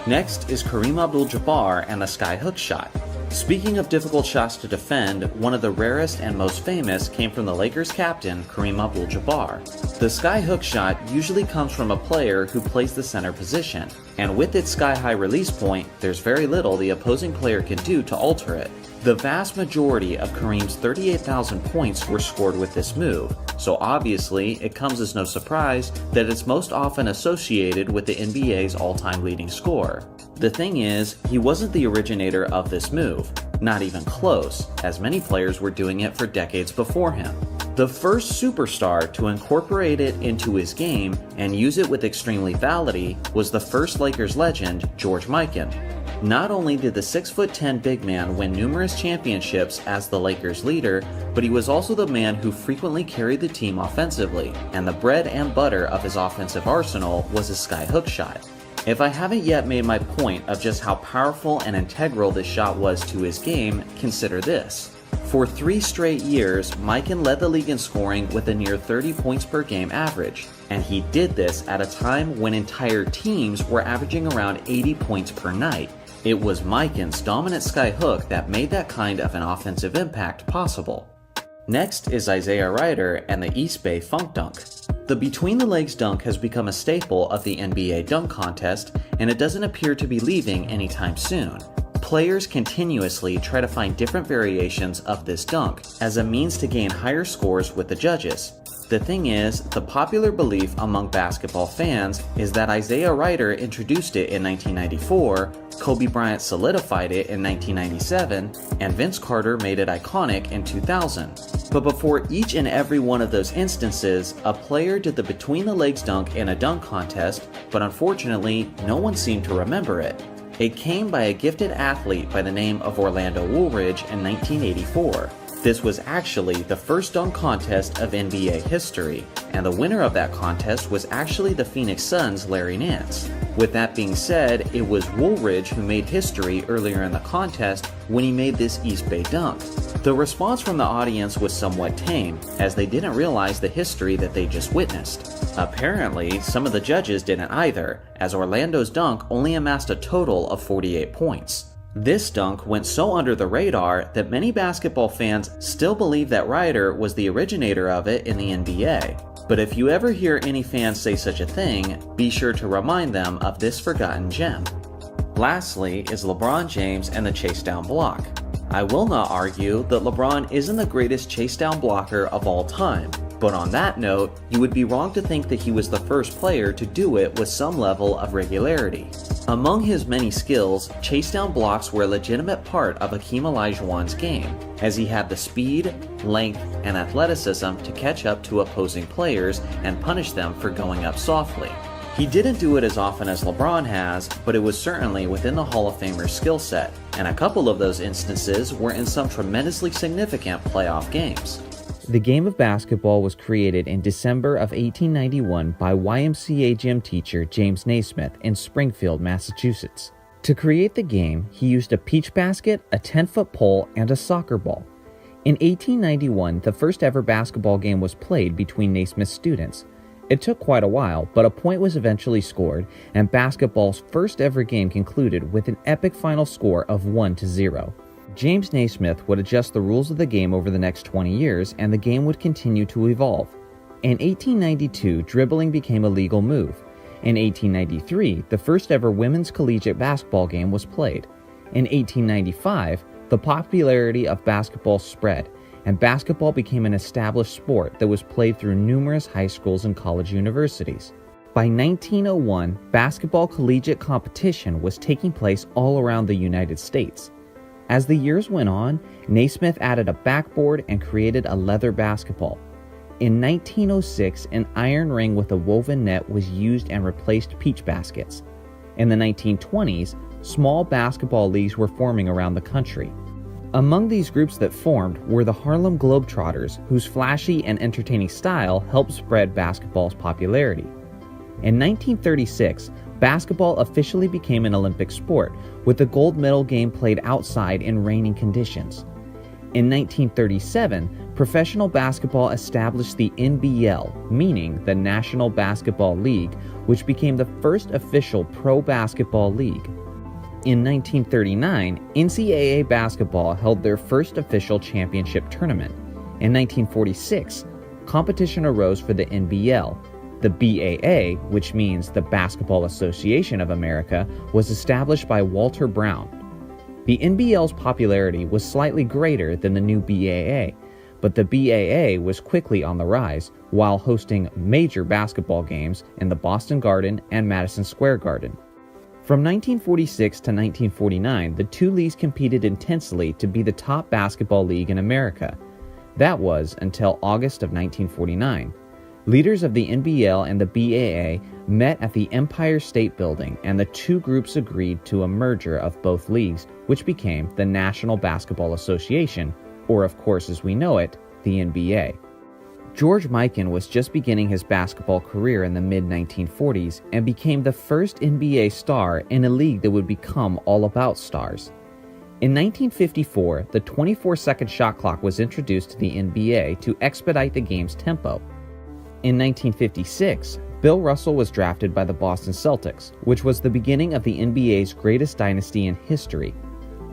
Next is Kareem Abdul-Jabbar and the skyhook shot. Speaking of difficult shots to defend, one of the rarest and most famous came from the Lakers captain, Kareem Abdul-Jabbar. The skyhook shot usually comes from a player who plays the center position, and with its sky-high release point, there's very little the opposing player can do to alter it. The vast majority of Kareem's 38,000 points were scored with this move, so obviously it comes as no surprise that it's most often associated with the NBA's all-time leading scorer. The thing is, he wasn't the originator of this move, not even close, as many players were doing it for decades before him. The first superstar to incorporate it into his game and use it with extreme lethality was the first Lakers legend, George Mikan. Not only did the 6'10" big man win numerous championships as the Lakers' leader, but he was also the man who frequently carried the team offensively, and the bread and butter of his offensive arsenal was his skyhook shot. If I haven't yet made my point of just how powerful and integral this shot was to his game, consider this. For 3 straight years, Mikan led the league in scoring with a near 30 points per game average, and he did this at a time when entire teams were averaging around 80 points per night. It was Mikan's dominant skyhook that made that kind of an offensive impact possible. Next is Isaiah Ryder and the East Bay Funk Dunk. The between-the-legs dunk has become a staple of the NBA dunk contest, and it doesn't appear to be leaving anytime soon. Players continuously try to find different variations of this dunk as a means to gain higher scores with the judges. The thing is, the popular belief among basketball fans is that Isaiah Ryder introduced it in 1994, Kobe Bryant solidified it in 1997, and Vince Carter made it iconic in 2000. But before each and every one of those instances, a player did the between-the-legs dunk in a dunk contest, but unfortunately, no one seemed to remember it. It came by a gifted athlete by the name of Orlando Woolridge in 1984. This was actually the first dunk contest of NBA history, and the winner of that contest was actually the Phoenix Suns' Larry Nance. With that being said, it was Woolridge who made history earlier in the contest when he made this East Bay dunk. The response from the audience was somewhat tame, as they didn't realize the history that they just witnessed. Apparently, some of the judges didn't either, as Orlando's dunk only amassed a total of 48 points. This dunk went so under the radar that many basketball fans still believe that Ryder was the originator of it in the NBA. But if you ever hear any fans say such a thing, be sure to remind them of this forgotten gem. Lastly is LeBron James and the chase down block. I will not argue that LeBron isn't the greatest chase down blocker of all time, but on that note, you would be wrong to think that he was the first player to do it with some level of regularity. Among his many skills, chase down blocks were a legitimate part of Hakeem Olajuwon's game, as he had the speed, length, and athleticism to catch up to opposing players and punish them for going up softly. He didn't do it as often as LeBron has, but it was certainly within the Hall of Famer's skill set, and a couple of those instances were in some tremendously significant playoff games. The game of basketball was created in December of 1891 by YMCA gym teacher James Naismith in Springfield, Massachusetts. To create the game, he used a peach basket, a 10-foot pole, and a soccer ball. In 1891, the first ever basketball game was played between Naismith's students. It took quite a while, but a point was eventually scored, and basketball's first ever game concluded with an epic final score of 1-0. James Naismith would adjust the rules of the game over the next 20 years, and the game would continue to evolve. In 1892, dribbling became a legal move. In 1893, the first ever women's collegiate basketball game was played. In 1895, the popularity of basketball spread, and basketball became an established sport that was played through numerous high schools and college universities. By 1901, basketball collegiate competition was taking place all around the United States. As the years went on, Naismith added a backboard and created a leather basketball. In 1906, an iron ring with a woven net was used and replaced peach baskets. In the 1920s, small basketball leagues were forming around the country. Among these groups that formed were the Harlem Globetrotters, whose flashy and entertaining style helped spread basketball's popularity. In 1936, basketball officially became an Olympic sport, with the gold medal game played outside in raining conditions. In 1937, professional basketball established the NBL, meaning the National Basketball League, which became the first official pro basketball league. In 1939, NCAA basketball held their first official championship tournament. In 1946, competition arose for the NBL. The BAA, which means the Basketball Association of America, was established by Walter Brown. The NBL's popularity was slightly greater than the new BAA, but the BAA was quickly on the rise while hosting major basketball games in the Boston Garden and Madison Square Garden. From 1946 to 1949, the two leagues competed intensely to be the top basketball league in America. That was until August of 1949. Leaders of the NBL and the BAA met at the Empire State Building, and the two groups agreed to a merger of both leagues, which became the National Basketball Association, or of course as we know it, the NBA. George Mikan was just beginning his basketball career in the mid-1940s and became the first NBA star in a league that would become all about stars. In 1954, the 24-second shot clock was introduced to the NBA to expedite the game's tempo. In 1956, Bill Russell was drafted by the Boston Celtics, which was the beginning of the NBA's greatest dynasty in history.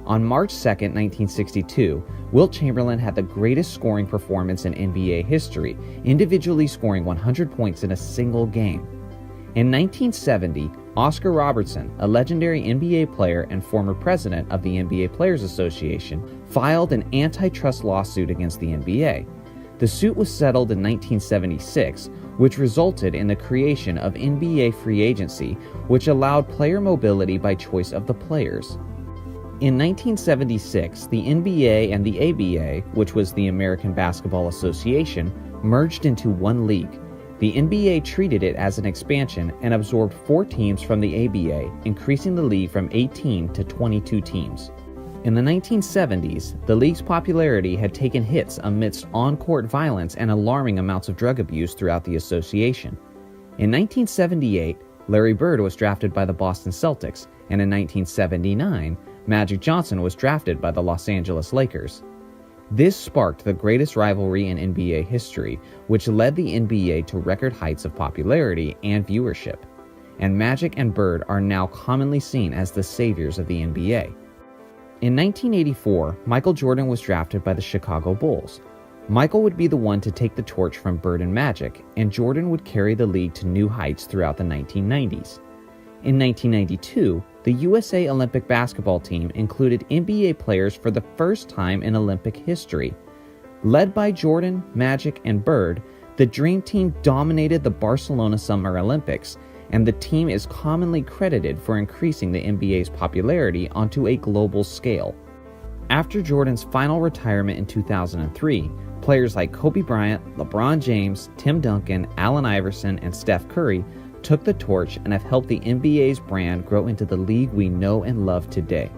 On March 2, 1962, Wilt Chamberlain had the greatest scoring performance in NBA history, individually scoring 100 points in a single game. In 1970, Oscar Robertson, a legendary NBA player and former president of the NBA Players Association, filed an antitrust lawsuit against the NBA. The suit was settled in 1976, which resulted in the creation of NBA free agency, which allowed player mobility by choice of the players. In 1976, the NBA and the ABA, which was the American Basketball Association, merged into one league. The NBA treated it as an expansion and absorbed 4 teams from the ABA, increasing the league from 18 to 22 teams. In the 1970s, the league's popularity had taken hits amidst on-court violence and alarming amounts of drug abuse throughout the association. In 1978, Larry Bird was drafted by the Boston Celtics, and in 1979, Magic Johnson was drafted by the Los Angeles Lakers. This sparked the greatest rivalry in NBA history, which led the NBA to record heights of popularity and viewership. And Magic and Bird are now commonly seen as the saviors of the NBA. In 1984, Michael Jordan was drafted by the Chicago Bulls. Michael would be the one to take the torch from Bird and Magic, and Jordan would carry the league to new heights throughout the 1990s. In 1992, the USA Olympic basketball team included NBA players for the first time in Olympic history. Led by Jordan, Magic, and Bird, the Dream Team dominated the Barcelona Summer Olympics, and the team is commonly credited for increasing the NBA's popularity onto a global scale. After Jordan's final retirement in 2003, players like Kobe Bryant, LeBron James, Tim Duncan, Allen Iverson, and Steph Curry took the torch and have helped the NBA's brand grow into the league we know and love today.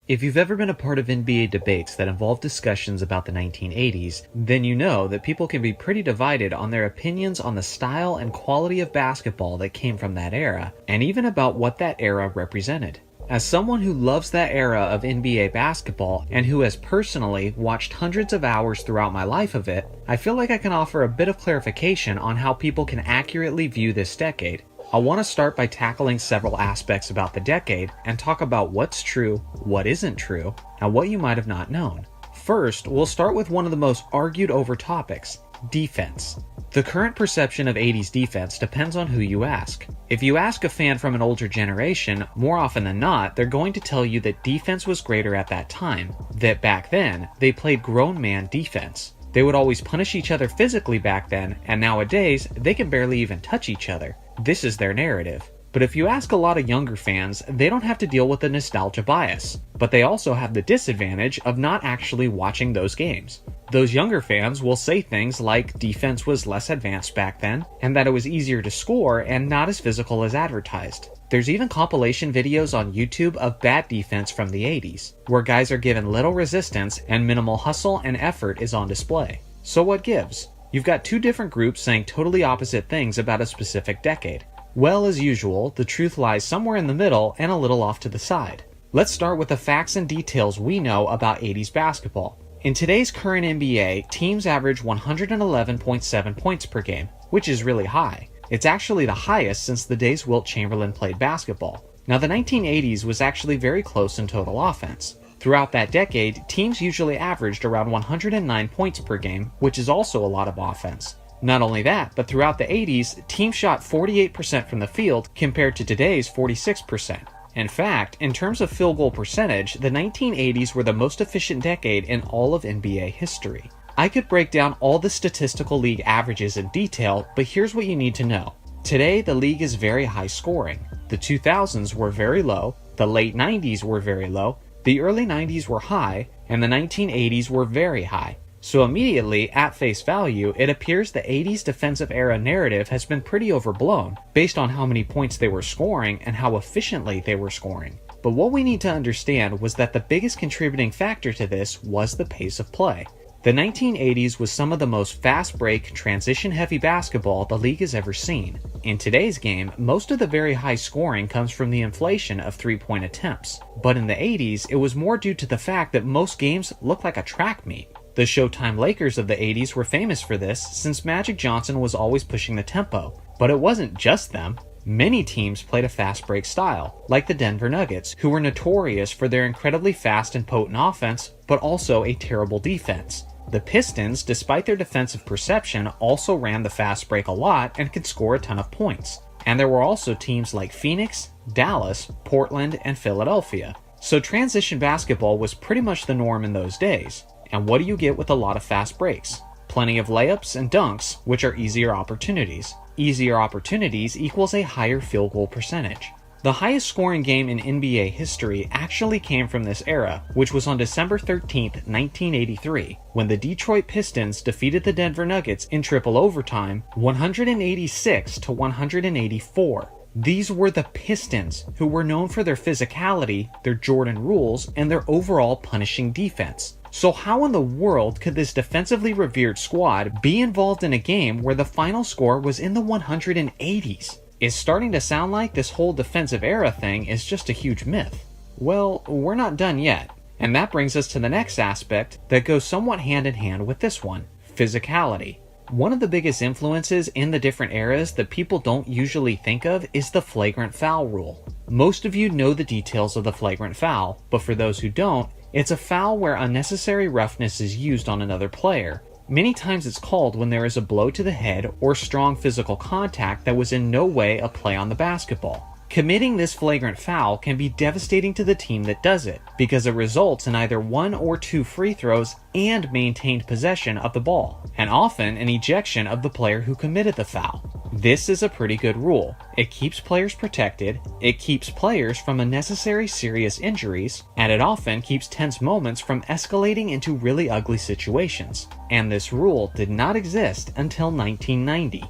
If you've ever been a part of NBA debates that involve discussions about the 1980s, then you know that people can be pretty divided on their opinions on the style and quality of basketball that came from that era, and even about what that era represented. As someone who loves that era of NBA basketball and who has personally watched hundreds of hours throughout my life of it, I feel like I can offer a bit of clarification on how people can accurately view this decade. I want to start by tackling several aspects about the decade and talk about what's true, what isn't true, and what you might have not known. First, we'll start with one of the most argued over topics, defense. The current perception of 80s defense depends on who you ask. If you ask a fan from an older generation, more often than not, they're going to tell you that defense was greater at that time, that back then, they played grown man defense. They would always punish each other physically back then, and nowadays, they can barely even touch each other. This is their narrative. But if you ask a lot of younger fans, they don't have to deal with the nostalgia bias, but they also have the disadvantage of not actually watching those games. Those younger fans will say things like defense was less advanced back then, and that it was easier to score and not as physical as advertised. There's even compilation videos on YouTube of bad defense from the 80s, where guys are given little resistance and minimal hustle and effort is on display. So what gives? You've got two different groups saying totally opposite things about a specific decade. Well, as usual, the truth lies somewhere in the middle and a little off to the side. Let's start with the facts and details we know about 80s basketball. In today's current NBA, teams average 111.7 points per game, which is really high. It's actually the highest since the days Wilt Chamberlain played basketball. Now, the 1980s was actually very close in total offense. Throughout that decade, teams usually averaged around 109 points per game, which is also a lot of offense. Not only that, but throughout the 80s, teams shot 48% from the field compared to today's 46%. In fact, in terms of field goal percentage, the 1980s were the most efficient decade in all of NBA history. I could break down all the statistical league averages in detail, but here's what you need to know. Today, the league is very high scoring. The 2000s were very low, the late 90s were very low, the early 90s were high, and the 1980s were very high. So immediately, at face value, it appears the 80s defensive era narrative has been pretty overblown, based on how many points they were scoring and how efficiently they were scoring. But what we need to understand was that the biggest contributing factor to this was the pace of play. The 1980s was some of the most fast-break, transition-heavy basketball the league has ever seen. In today's game, most of the very high scoring comes from the inflation of three-point attempts. But in the 80s, it was more due to the fact that most games looked like a track meet. The Showtime Lakers of the 80s were famous for this, since Magic Johnson was always pushing the tempo. But it wasn't just them. Many teams played a fast break style, like the Denver Nuggets, who were notorious for their incredibly fast and potent offense, but also a terrible defense. The Pistons, despite their defensive perception, also ran the fast break a lot and could score a ton of points. And there were also teams like Phoenix, Dallas, Portland, and Philadelphia. So transition basketball was pretty much the norm in those days. And what do you get with a lot of fast breaks? Plenty of layups and dunks, which are easier opportunities. Easier opportunities equals a higher field goal percentage. The highest scoring game in NBA history actually came from this era, which was on December 13, 1983, when the Detroit Pistons defeated the Denver Nuggets in triple overtime 186 to 184. These were the Pistons, who were known for their physicality, their Jordan rules, and their overall punishing defense. So how in the world could this defensively revered squad be involved in a game where the final score was in the 180s? It's starting to sound like this whole defensive era thing is just a huge myth. Well, we're not done yet, and that brings us to the next aspect that goes somewhat hand in hand with this one, physicality. One of the biggest influences in the different eras that people don't usually think of is the flagrant foul rule. Most of you know the details of the flagrant foul, but for those who don't, it's a foul where unnecessary roughness is used on another player. Many times it's called when there is a blow to the head or strong physical contact that was in no way a play on the basketball. Committing this flagrant foul can be devastating to the team that does it, because it results in either 1 or 2 free throws and maintained possession of the ball, and often an ejection of the player who committed the foul. This is a pretty good rule. It keeps players protected, it keeps players from unnecessary serious injuries, and it often keeps tense moments from escalating into really ugly situations. And this rule did not exist until 1990.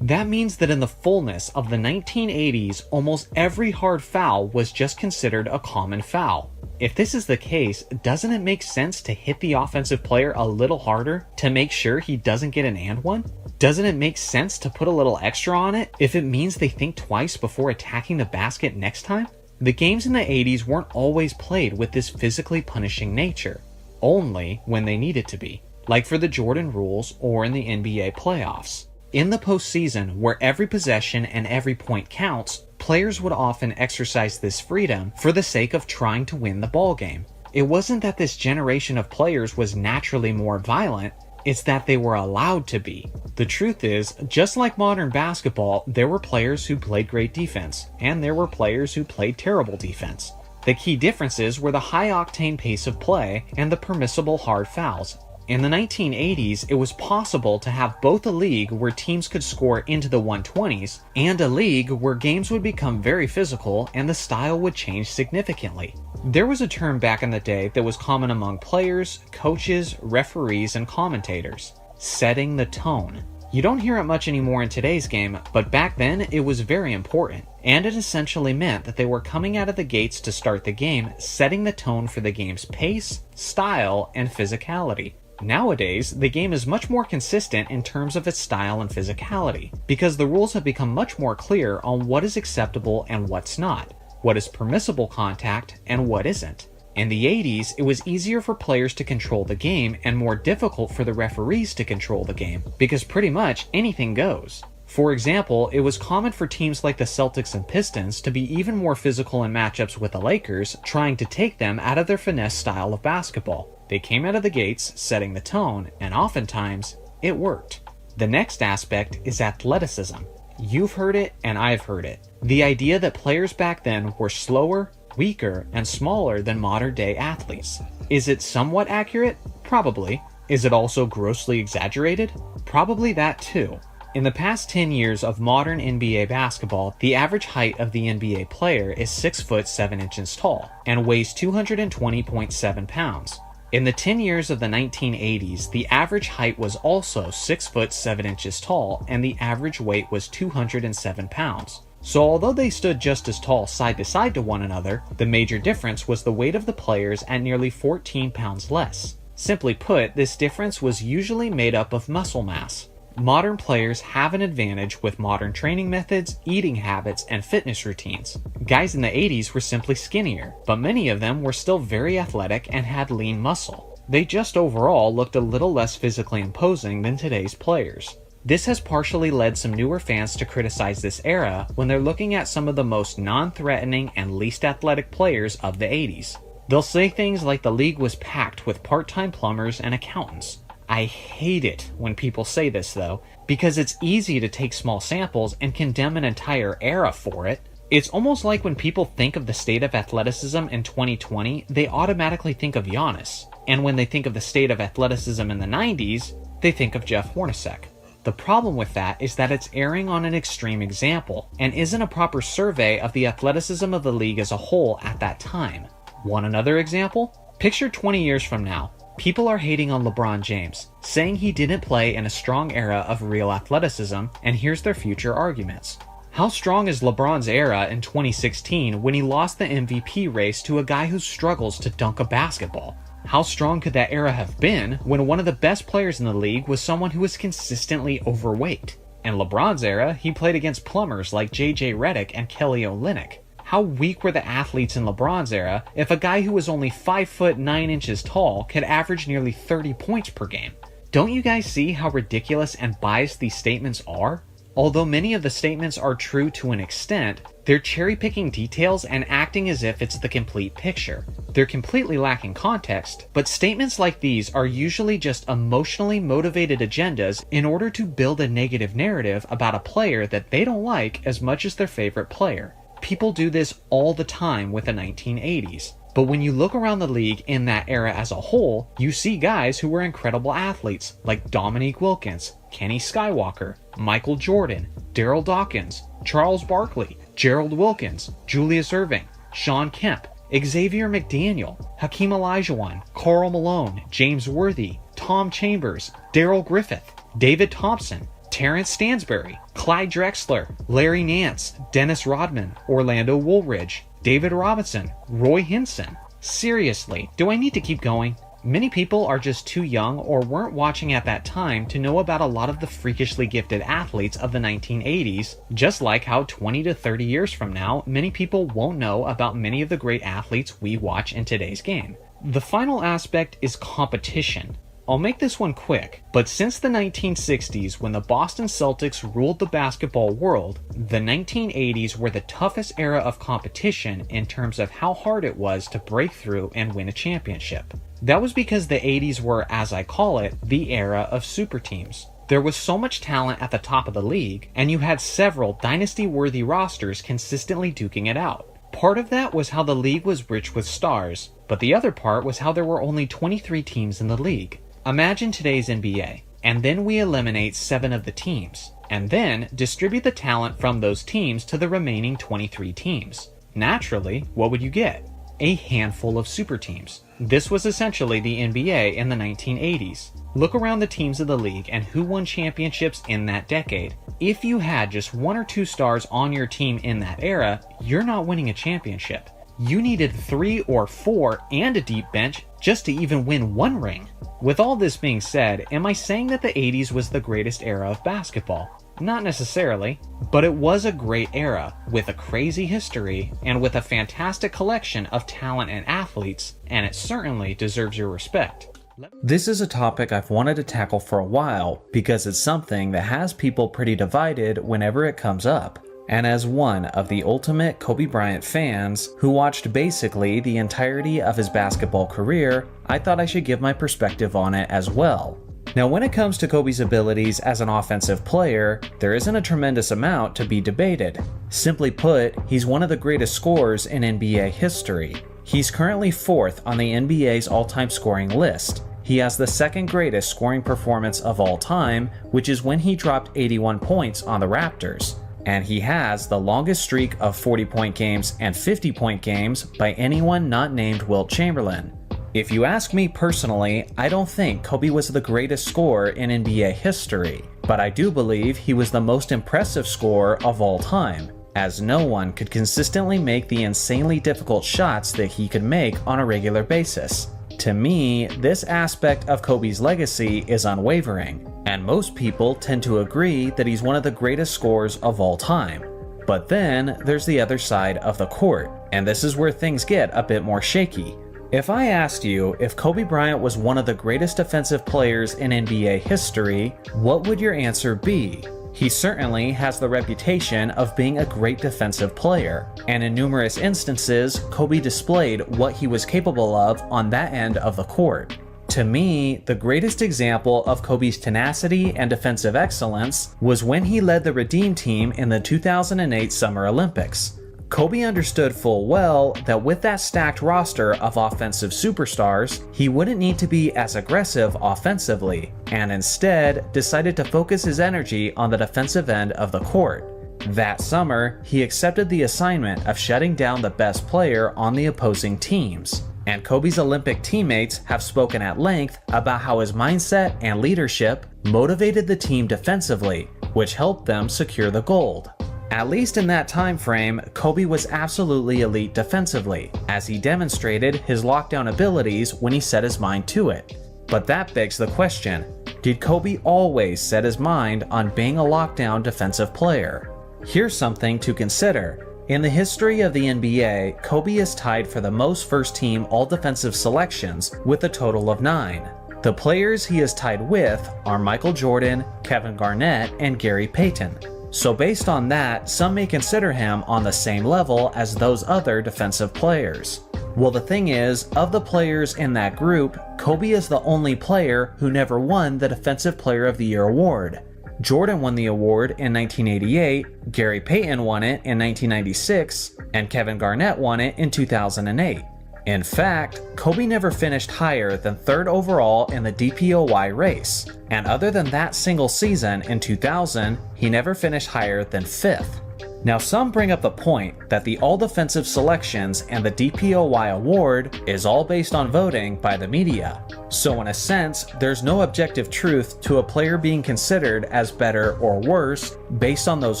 That means that in the fullness of the 1980s, almost every hard foul was just considered a common foul. If this is the case, doesn't it make sense to hit the offensive player a little harder to make sure he doesn't get an and one? Doesn't it make sense to put a little extra on it if it means they think twice before attacking the basket next time? The games in the 80s weren't always played with this physically punishing nature, only when they needed to be, like for the Jordan rules or in the NBA playoffs. In the postseason, where every possession and every point counts, players would often exercise this freedom for the sake of trying to win the ball game. It wasn't that this generation of players was naturally more violent, it's that they were allowed to be. The truth is, just like modern basketball, there were players who played great defense, and there were players who played terrible defense. The key differences were the high-octane pace of play and the permissible hard fouls. In the 1980s, it was possible to have both a league where teams could score into the 120s and a league where games would become very physical and the style would change significantly. There was a term back in the day that was common among players, coaches, referees, and commentators: setting the tone. You don't hear it much anymore in today's game, but back then it was very important, and it essentially meant that they were coming out of the gates to start the game, setting the tone for the game's pace, style, and physicality. Nowadays, the game is much more consistent in terms of its style and physicality, because the rules have become much more clear on what is acceptable and what's not, what is permissible contact and what isn't. In the 80s, it was easier for players to control the game and more difficult for the referees to control the game, because pretty much anything goes. For example, it was common for teams like the Celtics and Pistons to be even more physical in matchups with the Lakers, trying to take them out of their finesse style of basketball. They came out of the gates setting the tone, and oftentimes, it worked. The next aspect is athleticism. You've heard it, and I've heard it. The idea that players back then were slower, weaker, and smaller than modern-day athletes. Is it somewhat accurate? Probably. Is it also grossly exaggerated? Probably that too. In the past 10 years of modern NBA basketball, the average height of the NBA player is 6 foot 7 inches tall and weighs 220.7 pounds. In the 10 years of the 1980s, the average height was also 6 foot 7 inches tall and the average weight was 207 pounds. So although they stood just as tall side to side to one another, the major difference was the weight of the players at nearly 14 pounds less. Simply put, this difference was usually made up of muscle mass. Modern players have an advantage with modern training methods, eating habits, and fitness routines. Guys in the 80s were simply skinnier, but many of them were still very athletic and had lean muscle. They just overall looked a little less physically imposing than today's players. This has partially led some newer fans to criticize this era when they're looking at some of the most non-threatening and least athletic players of the 80s. They'll say things like the league was packed with part-time plumbers and accountants. I hate it when people say this though, because it's easy to take small samples and condemn an entire era for it. It's almost like when people think of the state of athleticism in 2020, they automatically think of Giannis. And when they think of the state of athleticism in the 90s, they think of Jeff Hornacek. The problem with that is that it's erring on an extreme example, and isn't a proper survey of the athleticism of the league as a whole at that time. Want another example? Picture 20 years from now. People are hating on LeBron James, saying he didn't play in a strong era of real athleticism, and here's their future arguments. How strong is LeBron's era in 2016 when he lost the MVP race to a guy who struggles to dunk a basketball? How strong could that era have been when one of the best players in the league was someone who was consistently overweight? In LeBron's era, he played against plumbers like JJ Redick and Kelly Olynyk. How weak were the athletes in LeBron's era if a guy who was only 5 foot 9 inches tall could average nearly 30 points per game? Don't you guys see how ridiculous and biased these statements are? Although many of the statements are true to an extent, they're cherry-picking details and acting as if it's the complete picture. They're completely lacking context, but statements like these are usually just emotionally motivated agendas in order to build a negative narrative about a player that they don't like as much as their favorite player. People do this all the time with the 1980s. But when you look around the league in that era as a whole, you see guys who were incredible athletes like Dominique Wilkins, Kenny Skywalker, Michael Jordan, Daryl Dawkins, Charles Barkley, Gerald Wilkins, Julius Erving, Shawn Kemp, Xavier McDaniel, Hakeem Olajuwon, Karl Malone, James Worthy, Tom Chambers, Darrell Griffith, David Thompson, Terrence Stansbury, Clyde Drexler, Larry Nance, Dennis Rodman, Orlando Woolridge, David Robinson, Roy Hinson. Seriously, do I need to keep going? Many people are just too young or weren't watching at that time to know about a lot of the freakishly gifted athletes of the 1980s, just like how 20 to 30 years from now, many people won't know about many of the great athletes we watch in today's game. The final aspect is competition. I'll make this one quick, but since the 1960s when the Boston Celtics ruled the basketball world, the 1980s were the toughest era of competition in terms of how hard it was to break through and win a championship. That was because the 80s were, as I call it, the era of super teams. There was so much talent at the top of the league, and you had several dynasty-worthy rosters consistently duking it out. Part of that was how the league was rich with stars, but the other part was how there were only 23 teams in the league. Imagine today's NBA, and then we eliminate 7 of the teams, and then distribute the talent from those teams to the remaining 23 teams. Naturally, what would you get? A handful of super teams. This was essentially the NBA in the 1980s. Look around the teams of the league and who won championships in that decade. If you had just 1 or 2 stars on your team in that era, you're not winning a championship. You needed 3 or 4 and a deep bench just to even win 1 ring. With all this being said, am I saying that the 80s was the greatest era of basketball? Not necessarily, but it was a great era, with a crazy history, and with a fantastic collection of talent and athletes, and it certainly deserves your respect. This is a topic I've wanted to tackle for a while because it's something that has people pretty divided whenever it comes up. And as one of the ultimate Kobe Bryant fans who watched basically the entirety of his basketball career, I thought I should give my perspective on it as well. Now, when it comes to Kobe's abilities as an offensive player, there isn't a tremendous amount to be debated. Simply put, he's one of the greatest scorers in NBA history. He's currently 4th on the NBA's all-time scoring list. He has the 2nd greatest scoring performance of all time, which is when he dropped 81 points on the Raptors. And he has the longest streak of 40-point games and 50-point games by anyone not named Wilt Chamberlain. If you ask me personally, I don't think Kobe was the greatest scorer in NBA history, but I do believe he was the most impressive scorer of all time, as no one could consistently make the insanely difficult shots that he could make on a regular basis. To me, this aspect of Kobe's legacy is unwavering, and most people tend to agree that he's one of the greatest scorers of all time. But then there's the other side of the court, and this is where things get a bit more shaky. If I asked you if Kobe Bryant was one of the greatest defensive players in NBA history, what would your answer be? He certainly has the reputation of being a great defensive player, and in numerous instances, Kobe displayed what he was capable of on that end of the court. To me, the greatest example of Kobe's tenacity and defensive excellence was when he led the Redeem team in the 2008 Summer Olympics. Kobe understood full well that with that stacked roster of offensive superstars, he wouldn't need to be as aggressive offensively, and instead decided to focus his energy on the defensive end of the court. That summer, he accepted the assignment of shutting down the best player on the opposing teams. And Kobe's Olympic teammates have spoken at length about how his mindset and leadership motivated the team defensively, which helped them secure the gold. At least in that time frame, Kobe was absolutely elite defensively, as he demonstrated his lockdown abilities when he set his mind to it. But that begs the question, did Kobe always set his mind on being a lockdown defensive player? Here's something to consider. In the history of the NBA, Kobe is tied for the most first-team all-defensive selections with a total of 9. The players he is tied with are Michael Jordan, Kevin Garnett, and Gary Payton. So based on that, some may consider him on the same level as those other defensive players. Well, the thing is, of the players in that group, Kobe is the only player who never won the Defensive Player of the Year award. Jordan won the award in 1988, Gary Payton won it in 1996, and Kevin Garnett won it in 2008. In fact, Kobe never finished higher than 3rd overall in the DPOY race, and other than that single season in 2000, he never finished higher than 5th. Now some bring up the point that the all-defensive selections and the DPOY award is all based on voting by the media. So in a sense, there's no objective truth to a player being considered as better or worse based on those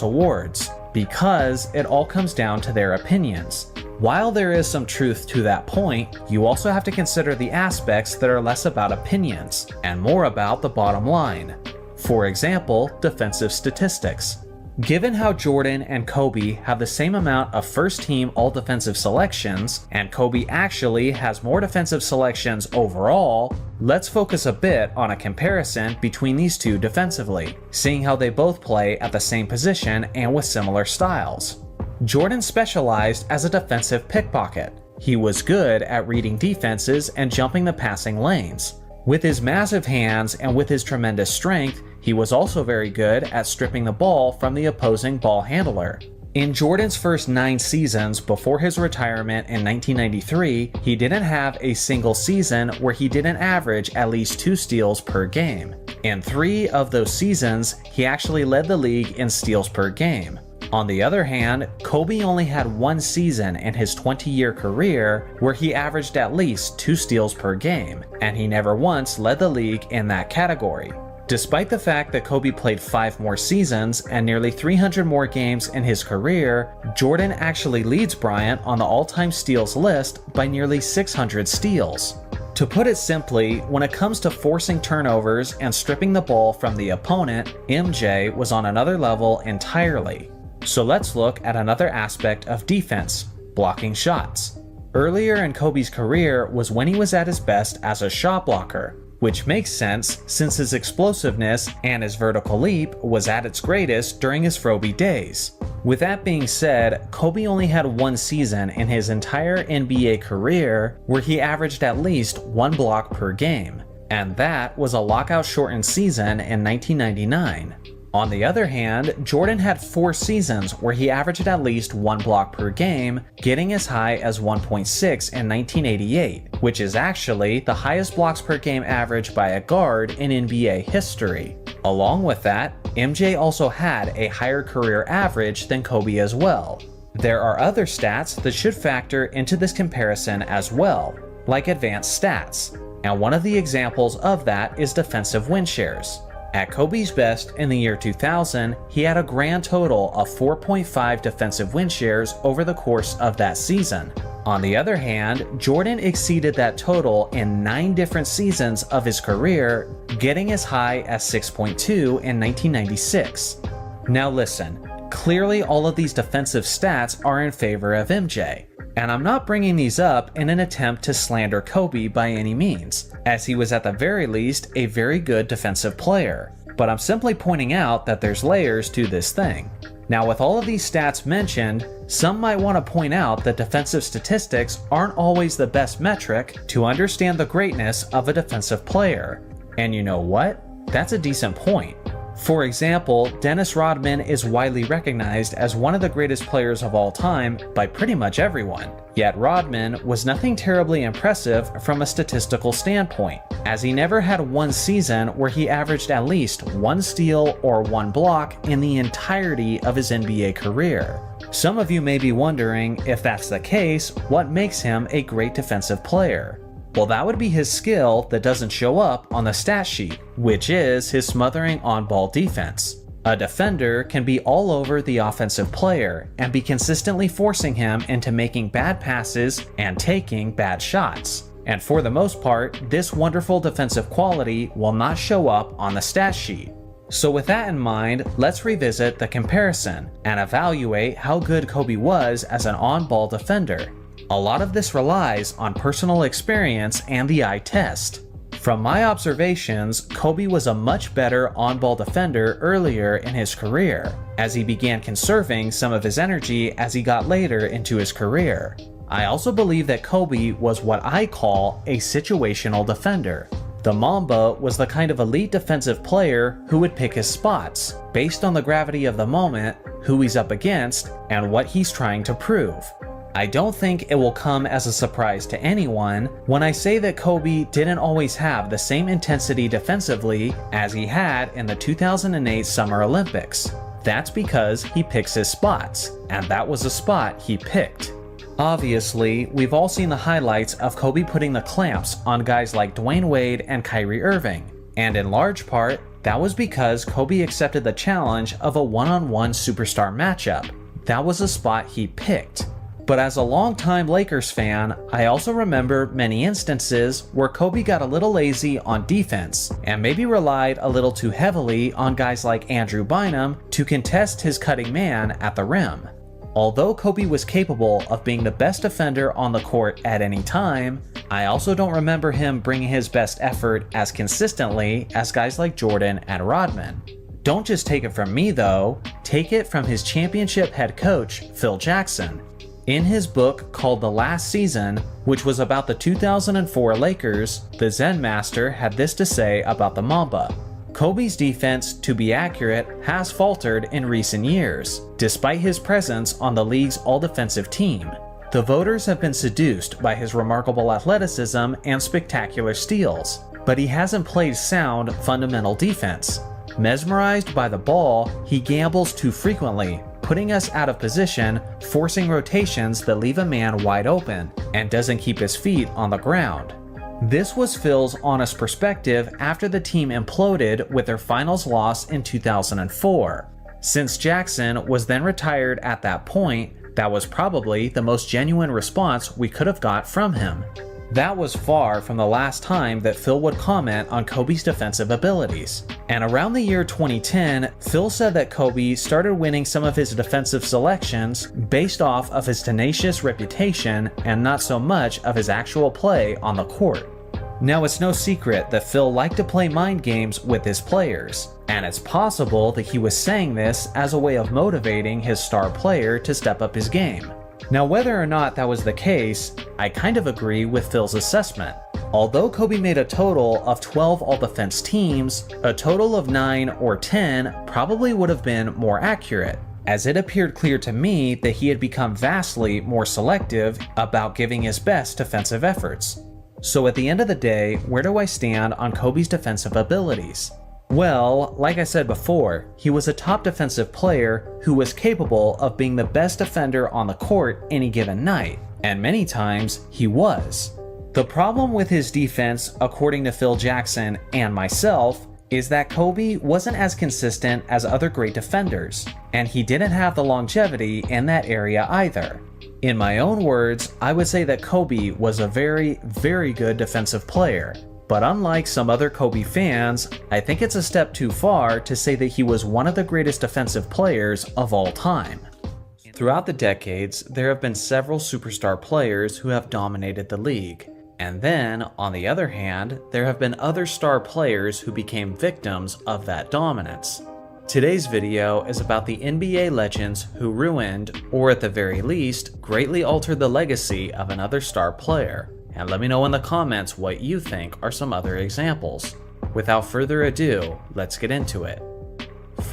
awards, because it all comes down to their opinions. While there is some truth to that point, you also have to consider the aspects that are less about opinions and more about the bottom line. For example, defensive statistics. Given how Jordan and Kobe have the same amount of first-team all-defensive selections, and Kobe actually has more defensive selections overall, let's focus a bit on a comparison between these two defensively, seeing how they both play at the same position and with similar styles. Jordan specialized as a defensive pickpocket. He was good at reading defenses and jumping the passing lanes. With his massive hands and with his tremendous strength, he was also very good at stripping the ball from the opposing ball handler. In Jordan's first 9 seasons before his retirement in 1993, he didn't have a single season where he didn't average at least 2 steals per game. In 3 of those seasons, he actually led the league in steals per game. On the other hand, Kobe only had 1 season in his 20-year career where he averaged at least 2 steals per game, and he never once led the league in that category. Despite the fact that Kobe played 5 more seasons and nearly 300 more games in his career, Jordan actually leads Bryant on the all-time steals list by nearly 600 steals. To put it simply, when it comes to forcing turnovers and stripping the ball from the opponent, MJ was on another level entirely. So let's look at another aspect of defense, blocking shots. Earlier in Kobe's career was when he was at his best as a shot blocker, which makes sense since his explosiveness and his vertical leap was at its greatest during his Froby days. With that being said, Kobe only had 1 season in his entire NBA career where he averaged at least 1 block per game, and that was a lockout-shortened season in 1999. On the other hand, Jordan had 4 seasons where he averaged at least 1 block per game, getting as high as 1.6 in 1988, which is actually the highest blocks per game average by a guard in NBA history. Along with that, MJ also had a higher career average than Kobe as well. There are other stats that should factor into this comparison as well, like advanced stats, and one of the examples of that is defensive win shares. At Kobe's best in the year 2000, he had a grand total of 4.5 defensive win shares over the course of that season. On the other hand, Jordan exceeded that total in 9 different seasons of his career, getting as high as 6.2 in 1996. Now listen, clearly all of these defensive stats are in favor of MJ. And I'm not bringing these up in an attempt to slander Kobe by any means, as he was at the very least a very good defensive player, but I'm simply pointing out that there's layers to this thing. Now with all of these stats mentioned, some might want to point out that defensive statistics aren't always the best metric to understand the greatness of a defensive player. And you know what? That's a decent point. For example, Dennis Rodman is widely recognized as one of the greatest players of all time by pretty much everyone. Yet Rodman was nothing terribly impressive from a statistical standpoint, as he never had one season where he averaged at least 1 steal or 1 block in the entirety of his NBA career. Some of you may be wondering, if that's the case, what makes him a great defensive player? Well, that would be his skill that doesn't show up on the stat sheet, which is his smothering on-ball defense. A defender can be all over the offensive player and be consistently forcing him into making bad passes and taking bad shots. And for the most part, this wonderful defensive quality will not show up on the stat sheet. So with that in mind, let's revisit the comparison and evaluate how good Kobe was as an on-ball defender. A lot of this relies on personal experience and the eye test. From my observations, Kobe was a much better on-ball defender earlier in his career, as he began conserving some of his energy as he got later into his career. I also believe that Kobe was what I call a situational defender. The Mamba was the kind of elite defensive player who would pick his spots, based on the gravity of the moment, who he's up against, and what he's trying to prove. I don't think it will come as a surprise to anyone when I say that Kobe didn't always have the same intensity defensively as he had in the 2008 Summer Olympics. That's because he picks his spots, and that was a spot he picked. Obviously, we've all seen the highlights of Kobe putting the clamps on guys like Dwayne Wade and Kyrie Irving, and in large part, that was because Kobe accepted the challenge of a one-on-one superstar matchup. That was a spot he picked. But as a longtime Lakers fan, I also remember many instances where Kobe got a little lazy on defense and maybe relied a little too heavily on guys like Andrew Bynum to contest his cutting man at the rim. Although Kobe was capable of being the best defender on the court at any time, I also don't remember him bringing his best effort as consistently as guys like Jordan and Rodman. Don't just take it from me though, take it from his championship head coach, Phil Jackson. In his book called The Last Season, which was about the 2004 Lakers, the Zen Master had this to say about the Mamba. Kobe's defense, to be accurate, has faltered in recent years, despite his presence on the league's all-defensive team. The voters have been seduced by his remarkable athleticism and spectacular steals, but he hasn't played sound, fundamental defense. Mesmerized by the ball, he gambles too frequently, putting us out of position, forcing rotations that leave a man wide open, and doesn't keep his feet on the ground. This was Phil's honest perspective after the team imploded with their finals loss in 2004. Since Jackson was then retired at that point, that was probably the most genuine response we could have got from him. That was far from the last time that Phil would comment on Kobe's defensive abilities. And around the year 2010, Phil said that Kobe started winning some of his defensive selections based off of his tenacious reputation and not so much of his actual play on the court. Now, it's no secret that Phil liked to play mind games with his players, and it's possible that he was saying this as a way of motivating his star player to step up his game. Now, whether or not that was the case, I kind of agree with Phil's assessment. Although Kobe made a total of 12 all-defense teams, a total of 9 or 10 probably would have been more accurate, as it appeared clear to me that he had become vastly more selective about giving his best defensive efforts. So at the end of the day, where do I stand on Kobe's defensive abilities? Well, like I said before, he was a top defensive player who was capable of being the best defender on the court any given night, and many times he was. The problem with his defense, according to Phil Jackson and myself, is that Kobe wasn't as consistent as other great defenders, and he didn't have the longevity in that area either. In my own words, I would say that Kobe was a very, very good defensive player. But unlike some other Kobe fans, I think it's a step too far to say that he was one of the greatest defensive players of all time. Throughout the decades, there have been several superstar players who have dominated the league. And then, on the other hand, there have been other star players who became victims of that dominance. Today's video is about the NBA legends who ruined, or at the very least, greatly altered the legacy of another star player. And let me know in the comments what you think are some other examples. Without further ado, let's get into it.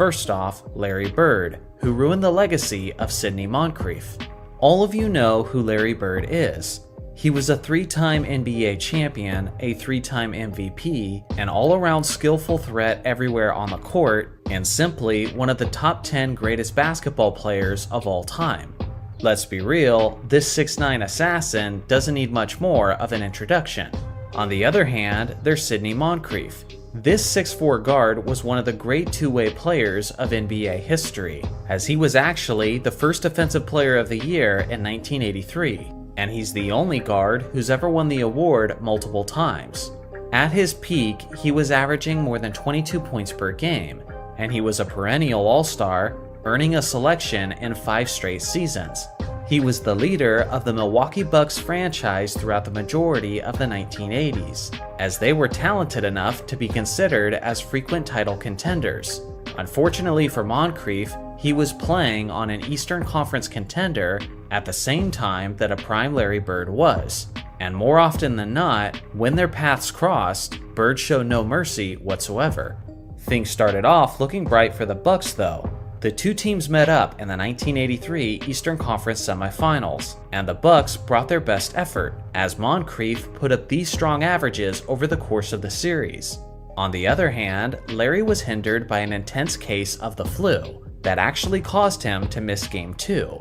First off, Larry Bird, who ruined the legacy of Sidney Moncrief. All of you know who Larry Bird is. He was a 3-time NBA champion, a 3-time MVP, an all-around skillful threat everywhere on the court, and simply one of the top 10 greatest basketball players of all time. Let's be real, this 6'9" assassin doesn't need much more of an introduction. On the other hand, there's Sidney Moncrief. This 6'4" guard was one of the great two-way players of NBA history, as he was actually the first Defensive Player of the Year in 1983. And he's the only guard who's ever won the award multiple times. At his peak, he was averaging more than 22 points per game, and he was a perennial all-star, earning a selection in 5 straight seasons. He was the leader of the Milwaukee Bucks franchise throughout the majority of the 1980s, as they were talented enough to be considered as frequent title contenders. Unfortunately for Moncrief, he was playing on an Eastern Conference contender at the same time that a prime Larry Bird was. And more often than not, when their paths crossed, Bird showed no mercy whatsoever. Things started off looking bright for the Bucks though. The two teams met up in the 1983 Eastern Conference semifinals, and the Bucks brought their best effort, as Moncrief put up these strong averages over the course of the series. On the other hand, Larry was hindered by an intense case of the flu that actually caused him to miss Game 2.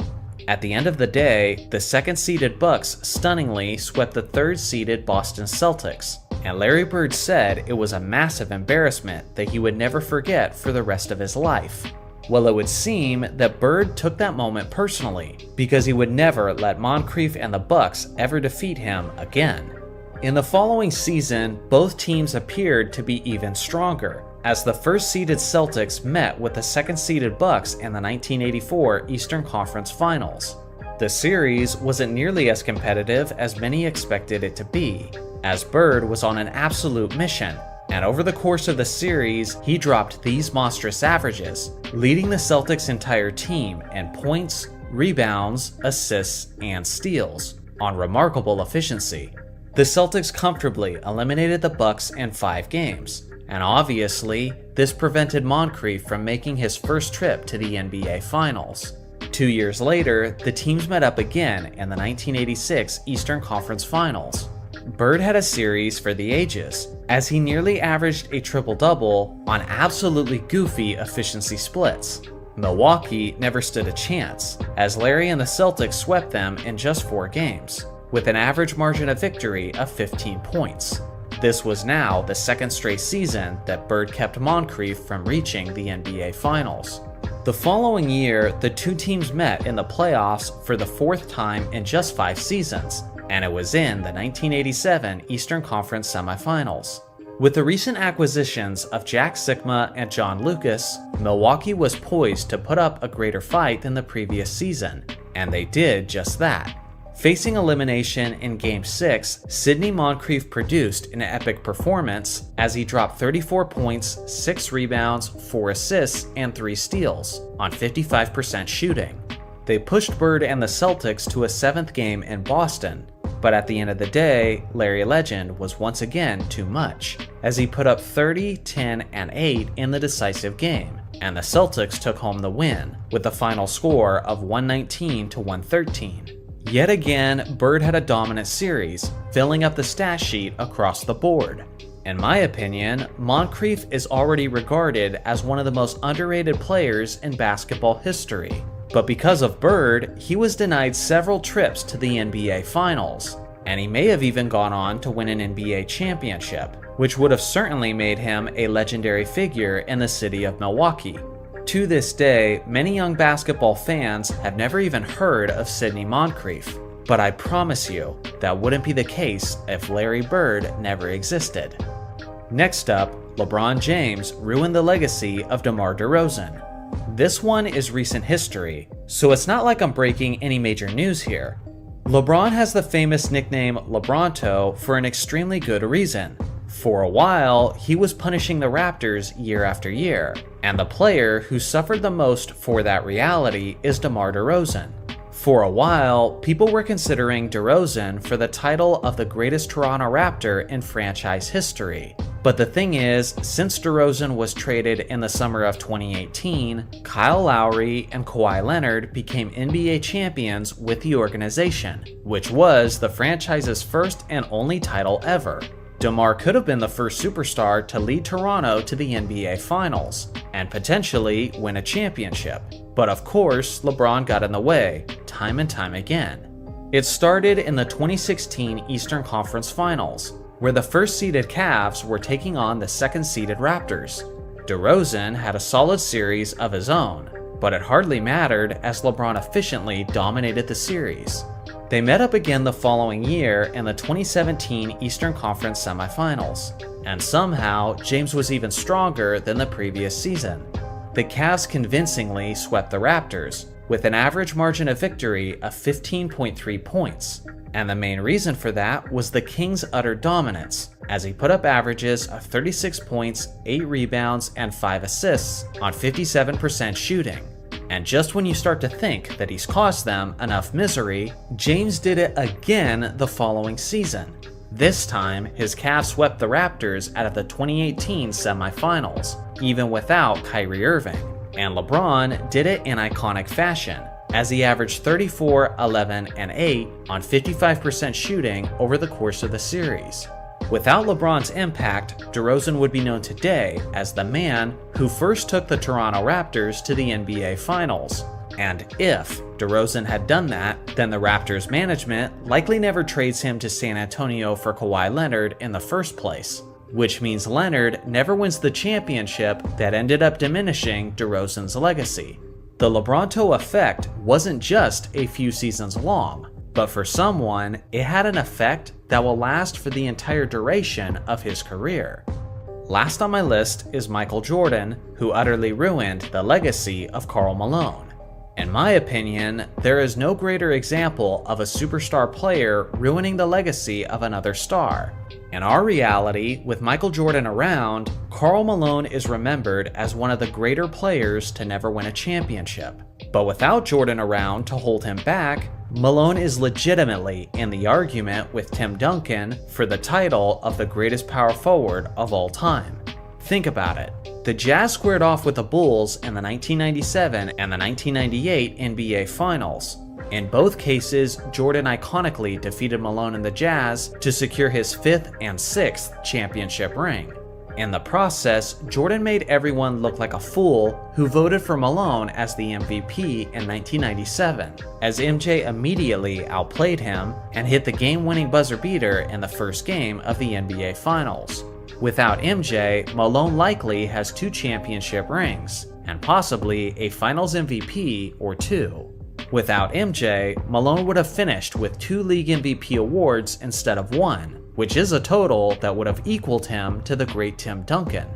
At the end of the day, the second-seeded Bucks stunningly swept the third-seeded Boston Celtics, and Larry Bird said it was a massive embarrassment that he would never forget for the rest of his life. Well, it would seem that Bird took that moment personally, because he would never let Moncrief and the Bucks ever defeat him again. In the following season, both teams appeared to be even stronger, as the first-seeded Celtics met with the second-seeded Bucks in the 1984 Eastern Conference Finals. The series wasn't nearly as competitive as many expected it to be, as Bird was on an absolute mission, and over the course of the series, he dropped these monstrous averages, leading the Celtics' entire team in points, rebounds, assists, and steals, on remarkable efficiency. The Celtics comfortably eliminated the Bucks in 5 games, and obviously, this prevented Moncrief from making his first trip to the NBA Finals. 2 years later, the teams met up again in the 1986 Eastern Conference Finals. Bird had a series for the ages, as he nearly averaged a triple-double on absolutely goofy efficiency splits. Milwaukee never stood a chance, as Larry and the Celtics swept them in just 4 games, with an average margin of victory of 15 points. This was now the second straight season that Bird kept Moncrief from reaching the NBA Finals. The following year, the two teams met in the playoffs for the 4th time in just 5 seasons, and it was in the 1987 Eastern Conference semifinals. With the recent acquisitions of Jack Sikma and John Lucas, Milwaukee was poised to put up a greater fight than the previous season, and they did just that. Facing elimination in Game 6, Sidney Moncrief produced an epic performance as he dropped 34 points, 6 rebounds, 4 assists, and 3 steals on 55% shooting. They pushed Bird and the Celtics to a 7th game in Boston, but at the end of the day, Larry Legend was once again too much, as he put up 30, 10, and 8 in the decisive game, and the Celtics took home the win, with the final score of 119 to 113. Yet again, Bird had a dominant series, filling up the stat sheet across the board. In my opinion, Moncrief is already regarded as one of the most underrated players in basketball history. But because of Bird, he was denied several trips to the NBA Finals, and he may have even gone on to win an NBA championship, which would have certainly made him a legendary figure in the city of Milwaukee. To this day, many young basketball fans have never even heard of Sidney Moncrief, but I promise you, that wouldn't be the case if Larry Bird never existed. Next up, LeBron James ruined the legacy of DeMar DeRozan. This one is recent history, so it's not like I'm breaking any major news here. LeBron has the famous nickname LeBronto for an extremely good reason. For a while, he was punishing the Raptors year after year, and the player who suffered the most for that reality is DeMar DeRozan. For a while, people were considering DeRozan for the title of the greatest Toronto Raptor in franchise history, But the thing is, since DeRozan was traded in the summer of 2018, Kyle Lowry and Kawhi Leonard became NBA champions with the organization, which was the franchise's first and only title ever. DeMar could have been the first superstar to lead Toronto to the NBA Finals, and potentially win a championship. But of course, LeBron got in the way, time and time again. It started in the 2016 Eastern Conference Finals, where the first-seeded Cavs were taking on the second-seeded Raptors. DeRozan had a solid series of his own, but it hardly mattered as LeBron efficiently dominated the series. They met up again the following year in the 2017 Eastern Conference Semifinals, and somehow James was even stronger than the previous season. The Cavs convincingly swept the Raptors, with an average margin of victory of 15.3 points. And the main reason for that was the Kings' utter dominance, as he put up averages of 36 points, 8 rebounds, and 5 assists on 57% shooting. And just when you start to think that he's caused them enough misery, James did it again the following season. This time, his Cavs swept the Raptors out of the 2018 semifinals, even without Kyrie Irving. And LeBron did it in iconic fashion, as he averaged 34, 11, and 8 on 55% shooting over the course of the series. Without LeBron's impact, DeRozan would be known today as the man who first took the Toronto Raptors to the NBA Finals. And if DeRozan had done that, then the Raptors management likely never trades him to San Antonio for Kawhi Leonard in the first place, which means Leonard never wins the championship that ended up diminishing DeRozan's legacy. The LeBronto effect wasn't just a few seasons long, but for someone, it had an effect that will last for the entire duration of his career. Last on my list is Michael Jordan, who utterly ruined the legacy of Karl Malone. In my opinion, there is no greater example of a superstar player ruining the legacy of another star. In our reality, with Michael Jordan around, Karl Malone is remembered as one of the greater players to never win a championship. But without Jordan around to hold him back, Malone is legitimately in the argument with Tim Duncan for the title of the greatest power forward of all time. Think about it. The Jazz squared off with the Bulls in the 1997 and the 1998 NBA Finals. In both cases, Jordan iconically defeated Malone and the Jazz to secure his 5th and 6th championship ring. In the process, Jordan made everyone look like a fool who voted for Malone as the MVP in 1997, as MJ immediately outplayed him and hit the game-winning buzzer beater in the first game of the NBA Finals. Without MJ, Malone likely has 2 championship rings, and possibly a Finals MVP or 2. Without MJ, Malone would have finished with 2 league MVP awards instead of 1, which is a total that would have equaled him to the great Tim Duncan.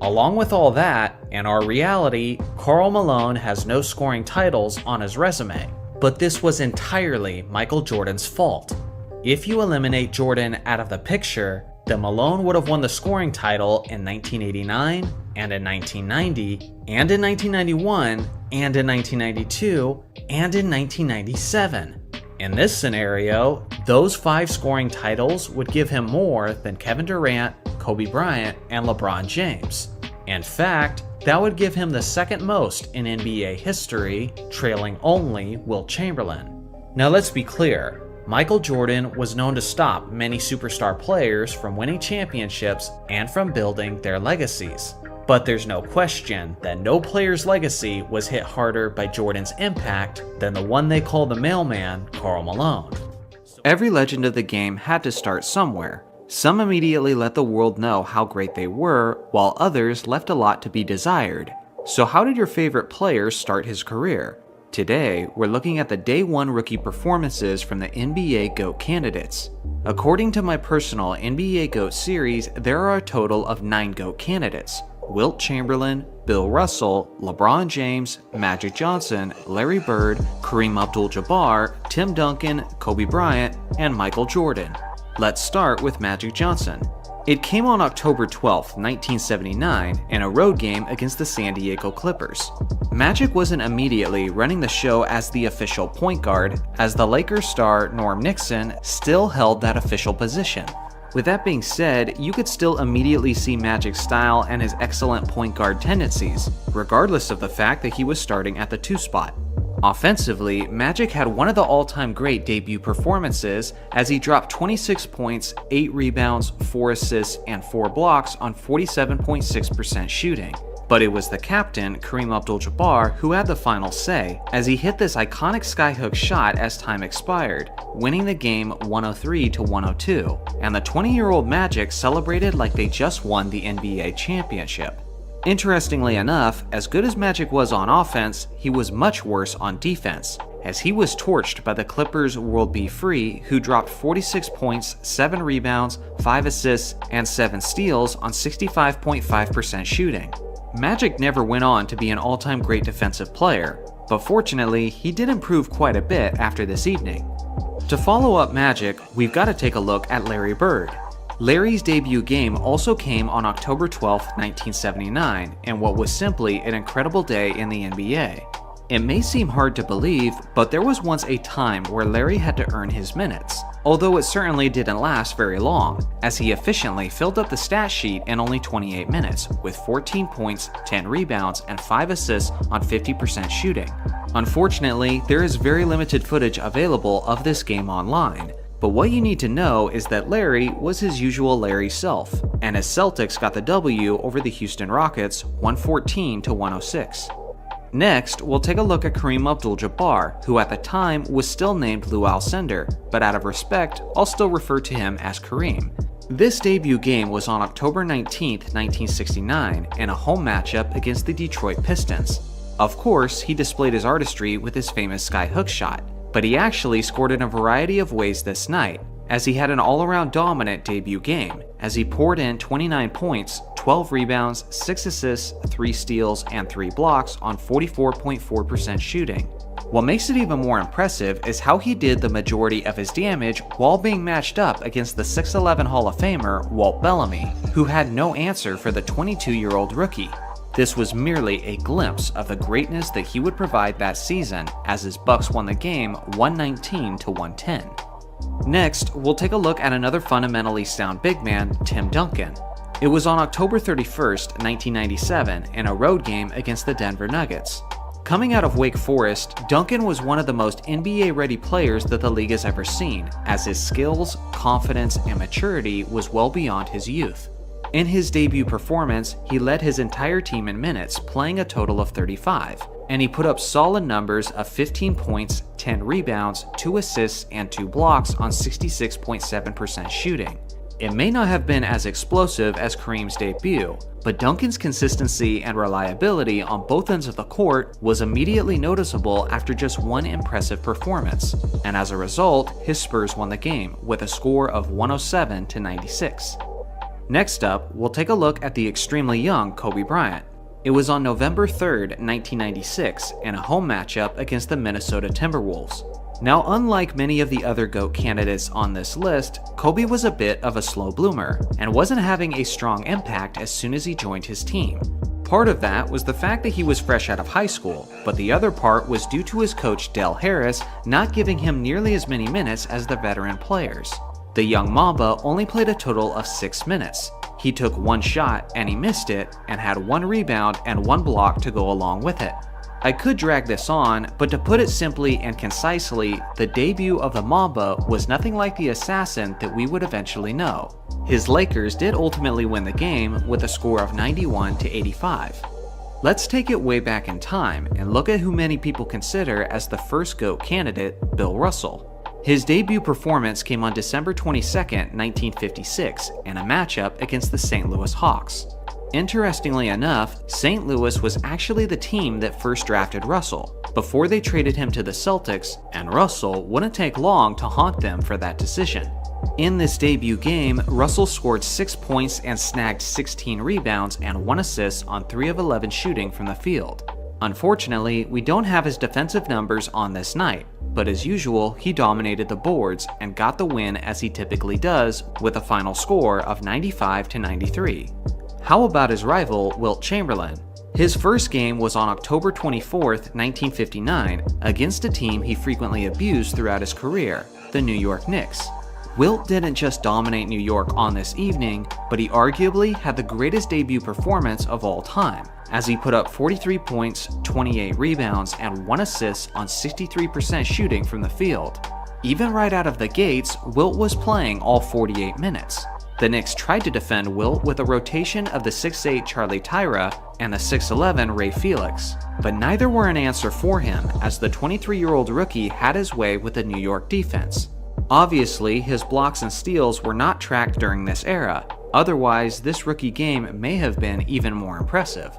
Along with all that, in our reality, Karl Malone has no scoring titles on his resume, but this was entirely Michael Jordan's fault. If you eliminate Jordan out of the picture, then Malone would have won the scoring title in 1989, and in 1990, and in 1991, and in 1992, and in 1997. In this scenario, those 5 scoring titles would give him more than Kevin Durant, Kobe Bryant, and LeBron James. In fact, that would give him the second most in NBA history, trailing only Wilt Chamberlain. Now let's be clear. Michael Jordan was known to stop many superstar players from winning championships and from building their legacies. But there's no question that no player's legacy was hit harder by Jordan's impact than the one they call the mailman, Karl Malone. Every legend of the game had to start somewhere. Some immediately let the world know how great they were, while others left a lot to be desired. So how did your favorite player start his career? Today, we're looking at the Day 1 rookie performances from the NBA GOAT candidates. According to my personal NBA GOAT series, there are a total of 9 GOAT candidates: Wilt Chamberlain, Bill Russell, LeBron James, Magic Johnson, Larry Bird, Kareem Abdul-Jabbar, Tim Duncan, Kobe Bryant, and Michael Jordan. Let's start with Magic Johnson. It came on October 12, 1979, in a road game against the San Diego Clippers. Magic wasn't immediately running the show as the official point guard, as the Lakers star Norm Nixon still held that official position. With that being said, you could still immediately see Magic's style and his excellent point guard tendencies, regardless of the fact that he was starting at the 2 spot. Offensively, Magic had one of the all-time great debut performances as he dropped 26 points, 8 rebounds, 4 assists, and 4 blocks on 47.6% shooting. But it was the captain, Kareem Abdul-Jabbar, who had the final say, as he hit this iconic skyhook shot as time expired, winning the game 103-102, and the 20-year-old Magic celebrated like they just won the NBA championship. Interestingly enough, as good as Magic was on offense, he was much worse on defense, as he was torched by the Clippers' World B. Free, who dropped 46 points, 7 rebounds, 5 assists, and 7 steals on 65.5% shooting. Magic never went on to be an all-time great defensive player, but fortunately, he did improve quite a bit after this evening. To follow up Magic, we've got to take a look at Larry Bird. Larry's debut game also came on October 12, 1979, and what was simply an incredible day in the NBA. It may seem hard to believe, but there was once a time where Larry had to earn his minutes, although it certainly didn't last very long, as he efficiently filled up the stat sheet in only 28 minutes, with 14 points, 10 rebounds, and 5 assists on 50% shooting. Unfortunately, there is very limited footage available of this game online, but what you need to know is that Larry was his usual Larry self, and his Celtics got the W over the Houston Rockets 114-106. Next, we'll take a look at Kareem Abdul-Jabbar, who at the time was still named Lou Alcindor, but out of respect, I'll still refer to him as Kareem. This debut game was on October 19, 1969, in a home matchup against the Detroit Pistons. Of course, he displayed his artistry with his famous skyhook shot, but he actually scored in a variety of ways this night, as he had an all-around dominant debut game, as he poured in 29 points, 12 rebounds, 6 assists, 3 steals, and 3 blocks on 44.4% shooting. What makes it even more impressive is how he did the majority of his damage while being matched up against the 6'11 Hall of Famer Wilt Chamberlain, who had no answer for the 22-year-old rookie. This was merely a glimpse of the greatness that he would provide that season, as his Bucks won the game 119-110. Next, we'll take a look at another fundamentally sound big man, Tim Duncan. It was on October 31st, 1997, in a road game against the Denver Nuggets. Coming out of Wake Forest, Duncan was one of the most NBA-ready players that the league has ever seen, as his skills, confidence, and maturity was well beyond his youth. In his debut performance, he led his entire team in minutes, playing a total of 35, and he put up solid numbers of 15 points, 10 rebounds, 2 assists, and 2 blocks on 66.7% shooting. It may not have been as explosive as Kareem's debut, but Duncan's consistency and reliability on both ends of the court was immediately noticeable after just one impressive performance, and as a result, his Spurs won the game with a score of 107-96. Next up, we'll take a look at the extremely young Kobe Bryant. It was on November 3rd, 1996, in a home matchup against the Minnesota Timberwolves. Now, unlike many of the other GOAT candidates on this list, Kobe was a bit of a slow bloomer, and wasn't having a strong impact as soon as he joined his team. Part of that was the fact that he was fresh out of high school, but the other part was due to his coach Del Harris not giving him nearly as many minutes as the veteran players. The young Mamba only played a total of 6 minutes. He took 1 shot and he missed it, and had 1 rebound and 1 block to go along with it. I could drag this on, but to put it simply and concisely, the debut of the Mamba was nothing like the assassin that we would eventually know. His Lakers did ultimately win the game with a score of 91-85. Let's take it way back in time and look at who many people consider as the first GOAT candidate, Bill Russell. His debut performance came on December 22, 1956, in a matchup against the St. Louis Hawks. Interestingly enough, St. Louis was actually the team that first drafted Russell, before they traded him to the Celtics, and Russell wouldn't take long to haunt them for that decision. In this debut game, Russell scored 6 points and snagged 16 rebounds and 1 assist on 3 of 11 shooting from the field. Unfortunately, we don't have his defensive numbers on this night, but as usual, he dominated the boards and got the win as he typically does, with a final score of 95-93. How about his rival, Wilt Chamberlain? His first game was on October 24, 1959, against a team he frequently abused throughout his career, the New York Knicks. Wilt didn't just dominate New York on this evening, but he arguably had the greatest debut performance of all time, as he put up 43 points, 28 rebounds, and 1 assist on 63% shooting from the field. Even right out of the gates, Wilt was playing all 48 minutes. The Knicks tried to defend Wilt with a rotation of the 6'8 Charlie Tyra and the 6'11 Ray Felix, but neither were an answer for him, as the 23-year-old rookie had his way with the New York defense. Obviously, his blocks and steals were not tracked during this era, otherwise this rookie game may have been even more impressive.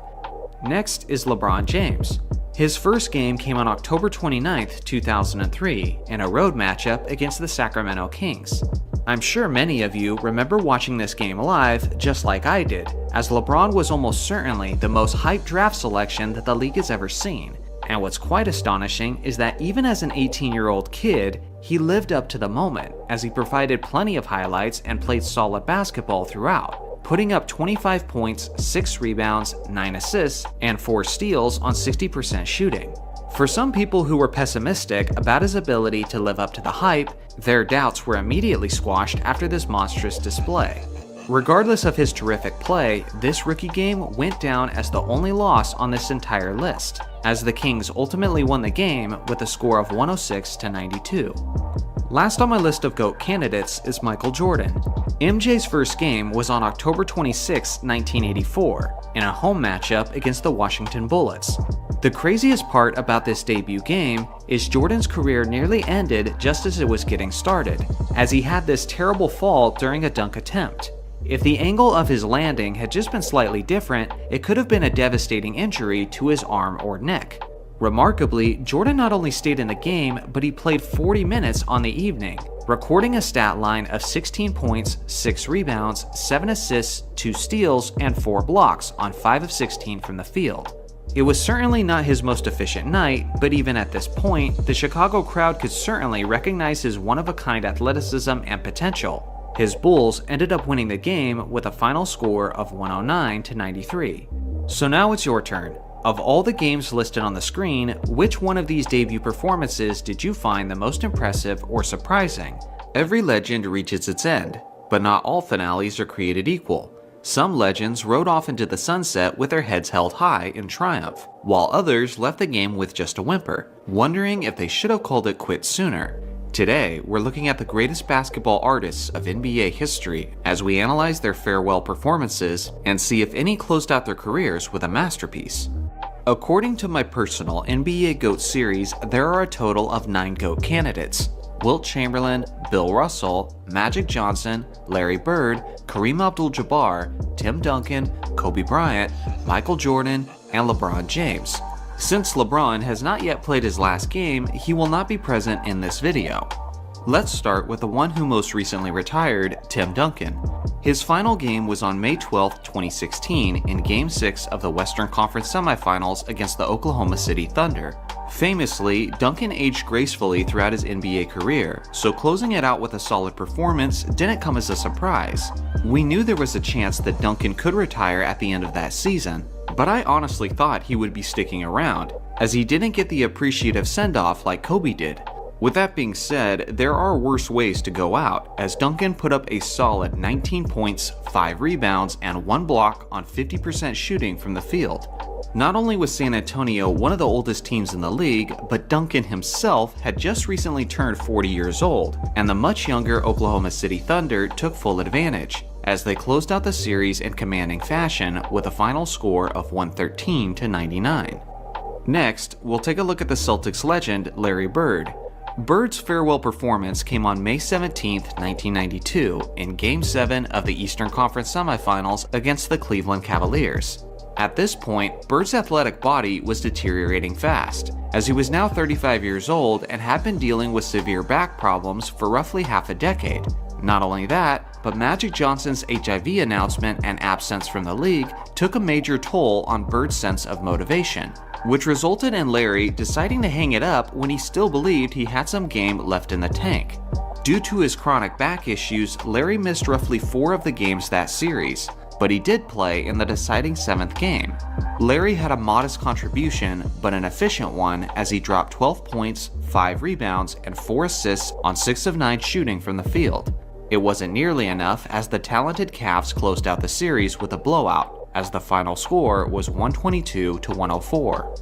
Next is LeBron James. His first game came on October 29, 2003, in a road matchup against the Sacramento Kings. I'm sure many of you remember watching this game live, just like I did, as LeBron was almost certainly the most hyped draft selection that the league has ever seen. And what's quite astonishing is that even as an 18-year-old kid, he lived up to the moment, as he provided plenty of highlights and played solid basketball throughout, putting up 25 points, 6 rebounds, 9 assists, and 4 steals on 60% shooting. For some people who were pessimistic about his ability to live up to the hype, their doubts were immediately squashed after this monstrous display. Regardless of his terrific play, this rookie game went down as the only loss on this entire list, as the Kings ultimately won the game with a score of 106-92. Last on my list of GOAT candidates is Michael Jordan. MJ's first game was on October 26, 1984, in a home matchup against the Washington Bullets. The craziest part about this debut game is Jordan's career nearly ended just as it was getting started, as he had this terrible fall during a dunk attempt. If the angle of his landing had just been slightly different, it could have been a devastating injury to his arm or neck. Remarkably, Jordan not only stayed in the game, but he played 40 minutes on the evening, recording a stat line of 16 points, 6 rebounds, 7 assists, 2 steals, and 4 blocks on 5 of 16 from the field. It was certainly not his most efficient night, but even at this point, the Chicago crowd could certainly recognize his one-of-a-kind athleticism and potential. His Bulls ended up winning the game with a final score of 109-93. So now it's your turn. Of all the games listed on the screen, which one of these debut performances did you find the most impressive or surprising? Every legend reaches its end, but not all finales are created equal. Some legends rode off into the sunset with their heads held high in triumph, while others left the game with just a whimper, wondering if they should have called it quits sooner. Today, we're looking at the greatest basketball artists of NBA history as we analyze their farewell performances and see if any closed out their careers with a masterpiece. According to my personal NBA GOAT series, there are a total of 9 GOAT candidates: Wilt Chamberlain, Bill Russell, Magic Johnson, Larry Bird, Kareem Abdul-Jabbar, Tim Duncan, Kobe Bryant, Michael Jordan, and LeBron James. Since LeBron has not yet played his last game, he will not be present in this video. Let's start with the one who most recently retired, Tim Duncan. His final game was on May 12, 2016 in Game 6 of the Western Conference Semifinals against the Oklahoma City Thunder. Famously, Duncan aged gracefully throughout his NBA career, so closing it out with a solid performance didn't come as a surprise. We knew there was a chance that Duncan could retire at the end of that season, but I honestly thought he would be sticking around, as he didn't get the appreciative send-off like Kobe did. With that being said, there are worse ways to go out, as Duncan put up a solid 19 points, 5 rebounds, and 1 block on 50% shooting from the field. Not only was San Antonio one of the oldest teams in the league, but Duncan himself had just recently turned 40 years old, and the much younger Oklahoma City Thunder took full advantage, as they closed out the series in commanding fashion with a final score of 113-99. Next, we'll take a look at the Celtics legend Larry Bird. Bird's farewell performance came on May 17, 1992, in Game 7 of the Eastern Conference Semifinals against the Cleveland Cavaliers. At this point, Bird's athletic body was deteriorating fast, as he was now 35 years old and had been dealing with severe back problems for roughly half a decade. Not only that, but Magic Johnson's HIV announcement and absence from the league took a major toll on Bird's sense of motivation, which resulted in Larry deciding to hang it up when he still believed he had some game left in the tank. Due to his chronic back issues, Larry missed roughly 4 of the games that series, but he did play in the deciding 7th game. Larry had a modest contribution, but an efficient one, as he dropped 12 points, 5 rebounds, and 4 assists on 6 of 9 shooting from the field. It wasn't nearly enough as the talented Cavs closed out the series with a blowout, as the final score was 122 to 104.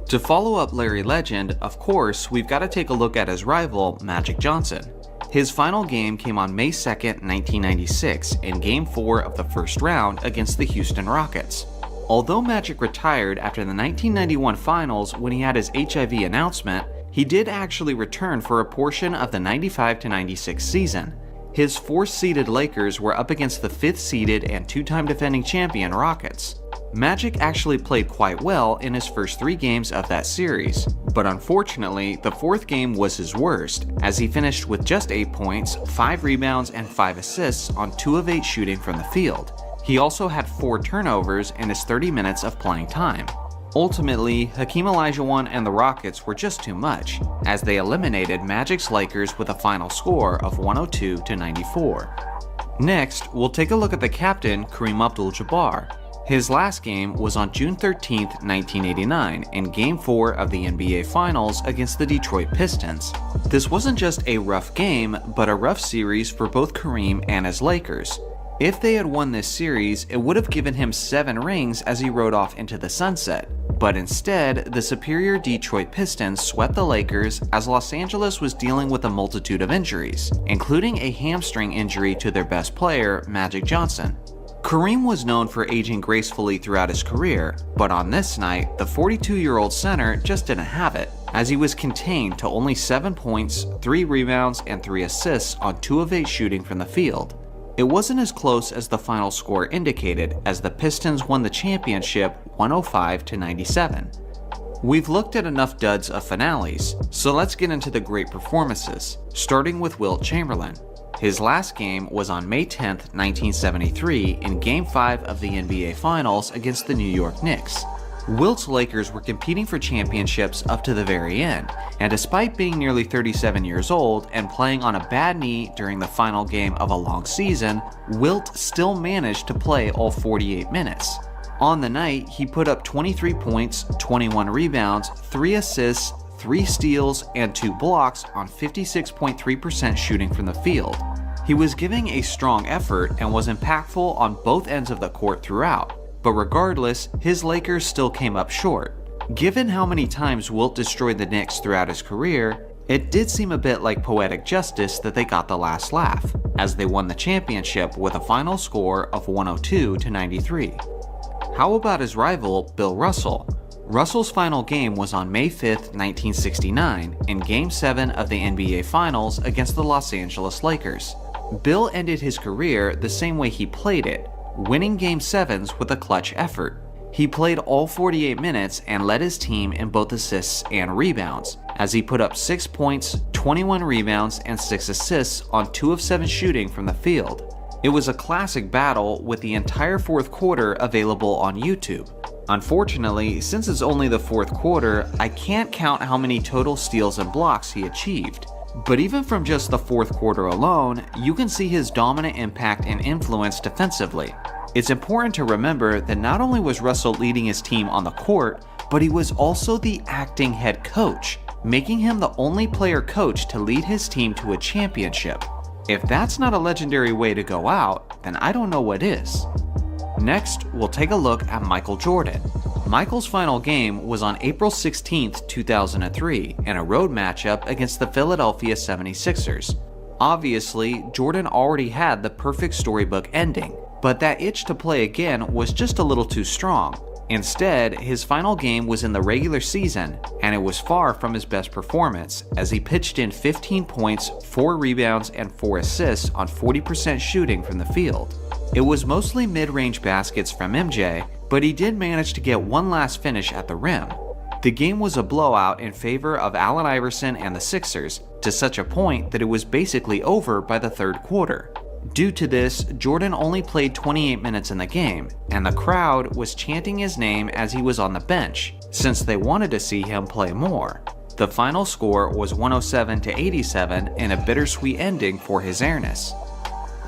To follow up Larry Legend, of course, we've got to take a look at his rival, Magic Johnson. His final game came on May 2, 1996, in Game 4 of the first round against the Houston Rockets. Although Magic retired after the 1991 finals when he had his HIV announcement, he did actually return for a portion of the 95-96 season. His 4th-seeded Lakers were up against the 5th-seeded and 2-time defending champion Rockets. Magic actually played quite well in his first 3 games of that series, but unfortunately, the 4th game was his worst, as he finished with just 8 points, 5 rebounds, and 5 assists on 2 of 8 shooting from the field. He also had 4 turnovers in his 30 minutes of playing time. Ultimately, Hakeem Olajuwon and the Rockets were just too much, as they eliminated Magic's Lakers with a final score of 102 to 94. Next, we'll take a look at the captain, Kareem Abdul-Jabbar. His last game was on June 13, 1989, in Game 4 of the NBA Finals against the Detroit Pistons. This wasn't just a rough game, but a rough series for both Kareem and his Lakers. If they had won this series, it would have given him 7 rings as he rode off into the sunset. But instead, the superior Detroit Pistons swept the Lakers as Los Angeles was dealing with a multitude of injuries, including a hamstring injury to their best player, Magic Johnson. Kareem was known for aging gracefully throughout his career, but on this night, the 42-year-old center just didn't have it, as he was contained to only 7 points, 3 rebounds, and 3 assists on 2 of 8 shooting from the field. It wasn't as close as the final score indicated, as the Pistons won the championship 105 to 97. We've looked at enough duds of finales, so let's get into the great performances, starting with Wilt Chamberlain. His last game was on May 10, 1973, in Game 5 of the NBA Finals against the New York Knicks. Wilt's Lakers were competing for championships up to the very end, and despite being nearly 37 years old and playing on a bad knee during the final game of a long season, Wilt still managed to play all 48 minutes. On the night, he put up 23 points, 21 rebounds, 3 assists, 3 steals, and 2 blocks on 56.3% shooting from the field. He was giving a strong effort and was impactful on both ends of the court throughout. But regardless, his Lakers still came up short. Given how many times Wilt destroyed the Knicks throughout his career, it did seem a bit like poetic justice that they got the last laugh, as they won the championship with a final score of 102 to 93. How about his rival, Bill Russell? Russell's final game was on May 5, 1969, in Game 7 of the NBA Finals against the Los Angeles Lakers. Bill ended his career the same way he played it, winning Game 7s with a clutch effort. He played all 48 minutes and led his team in both assists and rebounds, as he put up 6 points, 21 rebounds, and 6 assists on 2 of 7 shooting from the field. It was a classic battle with the entire fourth quarter available on YouTube. Unfortunately, since it's only the fourth quarter, I can't count how many total steals and blocks he achieved. But even from just the fourth quarter alone, you can see his dominant impact and influence defensively. It's important to remember that not only was Russell leading his team on the court, but he was also the acting head coach, making him the only player coach to lead his team to a championship. If that's not a legendary way to go out, then I don't know what is. Next, we'll take a look at Michael Jordan. Michael's final game was on April 16, 2003, in a road matchup against the Philadelphia 76ers. Obviously, Jordan already had the perfect storybook ending, but that itch to play again was just a little too strong. Instead, his final game was in the regular season, and it was far from his best performance, as he pitched in 15 points, 4 rebounds, and 4 assists on 40% shooting from the field. It was mostly mid-range baskets from MJ, but he did manage to get one last finish at the rim. The game was a blowout in favor of Allen Iverson and the Sixers, to such a point that it was basically over by the third quarter. Due to this, Jordan only played 28 minutes in the game, and the crowd was chanting his name as he was on the bench, since they wanted to see him play more. The final score was 107 to 87 in a bittersweet ending for his airness.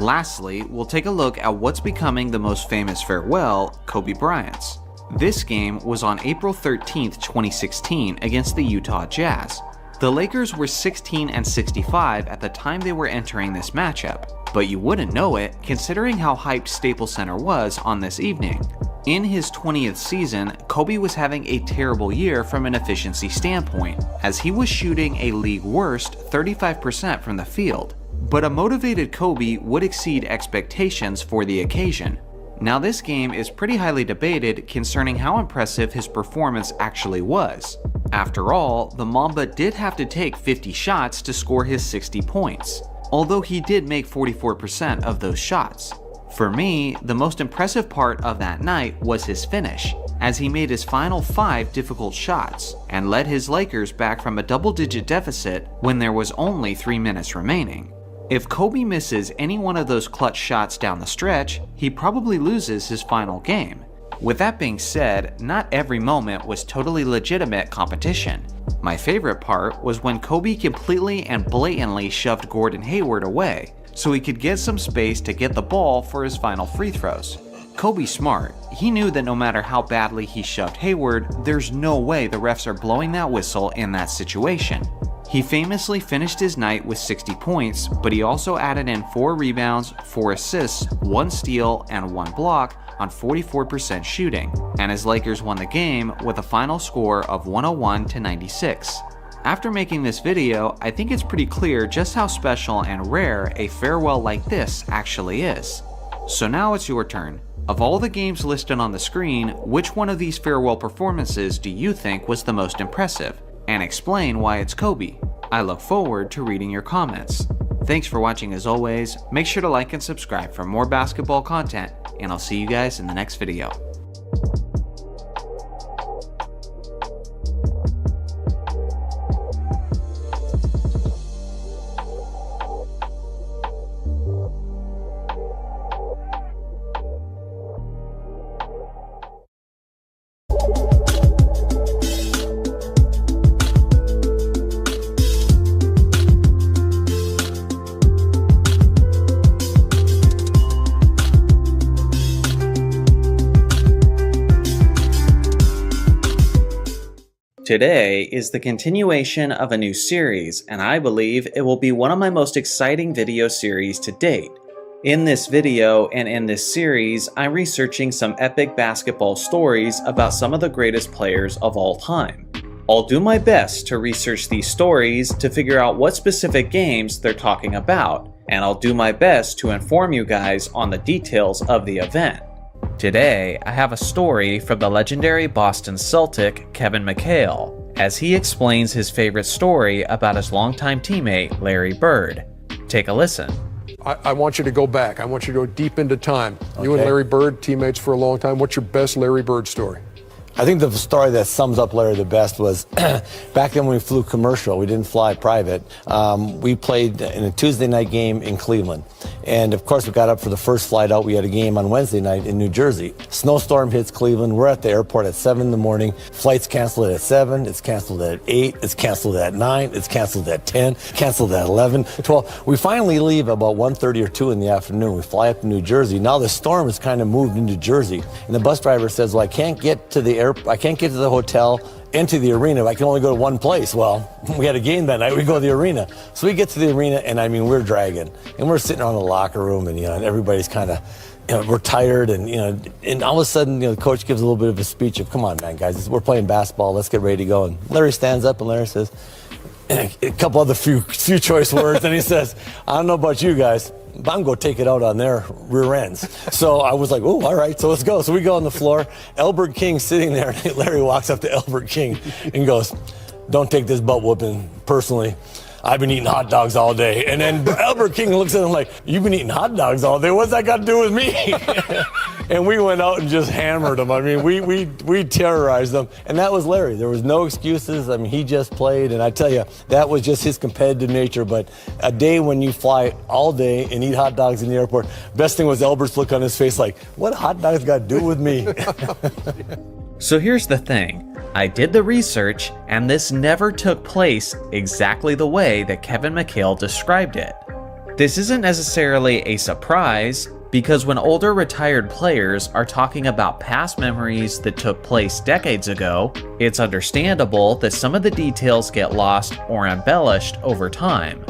Lastly, we'll take a look at what's becoming the most famous farewell, Kobe Bryant's. This game was on April 13, 2016 against the Utah Jazz. The Lakers were 16-65 at the time they were entering this matchup. but you wouldn't know it considering how hyped Staples Center was on this evening. In his 20th season, Kobe was having a terrible year from an efficiency standpoint, as he was shooting a league worst 35% from the field. But a motivated Kobe would exceed expectations for the occasion. Now this game is pretty highly debated concerning how impressive his performance actually was. After all, the Mamba did have to take 50 shots to score his 60 points, although he did make 44% of those shots. For me, the most impressive part of that night was his finish, as he made his final 5 difficult shots and led his Lakers back from a double-digit deficit when there was only 3 minutes remaining. If Kobe misses any one of those clutch shots down the stretch, he probably loses his final game. With that being said, not every moment was totally legitimate competition. My favorite part was when Kobe completely and blatantly shoved Gordon Hayward away, so he could get some space to get the ball for his final free throws. Kobe's smart. He knew that no matter how badly he shoved Hayward, there's no way the refs are blowing that whistle in that situation. He famously finished his night with 60 points, but he also added in 4 rebounds, 4 assists, 1 steal, and 1 block on 44% shooting, and his Lakers won the game with a final score of 101-96. After making this video, I think it's pretty clear just how special and rare a farewell like this actually is. So now it's your turn. Of all the games listed on the screen, which one of these farewell performances do you think was the most impressive? And explain why it's Kobe. I look forward to reading your comments. Thanks for watching as always. Make sure to like and subscribe for more basketball content, and I'll see you guys in the next video. Today is the continuation of a new series, and I believe it will be one of my most exciting video series to date. In this video and in this series, I'm researching some epic basketball stories about some of the greatest players of all time. I'll do my best to research these stories to figure out what specific games they're talking about, and I'll do my best to inform you guys on the details of the event. Today, I have a story from the legendary Boston Celtic, Kevin McHale, as he explains his favorite story about his longtime teammate, Larry Bird. Take a listen. I want you to go back. I want you to go deep into time. Okay. You and Larry Bird, teammates for a long time. What's your best Larry Bird story? I think the story that sums up Larry the best was back then when we flew commercial, we didn't fly private. We played in a Tuesday night game in Cleveland. And of course, we got up for the first flight out. We had a game on Wednesday night in New Jersey. Snowstorm hits Cleveland. We're at the airport at 7 in the morning. Flight's canceled at 7. It's canceled at 8. It's canceled at 9. It's canceled at 10. Canceled at 11, 12. We finally leave about 1:30 or 2 in the afternoon. We fly up to New Jersey. Now the storm has kind of moved into Jersey. And the bus driver says, well, I can't get to the hotel and to the arena. I can only go to one place. Well, we had a game that night. We go to the arena. So we get to the arena, and I mean, we're dragging. And we're sitting around the locker room, and, and everybody's kind of, we're tired. And, and all of a sudden, the coach gives a little bit of a speech of, come on, man, guys, we're playing basketball. Let's get ready to go. And Larry stands up, and Larry says, a couple other few choice words, and he says, I don't know about you guys, but I'm going to take it out on their rear ends. So I was like, oh, all right, so let's go. So we go on the floor. Elbert King sitting there, and Larry walks up to Elbert King and goes, don't take this butt whooping personally. I've been eating hot dogs all day. And then Albert King looks at him like, you've been eating hot dogs all day? What's that got to do with me? And we went out and just hammered him. I mean, we terrorized them. And that was Larry. There was no excuses. I mean, he just played. And I tell you, that was just his competitive nature. But a day when you fly all day and eat hot dogs in the airport, best thing was Albert's look on his face like, what hot dogs got to do with me? So here's the thing. I did the research, and this never took place exactly the way that Kevin McHale described it. This isn't necessarily a surprise, because when older retired players are talking about past memories that took place decades ago, it's understandable that some of the details get lost or embellished over time.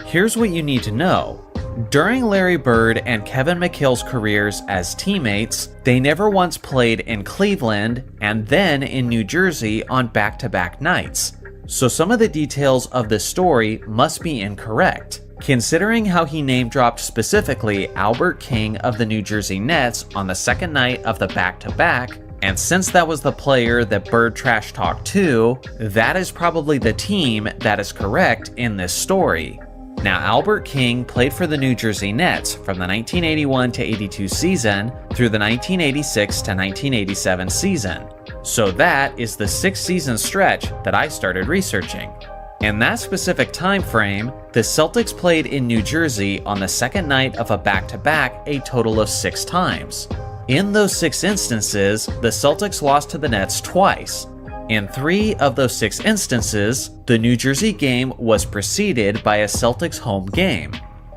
Here's what you need to know. During Larry Bird and Kevin McHale's careers as teammates, they never once played in Cleveland and then in New Jersey on back-to-back nights. So some of the details of this story must be incorrect, considering how he name-dropped specifically Albert King of the New Jersey Nets on the second night of the back-to-back, and since that was the player that Bird trash talked to, that is probably the team that is correct in this story. Now, Albert King played for the New Jersey Nets from the 1981 to 82 season through the 1986 to 1987 season. So that is the 6-season stretch that I started researching. In that specific time frame, the Celtics played in New Jersey on the second night of a back-to-back a total of 6 times. In those 6 instances, the Celtics lost to the Nets twice. In 3 of those 6 instances, the New Jersey game was preceded by a Celtics home game.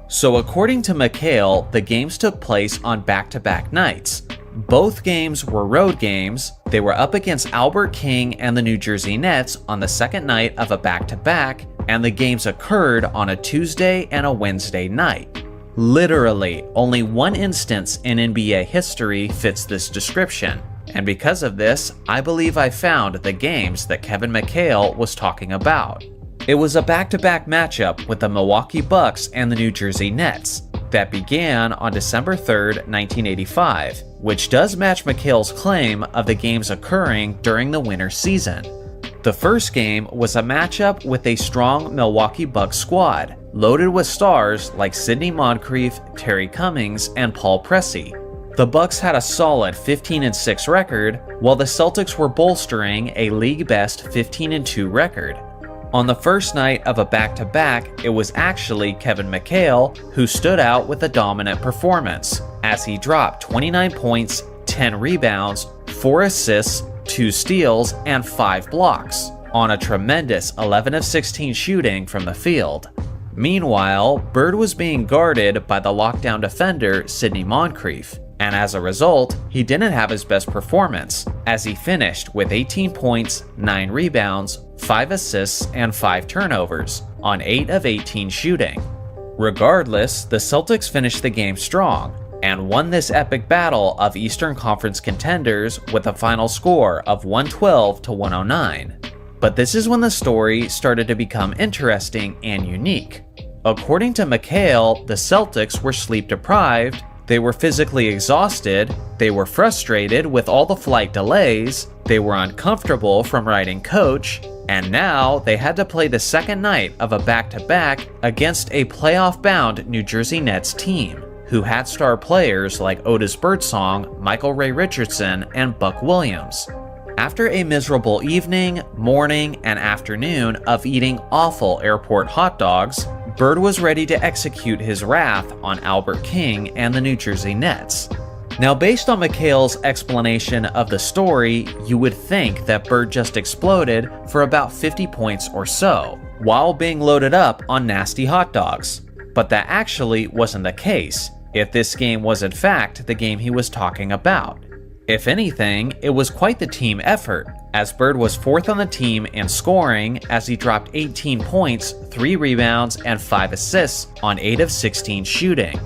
So according to McHale, the games took place on back-to-back nights. Both games were road games. They were up against Albert King and the New Jersey Nets on the second night of a back-to-back, and the games occurred on a Tuesday and a Wednesday night. Literally, only one instance in NBA history fits this description. And because of this, I believe I found the games that Kevin McHale was talking about. It was a back-to-back matchup with the Milwaukee Bucks and the New Jersey Nets that began on December 3rd, 1985, which does match McHale's claim of the games occurring during the winter season. The first game was a matchup with a strong Milwaukee Bucks squad, loaded with stars like Sidney Moncrief, Terry Cummings, and Paul Pressey. The Bucks had a solid 15-6 record, while the Celtics were bolstering a league-best 15-2 record. On the first night of a back-to-back, it was actually Kevin McHale who stood out with a dominant performance, as he dropped 29 points, 10 rebounds, 4 assists, 2 steals, and 5 blocks, on a tremendous 11 of 16 shooting from the field. Meanwhile, Bird was being guarded by the lockdown defender Sidney Moncrief, and as a result, he didn't have his best performance, as he finished with 18 points, 9 rebounds, 5 assists, and 5 turnovers, on 8 of 18 shooting. Regardless, the Celtics finished the game strong, and won this epic battle of Eastern Conference contenders with a final score of 112 to 109. But this is when the story started to become interesting and unique. According to McHale, the Celtics were sleep-deprived, they were physically exhausted, they were frustrated with all the flight delays, they were uncomfortable from riding coach, and now they had to play the second night of a back-to-back against a playoff-bound New Jersey Nets team, who had star players like Otis Birdsong, Michael Ray Richardson, and Buck Williams. After a miserable evening, morning, and afternoon of eating awful airport hot dogs, Bird was ready to execute his wrath on Albert King and the New Jersey Nets. Now, based on McHale's explanation of the story, you would think that Bird just exploded for about 50 points or so, while being loaded up on nasty hot dogs. But that actually wasn't the case, if this game was in fact the game he was talking about. If anything, it was quite the team effort, as Bird was 4th on the team in scoring as he dropped 18 points, 3 rebounds, and 5 assists on 8 of 16 shooting.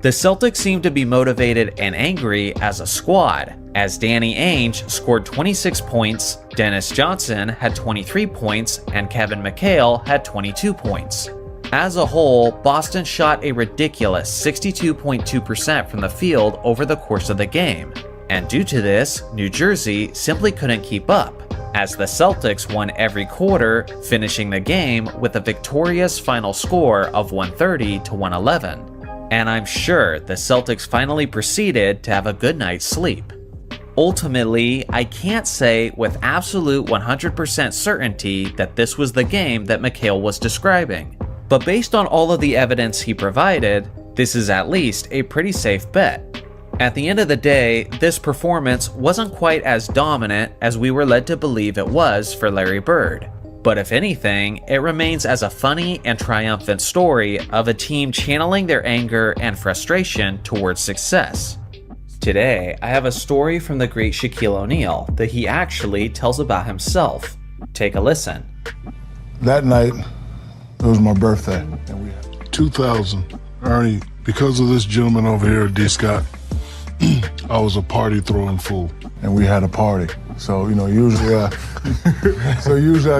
The Celtics seemed to be motivated and angry as a squad, as Danny Ainge scored 26 points, Dennis Johnson had 23 points, and Kevin McHale had 22 points. As a whole, Boston shot a ridiculous 62.2% from the field over the course of the game. And due to this, New Jersey simply couldn't keep up, as the Celtics won every quarter, finishing the game with a victorious final score of 130 to 111. And I'm sure the Celtics finally proceeded to have a good night's sleep. Ultimately, I can't say with absolute 100% certainty that this was the game that McHale was describing, but based on all of the evidence he provided, this is at least a pretty safe bet. At the end of the day, this performance wasn't quite as dominant as we were led to believe it was for Larry Bird. But if anything, it remains as a funny and triumphant story of a team channeling their anger and frustration towards success. Today, I have a story from the great Shaquille O'Neal that he actually tells about himself. Take a listen. That night, it was my birthday. And we had 2,000. Ernie Because of this gentleman over here, D. Scott, I was a party throwing fool. And we had a party. So, usually I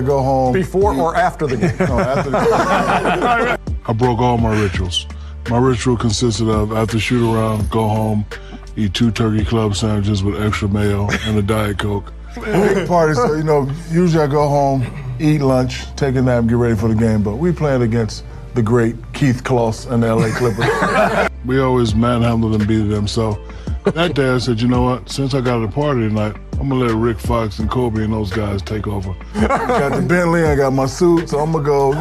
go home. Before or after the game? No, after the game. I broke all my rituals. My ritual consisted of, after shoot around, go home, eat 2 turkey club sandwiches with extra mayo and a Diet Coke. Big party, so, usually I go home, eat lunch, take a nap, get ready for the game. But we playing against the great Keith Kloss and the LA Clippers. We always manhandled and beat them. So that day I said, you know what? Since I got a party tonight, I'm gonna let Rick Fox and Kobe and those guys take over. Got the Bentley, I got my suit, so I'm gonna go,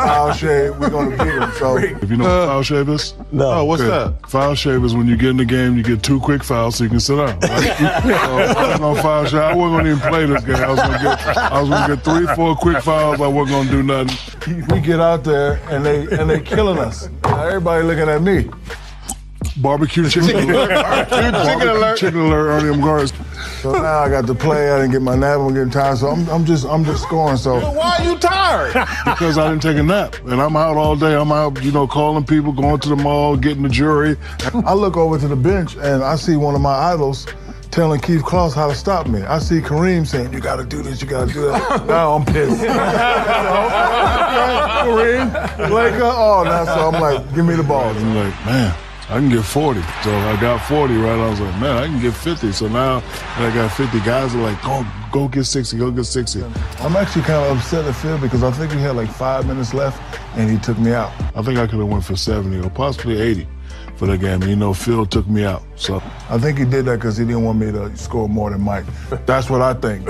foul shave. We're gonna beat them. So if you know what foul shave is? No. Oh, what's that? Foul shave is when you get in the game, you get 2 quick fouls so you can sit down. Right? So I was on foul shave. I wasn't gonna even play this game. I was gonna get 3, 4 quick fouls. I wasn't gonna do nothing. We get out there and they killing us. Now everybody looking at me. Barbecue chicken alert. Chicken alert, Ernie Amgaris. So now I got to play. I didn't get my nap. I'm getting tired. So I'm just scoring. So why are you tired? Because I didn't take a nap, and I'm out all day. I'm out, calling people, going to the mall, getting the jury. I look over to the bench and I see one of my idols telling Keith Kloss how to stop me. I see Kareem saying, "You got to do this. You got to do that." Now I'm pissed. Kareem, Laker. Oh, now so I'm like, give me the ball. I'm like, man, I can get 40. So I got 40, right? I was like, man, I can get 50. So now that I got 50, guys are like, go get 60, go get 60. I'm actually kind of upset at Phil because I think we had like 5 minutes left and he took me out. I think I could have went for 70 or possibly 80 for the game. Phil took me out. So I think he did that because he didn't want me to score more than Mike. That's what I think.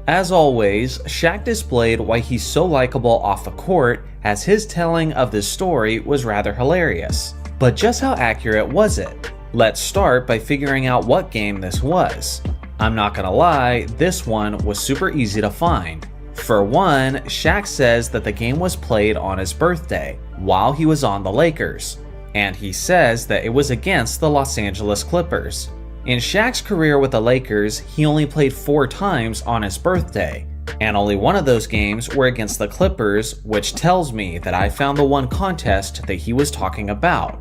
As always, Shaq displayed why he's so likable off the court, as his telling of this story was rather hilarious. But just how accurate was it? Let's start by figuring out what game this was. I'm not gonna lie, this one was super easy to find. For one, Shaq says that the game was played on his birthday, while he was on the Lakers. And he says that it was against the Los Angeles Clippers. In Shaq's career with the Lakers, he only played 4 times on his birthday, and only one of those games were against the Clippers, which tells me that I found the one contest that he was talking about.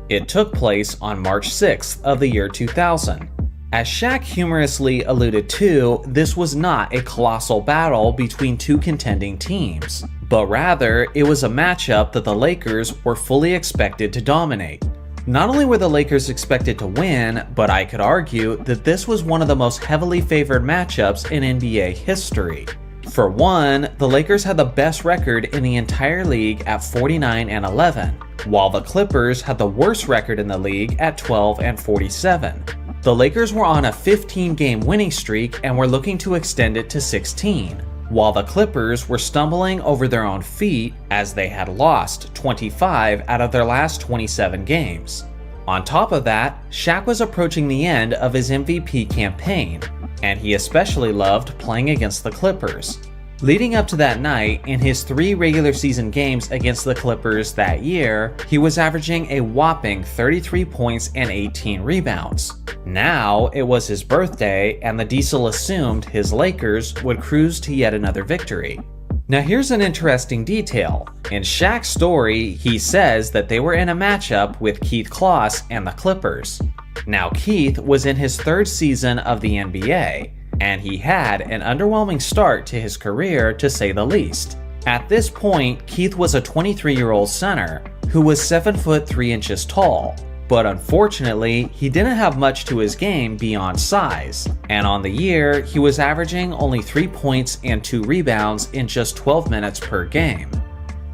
It took place on March 6th of the year 2000. As Shaq humorously alluded to, this was not a colossal battle between 2 contending teams, but rather it was a matchup that the Lakers were fully expected to dominate. Not only were the Lakers expected to win, but I could argue that this was one of the most heavily favored matchups in NBA history. For one, the Lakers had the best record in the entire league at 49-11, while the Clippers had the worst record in the league at 12-47. The Lakers were on a 15-game winning streak and were looking to extend it to 16. While the Clippers were stumbling over their own feet as they had lost 25 out of their last 27 games. On top of that, Shaq was approaching the end of his MVP campaign, and he especially loved playing against the Clippers. Leading up to that night, in his 3 regular season games against the Clippers that year, he was averaging a whopping 33 points and 18 rebounds. Now, it was his birthday, and the Diesel assumed his Lakers would cruise to yet another victory. Now here's an interesting detail. In Shaq's story, he says that they were in a matchup with Keith Kloss and the Clippers. Now Keith was in his 3rd season of the NBA, and he had an underwhelming start to his career, to say the least. At this point, Keith was a 23-year-old center who was 7 foot 3 inches tall, but unfortunately, he didn't have much to his game beyond size, and on the year, he was averaging only 3 points and 2 rebounds in just 12 minutes per game.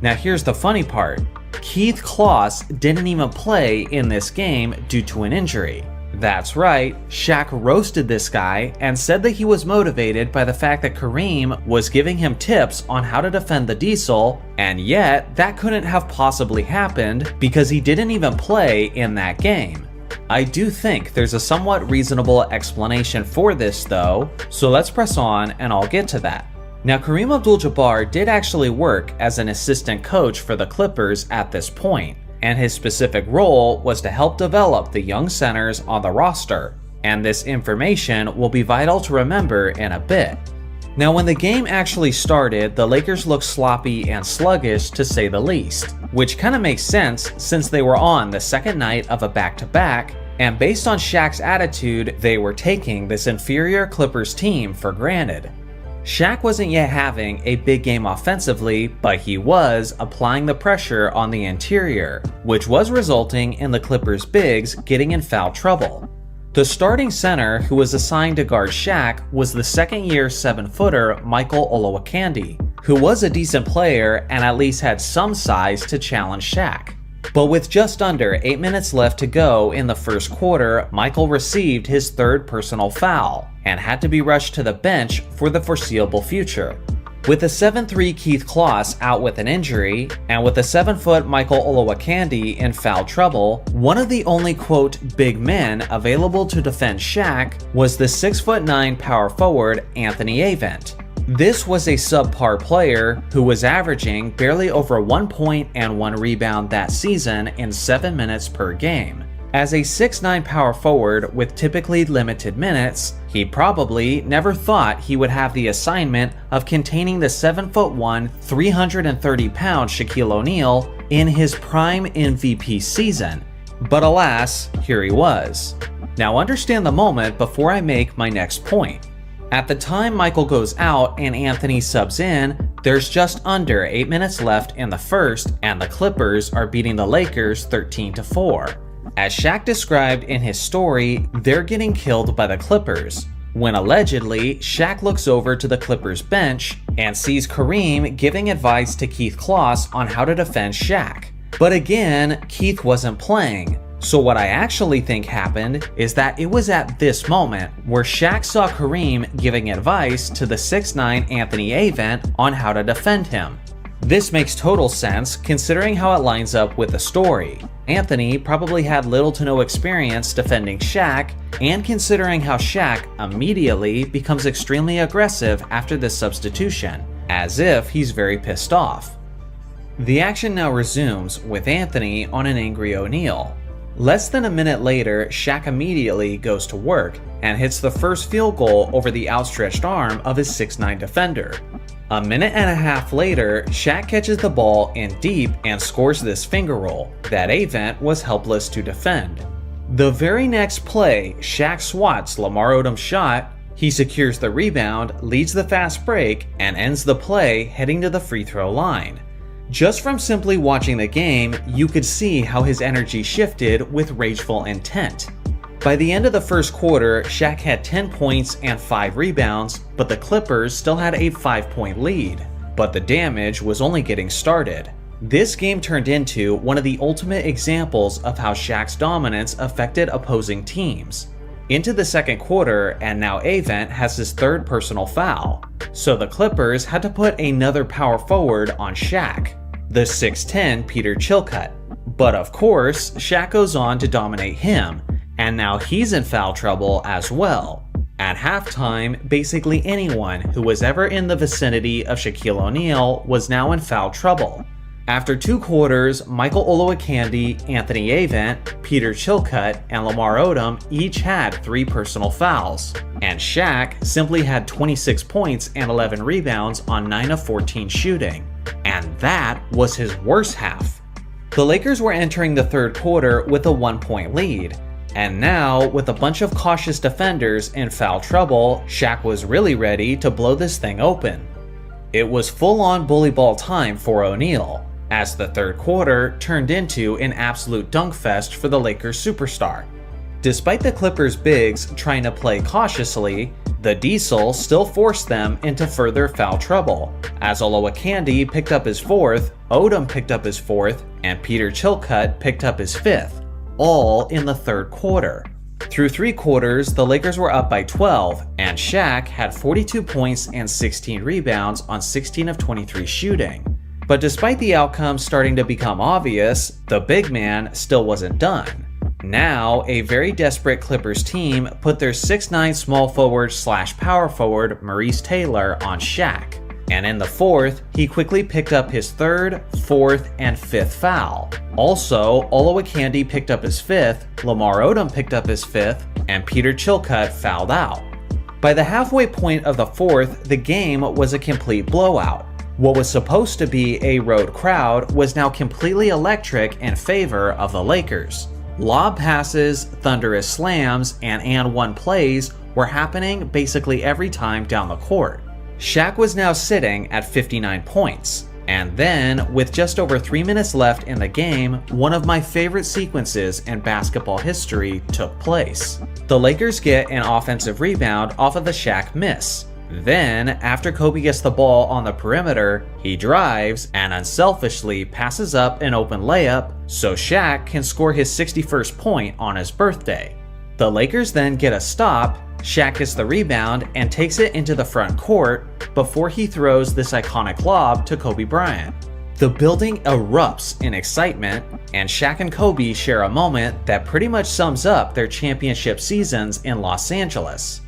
Now here's the funny part. Keith Kloss didn't even play in this game due to an injury. That's right, Shaq roasted this guy and said that he was motivated by the fact that Kareem was giving him tips on how to defend the Diesel, and yet that couldn't have possibly happened because he didn't even play in that game. I do think there's a somewhat reasonable explanation for this though, so let's press on and I'll get to that. Now Kareem Abdul-Jabbar did actually work as an assistant coach for the Clippers at this point, and his specific role was to help develop the young centers on the roster, and this information will be vital to remember in a bit. Now, when the game actually started, the Lakers looked sloppy and sluggish to say the least, which kind of makes sense since they were on the second night of a back-to-back, and based on Shaq's attitude, they were taking this inferior Clippers team for granted. Shaq wasn't yet having a big game offensively, but he was applying the pressure on the interior, which was resulting in the Clippers' bigs getting in foul trouble. The starting center who was assigned to guard Shaq was the second-year 7-footer Michael Olowokandi, who was a decent player and at least had some size to challenge Shaq. But with just under 8 minutes left to go in the first quarter, Michael received his third personal foul and had to be rushed to the bench for the foreseeable future. With a 7'3" Keith Kloss out with an injury, and with a 7-foot Michael Olowokandi in foul trouble, one of the only quote big men available to defend Shaq was the 6'9" power forward Anthony Avent. This was a subpar player who was averaging barely over 1 point and 1 rebound that season in 7 minutes per game. As a 6'9" power forward with typically limited minutes, he probably never thought he would have the assignment of containing the 7'1", 330-pound Shaquille O'Neal in his prime MVP season. But alas, here he was. Now understand the moment before I make my next point. At the time Michael goes out and Anthony subs in, there's just under 8 minutes left in the first, and the Clippers are beating the Lakers 13-4. As Shaq described in his story, they're getting killed by the Clippers, when allegedly Shaq looks over to the Clippers bench and sees Kareem giving advice to Keith Kloss on how to defend Shaq. But again, Keith wasn't playing. So what I actually think happened is that it was at this moment where Shaq saw Kareem giving advice to the 6'9" Anthony Avent on how to defend him. This makes total sense considering how it lines up with the story. Anthony probably had little to no experience defending Shaq, and considering how Shaq immediately becomes extremely aggressive after this substitution, as if he's very pissed off. The action now resumes with Anthony on an angry O'Neal. Less than a minute later, Shaq immediately goes to work and hits the first field goal over the outstretched arm of his 6'9" defender. A minute and a half later, Shaq catches the ball in deep and scores this finger roll that Avent was helpless to defend. The very next play, Shaq swats Lamar Odom's shot, he secures the rebound, leads the fast break, and ends the play heading to the free throw line. Just from simply watching the game, you could see how his energy shifted with rageful intent. By the end of the first quarter, Shaq had 10 points and 5 rebounds, but the Clippers still had a 5-point lead. But the damage was only getting started. This game turned into one of the ultimate examples of how Shaq's dominance affected opposing teams. Into the second quarter, and now Avent has his third personal foul. So the Clippers had to put another power forward on Shaq, the 6'10" Peter Chilcutt. But of course, Shaq goes on to dominate him, and now he's in foul trouble as well. At halftime, basically anyone who was ever in the vicinity of Shaquille O'Neal was now in foul trouble. After 2 quarters, Michael Olowokandi, Anthony Avent, Peter Chilcutt, and Lamar Odom each had 3 personal fouls, and Shaq simply had 26 points and 11 rebounds on 9 of 14 shooting. And that was his worst half. The Lakers were entering the third quarter with a 1-point lead, and now, with a bunch of cautious defenders in foul trouble, Shaq was really ready to blow this thing open. It was full-on bully ball time for O'Neal, as the third quarter turned into an absolute dunk fest for the Lakers superstar. Despite the Clippers' bigs trying to play cautiously, the Diesel still forced them into further foul trouble, as Olowokandi picked up his 4th, Odom picked up his 4th, and Peter Chilcutt picked up his 5th. All in the third quarter. Through 3 quarters, the Lakers were up by 12, and Shaq had 42 points and 16 rebounds on 16 of 23 shooting. But despite the outcome starting to become obvious, the big man still wasn't done. Now, a very desperate Clippers team put their 6'9" small forward / power forward Maurice Taylor on Shaq. And in the fourth, he quickly picked up his 3rd, 4th, and 5th foul. Also, Olowokandi picked up his 5th, Lamar Odom picked up his 5th, and Peter Chilcutt fouled out. By the halfway point of the fourth, the game was a complete blowout. What was supposed to be a road crowd was now completely electric in favor of the Lakers. Lob passes, thunderous slams, and one plays were happening basically every time down the court. Shaq was now sitting at 59 points. And then, with just over 3 minutes left in the game, one of my favorite sequences in basketball history took place. The Lakers get an offensive rebound off of the Shaq miss. Then, after Kobe gets the ball on the perimeter, he drives and unselfishly passes up an open layup so Shaq can score his 61st point on his birthday. The Lakers then get a stop, Shaq gets the rebound and takes it into the front court before he throws this iconic lob to Kobe Bryant. The building erupts in excitement, and Shaq and Kobe share a moment that pretty much sums up their championship seasons in Los Angeles.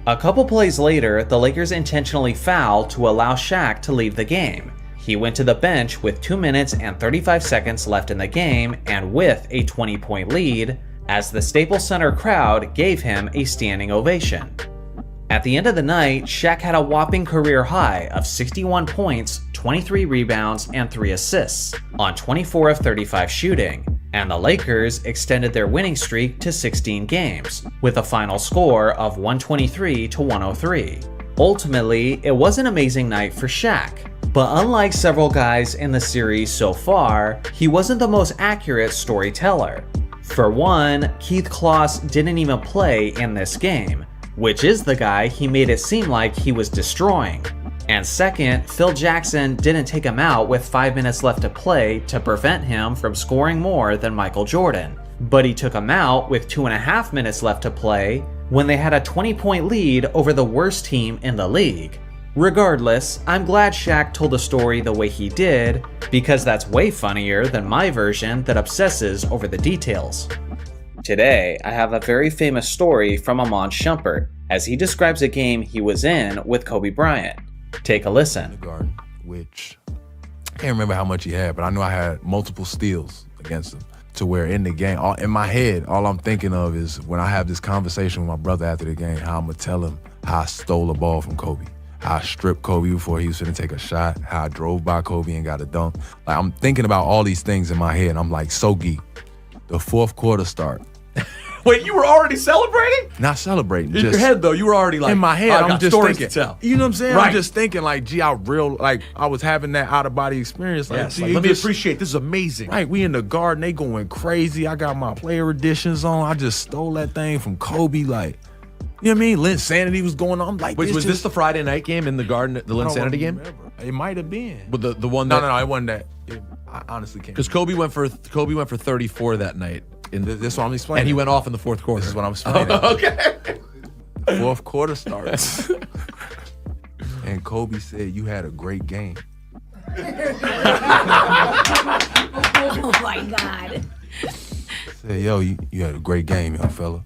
A couple plays later, the Lakers intentionally foul to allow Shaq to leave the game. He went to the bench with 2 minutes and 35 seconds left in the game and with a 20-point lead, as the Staples Center crowd gave him a standing ovation. At the end of the night, Shaq had a whopping career high of 61 points, 23 rebounds, and 3 assists on 24 of 35 shooting, and the Lakers extended their winning streak to 16 games, with a final score of 123-103. Ultimately, it was an amazing night for Shaq, but unlike several guys in the series so far, he wasn't the most accurate storyteller. For one, Keith Kloss didn't even play in this game, which is the guy he made it seem like he was destroying. And second, Phil Jackson didn't take him out with 5 minutes left to play to prevent him from scoring more than Michael Jordan, but he took him out with 2.5 minutes left to play when they had a 20-point lead over the worst team in the league. Regardless, I'm glad Shaq told the story the way he did, because that's way funnier than my version that obsesses over the details. Today, I have a very famous story from Iman Shumpert, as he describes a game he was in with Kobe Bryant. Take a listen. Garden, which I can't remember how much he had, but I know I had multiple steals against him, to where in the game, in my head, all I'm thinking of is when I have this conversation with my brother after the game, how I'm gonna tell him how I stole the ball from Kobe. How I stripped Kobe before he was finna take a shot, how I drove by Kobe and got a dunk. Like, I'm thinking about all these things in my head, and I'm like so geeked. The fourth quarter start. Wait, you were already celebrating? Not celebrating. In your head, though, you were already like, in my head, I'm just thinking. To tell. You know what I'm saying? Right. I'm just thinking like, gee, I was having that out-of-body experience. Like, yes, gee, like, let me appreciate, this is amazing. Right, we in the garden, they going crazy. I got my player editions on. I just stole that thing from Kobe, like, you know what I mean? Linsanity was going on. I'm like, wait, was this the Friday night game in the Garden, the Linsanity game? It might have been. But the one that no, it wasn't that. I honestly can't. Because Kobe went for 34 that night. This is what I'm explaining. And he went off in the fourth quarter. This is what I'm explaining. Okay. The fourth quarter starts. And Kobe said, "You had a great game." Oh my God. Said, "Yo, you had a great game, young fella."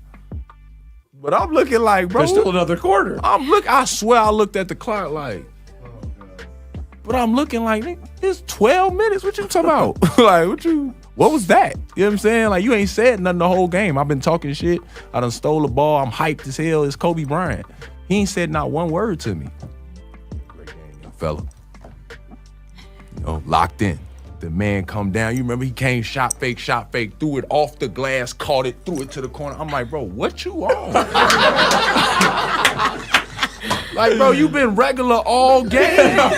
But I'm looking like, bro. There's still another quarter. I swear I looked at the clock like, but I'm looking like, it's 12 minutes. What you talking about? Like, what was that? You know what I'm saying? Like, you ain't said nothing the whole game. I've been talking shit. I done stole the ball. I'm hyped as hell. It's Kobe Bryant. He ain't said not one word to me. Great game, young fella. You know, locked in. The man come down. You remember he came shot fake, threw it off the glass, caught it, threw it to the corner. I'm like, bro, what you on? Like, bro, you been regular all game.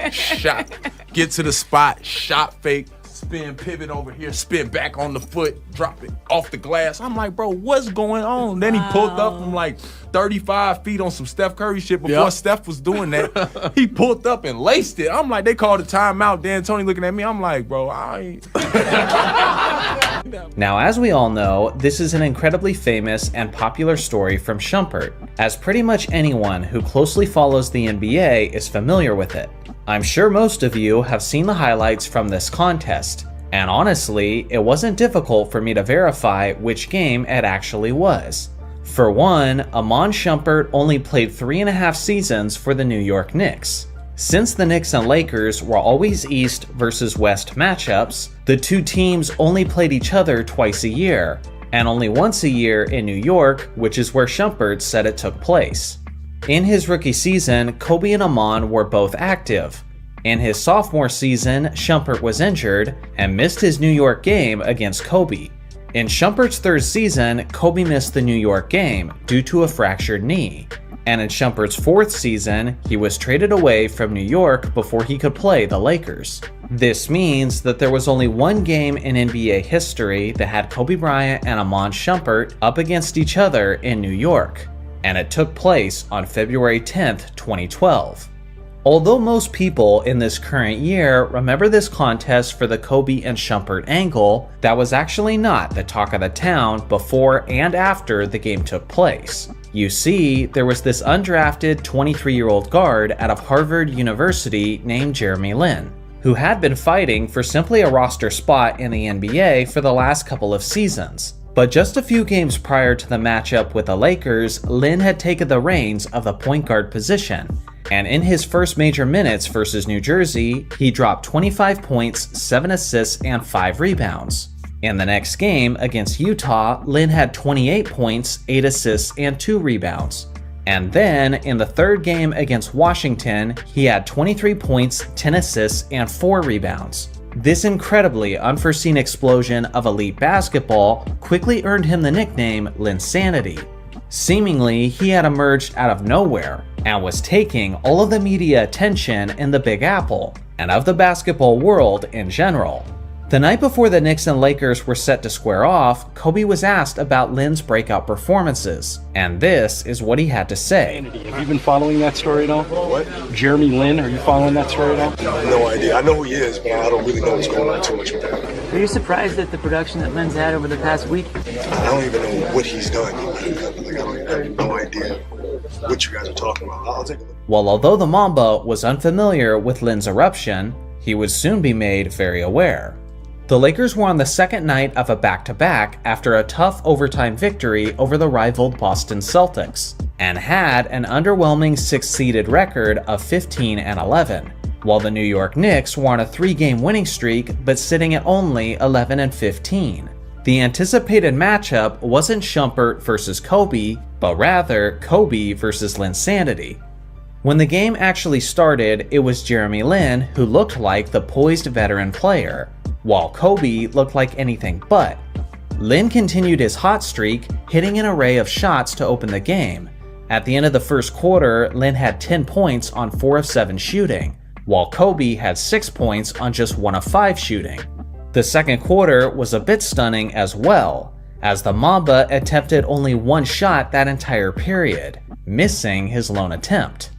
Shot, get to the spot, shot fake, spin, pivot over here, spin back on the foot, drop it off the glass. I'm like, bro, what's going on? Then he pulled up from like 35 feet on some Steph Curry shit before Steph was doing that. He pulled up and laced it. I'm like, they called a timeout. Dan Tony looking at me. I'm like, bro, I ain't. Now, as we all know, this is an incredibly famous and popular story from Shumpert, as pretty much anyone who closely follows the NBA is familiar with it. I'm sure most of you have seen the highlights from this contest, and honestly, it wasn't difficult for me to verify which game it actually was. For one, Iman Shumpert only played 3.5 seasons for the New York Knicks. Since the Knicks and Lakers were always East versus West matchups, the two teams only played each other twice a year, and only once a year in New York, which is where Shumpert said it took place. In his rookie season, Kobe and Amon were both active. In his sophomore season, Shumpert was injured and missed his New York game against Kobe. In Shumpert's third season, Kobe missed the New York game due to a fractured knee. And in Shumpert's fourth season, he was traded away from New York before he could play the Lakers. This means that there was only one game in NBA history that had Kobe Bryant and Amon Shumpert up against each other in New York, and it took place on February 10th, 2012. Although most people in this current year remember this contest for the Kobe and Shumpert angle, that was actually not the talk of the town before and after the game took place. You see, there was this undrafted 23-year-old guard out of Harvard University named Jeremy Lin, who had been fighting for simply a roster spot in the NBA for the last couple of seasons. But just a few games prior to the matchup with the Lakers, Lin had taken the reins of the point guard position. And in his first major minutes versus New Jersey, he dropped 25 points, 7 assists, and 5 rebounds. In the next game against Utah, Lin had 28 points, 8 assists, and 2 rebounds. And then in the third game against Washington, he had 23 points, 10 assists, and 4 rebounds. This incredibly unforeseen explosion of elite basketball quickly earned him the nickname Linsanity. Seemingly, he had emerged out of nowhere and was taking all of the media attention in the Big Apple and of the basketball world in general. The night before the Knicks and Lakers were set to square off, Kobe was asked about Lin's breakout performances, and this is what he had to say. Have you been following that story at all? What? Jeremy Lin, are you following that story at all? No idea. I know who he is, but I don't really know what's going on too much with that. Are you surprised at the production that Lin's had over the past week? I don't even know what he's done. I have no idea what you guys are talking about. I'll take a look. Well, although the Mamba was unfamiliar with Lin's eruption, he would soon be made very aware. The Lakers were on the second night of a back-to-back after a tough overtime victory over the rivaled Boston Celtics, and had an underwhelming 6-seeded record of 15-11, while the New York Knicks were on a 3-game winning streak but sitting at only 11-15. The anticipated matchup wasn't Shumpert versus Kobe, but rather Kobe versus Linsanity. When the game actually started, it was Jeremy Lin who looked like the poised veteran player, while Kobe looked like anything but. Lin continued his hot streak, hitting an array of shots to open the game. At the end of the first quarter, Lin had 10 points on 4 of 7 shooting, while Kobe had 6 points on just 1 of 5 shooting. The second quarter was a bit stunning as well, as the Mamba attempted only 1 shot that entire period, missing his lone attempt.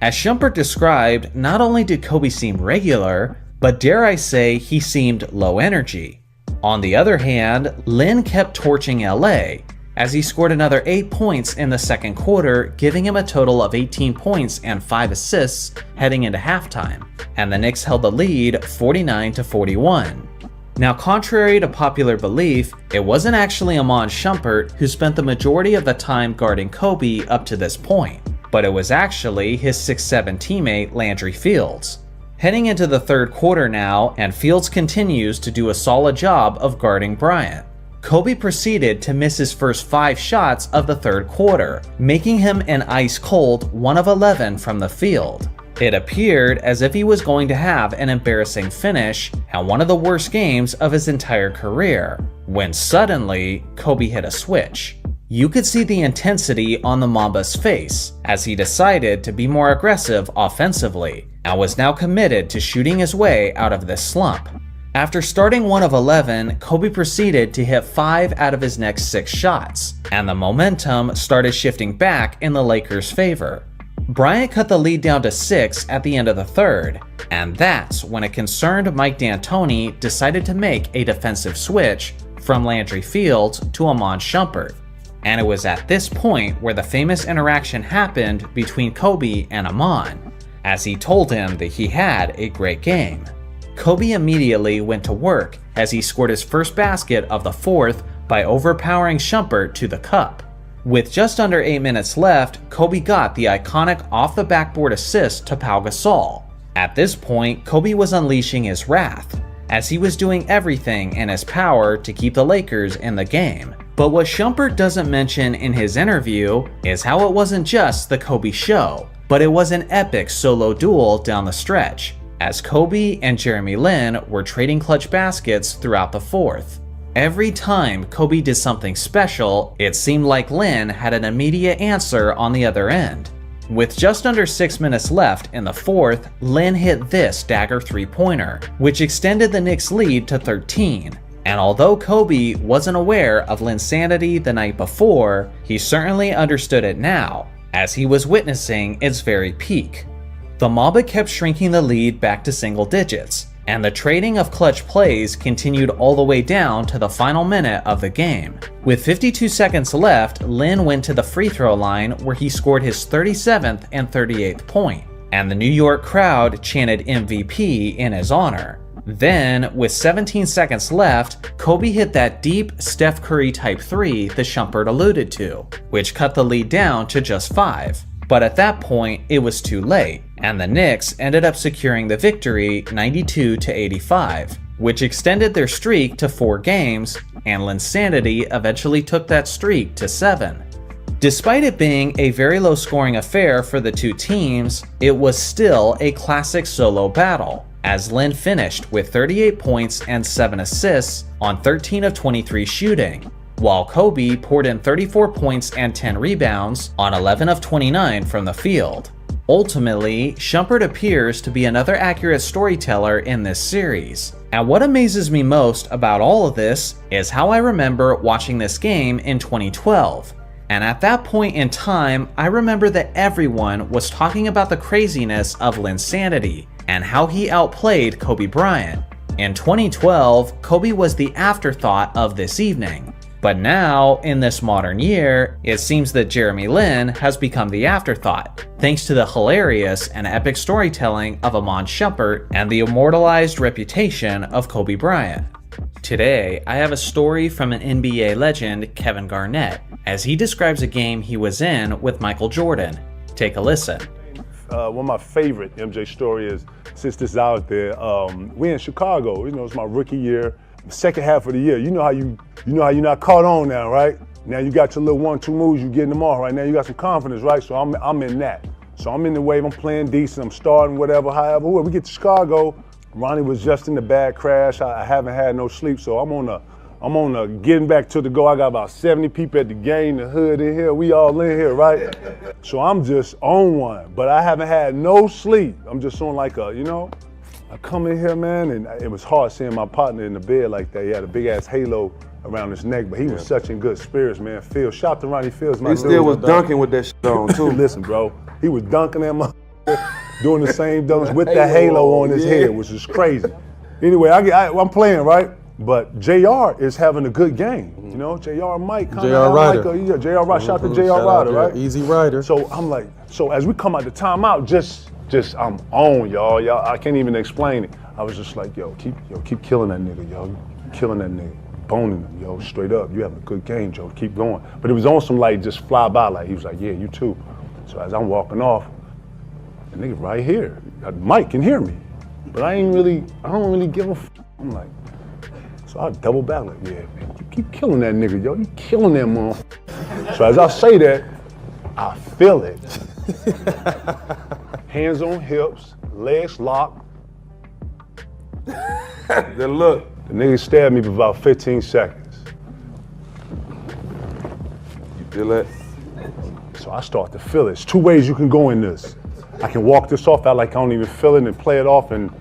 As Shumpert described, not only did Kobe seem regular, but dare I say he seemed low energy. On the other hand, Lin kept torching LA, as he scored another 8 points in the second quarter, giving him a total of 18 points and 5 assists heading into halftime, and the Knicks held the lead 49-41. Now, contrary to popular belief, it wasn't actually Amon Shumpert who spent the majority of the time guarding Kobe up to this point, but it was actually his 6'7" teammate Landry Fields. Heading into the third quarter now, and Fields continues to do a solid job of guarding Bryant. Kobe proceeded to miss his first 5 shots of the third quarter, making him an ice-cold 1 of 11 from the field. It appeared as if he was going to have an embarrassing finish and one of the worst games of his entire career, when suddenly Kobe hit a switch. You could see the intensity on the Mamba's face as he decided to be more aggressive offensively and was now committed to shooting his way out of this slump. After starting 1 of 11, Kobe proceeded to hit 5 out of his next 6 shots, and the momentum started shifting back in the Lakers' favor. Bryant cut the lead down to 6 at the end of the third, and that's when a concerned Mike D'Antoni decided to make a defensive switch from Landry Fields to Amon Shumpert. And it was at this point where the famous interaction happened between Kobe and Amon, as he told him that he had a great game. Kobe immediately went to work as he scored his first basket of the fourth by overpowering Shumpert to the cup. With just under 8 minutes left, Kobe got the iconic off-the-backboard assist to Pau Gasol. At this point, Kobe was unleashing his wrath, as he was doing everything in his power to keep the Lakers in the game. But what Shumpert doesn't mention in his interview is how it wasn't just the Kobe show, but it was an epic solo duel down the stretch, as Kobe and Jeremy Lin were trading clutch baskets throughout the fourth. Every time Kobe did something special, it seemed like Lin had an immediate answer on the other end. With just under 6 minutes left in the fourth, Lin hit this dagger three-pointer, which extended the Knicks' lead to 13. And although Kobe wasn't aware of Lin's sanity the night before, he certainly understood it now, as he was witnessing its very peak. The Mamba kept shrinking the lead back to single digits, and the trading of clutch plays continued all the way down to the final minute of the game. With 52 seconds left, Lin went to the free throw line where he scored his 37th and 38th point, and the New York crowd chanted MVP in his honor. Then, with 17 seconds left, Kobe hit that deep Steph Curry type 3 that Shumpert alluded to, which cut the lead down to just 5. But at that point, it was too late, and the Knicks ended up securing the victory 92-85, which extended their streak to 4 games, and Linsanity eventually took that streak to 7. Despite it being a very low-scoring affair for the two teams, it was still a classic solo battle, as Lin finished with 38 points and 7 assists on 13 of 23 shooting, while Kobe poured in 34 points and 10 rebounds on 11 of 29 from the field. Ultimately, Shumpert appears to be another accurate storyteller in this series, and what amazes me most about all of this is how I remember watching this game in 2012. And at that point in time, I remember that everyone was talking about the craziness of Linsanity and how he outplayed Kobe Bryant. In 2012, Kobe was the afterthought of this evening. But now, in this modern year, it seems that Jeremy Lin has become the afterthought, thanks to the hilarious and epic storytelling of Iman Shumpert and the immortalized reputation of Kobe Bryant. Today, I have a story from an NBA legend, Kevin Garnett, as he describes a game he was in with Michael Jordan. Take a listen. One of my favorite MJ story is, since this is out there, we in Chicago. You know, it's my rookie year, second half of the year. You know how you're not caught on now, right? Now you got your little 1-2 moves, you getting them off right now. You got some confidence, right? So I'm in that. So I'm in the wave. I'm playing decent. I'm starting whatever. However, we get to Chicago. Ronnie was just in the bad crash. I haven't had no sleep, so I'm on a getting back to the go. I got about 70 people at the game, the hood in here. We all in here, right? So I'm just on one, but I haven't had no sleep. I'm just on like a, I come in here, man, and it was hard seeing my partner in the bed like that. He had a big ass halo around his neck, but he was such in good spirits, man. Phil, shout to Ronnie Fields, my dude. He still was dunking with that shit on too. Listen, bro, he was dunking that motherfucker, doing the same dunks with that halo on his head, which is crazy. Anyway, I'm playing, right? But JR is having a good game, JR Mike. JR Ryder. JR Ryder, shout to JR Ryder, right? Easy Ryder. So I'm like, as we come out the timeout, just I'm on, y'all. I can't even explain it. I was just like, keep killing that nigga, yo. Killing that nigga. Boning him, yo, straight up. You having a good game, Joe. Keep going. But it was on some like just fly by, like he was like, yeah, you too. So as I'm walking off, the nigga right here, Mike can hear me. But I don't really give a f. I'm like, so I double back like, yeah, man, you keep killing that nigga, yo. You killing that motherfucker. So as I say that, I feel it. Hands on hips, legs locked. Then look. The nigga stabbed me for about 15 seconds. You feel that? So I start to feel it. There's 2 ways you can go in this. I can walk this off out like I don't even feel it and play it off and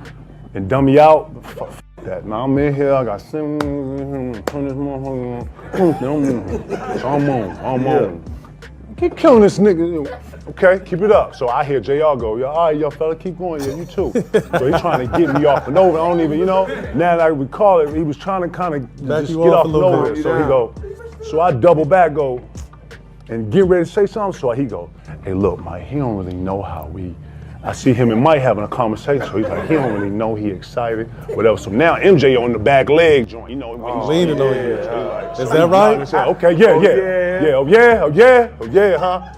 dummy out. Fuck that. Now I'm in here, I got so I'm on. Keep killing this nigga. Okay, keep it up. So I hear JR go, yo, all right, yo, fella, keep going, yeah, you too. So he's trying to get me off and over. I don't even, now that I recall it, he was trying to kind of just get off and over. So he go, so I double back, go, and get ready to say something. So he go, hey, look, Mike, he don't really know how I see him and Mike having a conversation. So he's like, he don't really know he excited, whatever. So now MJ on the back leg joint, leaning on you. Is that right? Okay, yeah, huh?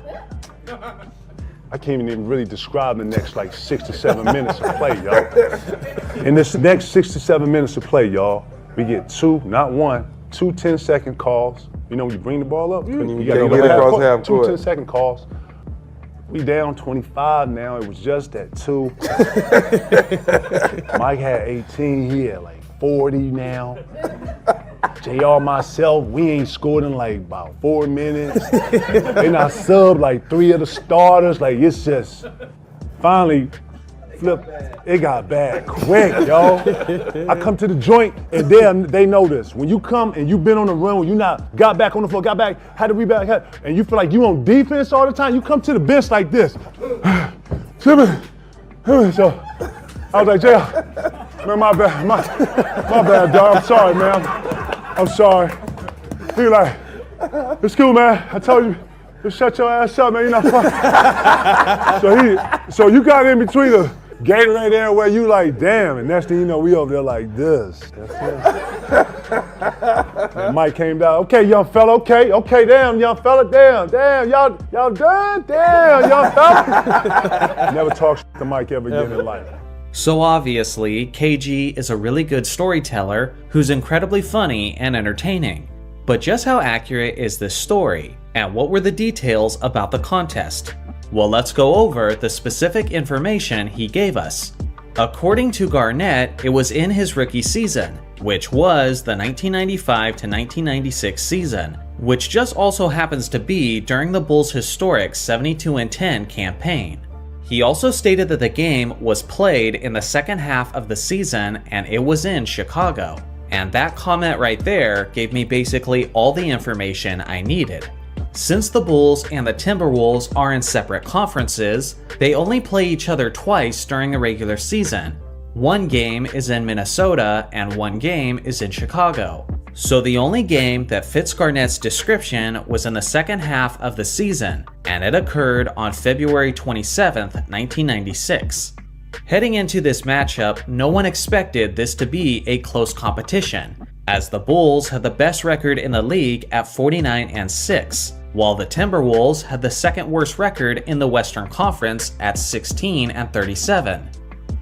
I can't even really describe the next like 6 to 7 minutes of play, y'all. In this next 6 to 7 minutes of play, y'all, we get 2, not 1, 2 10-second calls. You know, when you bring the ball up, you you got to get across half two court. 10-second calls. We down 25 now. It was just at 2. Mike had 18. He had like 40 now. JR, myself, we ain't scored in like about 4 minutes. Then I subbed like 3 of the starters. Like, it's just finally flipped. It got bad quick, yo. I come to the joint and they know this. When you come and you've been on the run, when you not got back on the floor, got back, had to rebound, and you feel like you on defense all the time, you come to the bench like this. So I was like, JR, man, my bad, dog. I'm sorry, man. I'm sorry. He like, it's cool, man. I told you, just shut your ass up, man. You're not fucking. So you got in between the Gatorade there where you like, damn, and next thing you know, we over there like this. That's it. And Mike came down. Okay, young fella. Okay, damn, young fella. Damn, y'all done? Damn, young fella. Never talk to Mike ever again in life. So obviously, KG is a really good storyteller who's incredibly funny and entertaining. But just how accurate is this story? And what were the details about the contest? Well, let's go over the specific information he gave us. According to Garnett, it was in his rookie season, which was the 1995 to 1996 season, which just also happens to be during the Bulls' historic 72-10 campaign. He also stated that the game was played in the second half of the season and it was in Chicago. And that comment right there gave me basically all the information I needed. Since the Bulls and the Timberwolves are in separate conferences, they only play each other twice during the regular season. One game is in Minnesota and one game is in Chicago. So the only game that fits Garnett's description was in the second half of the season, and it occurred on February 27th, 1996. Heading into this matchup, no one expected this to be a close competition, as the Bulls had the best record in the league at 49-6, while the Timberwolves had the second worst record in the Western Conference at 16-37.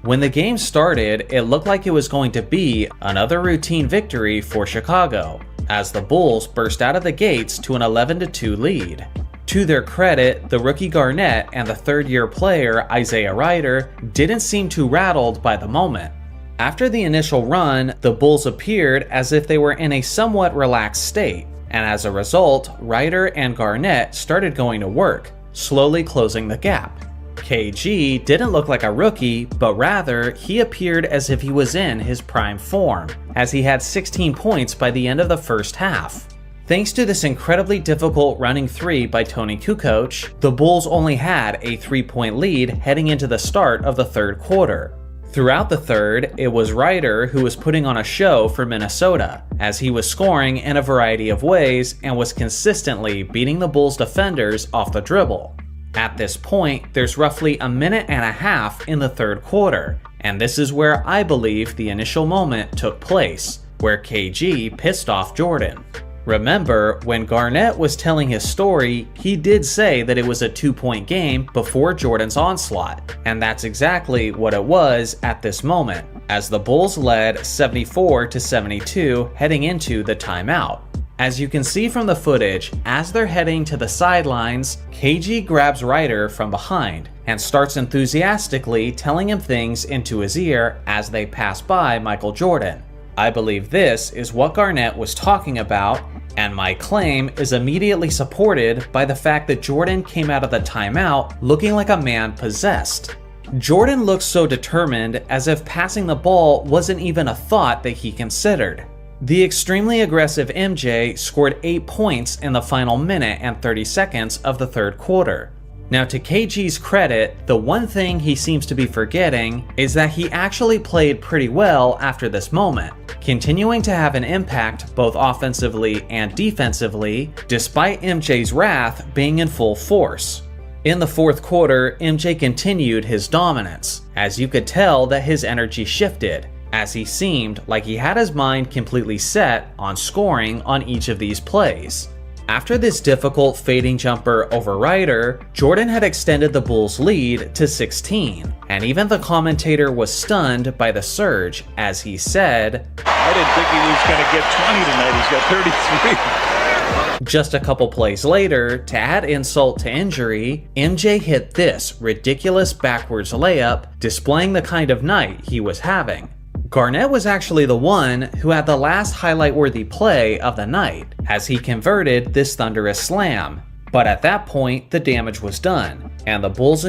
When the game started, it looked like it was going to be another routine victory for Chicago, as the Bulls burst out of the gates to an 11-2 lead. To their credit, the rookie Garnett and the third-year player Isaiah Rider didn't seem too rattled by the moment. After the initial run, the Bulls appeared as if they were in a somewhat relaxed state, and as a result, Rider and Garnett started going to work, slowly closing the gap. KG didn't look like a rookie, but rather he appeared as if he was in his prime form, as he had 16 points by the end of the first half. Thanks to this incredibly difficult running three by Tony Kukoc, the Bulls only had a 3-point lead heading into the start of the third quarter. Throughout the third, it was Rider who was putting on a show for Minnesota, as he was scoring in a variety of ways and was consistently beating the Bulls defenders off the dribble. At this point, there's roughly a minute and a half in the third quarter, and this is where I believe the initial moment took place, where KG pissed off Jordan. Remember, when Garnett was telling his story, he did say that it was a 2-point game before Jordan's onslaught, and that's exactly what it was at this moment, as the Bulls led 74-72 heading into the timeout. As you can see from the footage, as they're heading to the sidelines, KG grabs Rider from behind and starts enthusiastically telling him things into his ear as they pass by Michael Jordan. I believe this is what Garnett was talking about, and my claim is immediately supported by the fact that Jordan came out of the timeout looking like a man possessed. Jordan looked so determined, as if passing the ball wasn't even a thought that he considered. The extremely aggressive MJ scored 8 points in the final minute and 30 seconds of the third quarter. Now, to KG's credit, the one thing he seems to be forgetting is that he actually played pretty well after this moment, continuing to have an impact both offensively and defensively, despite MJ's wrath being in full force. In the fourth quarter, MJ continued his dominance, as you could tell that his energy shifted, as he seemed like he had his mind completely set on scoring on each of these plays. After this difficult fading jumper over Ryder, Jordan had extended the Bulls' lead to 16, and even the commentator was stunned by the surge as he said, I didn't think he was going to get 20 tonight. He's got 33. Just a couple plays later, to add insult to injury, MJ hit this ridiculous backwards layup, displaying the kind of night he was having. Garnett was actually the one who had the last highlight-worthy play of the night, as he converted this thunderous slam. But at that point, the damage was done, and the Bulls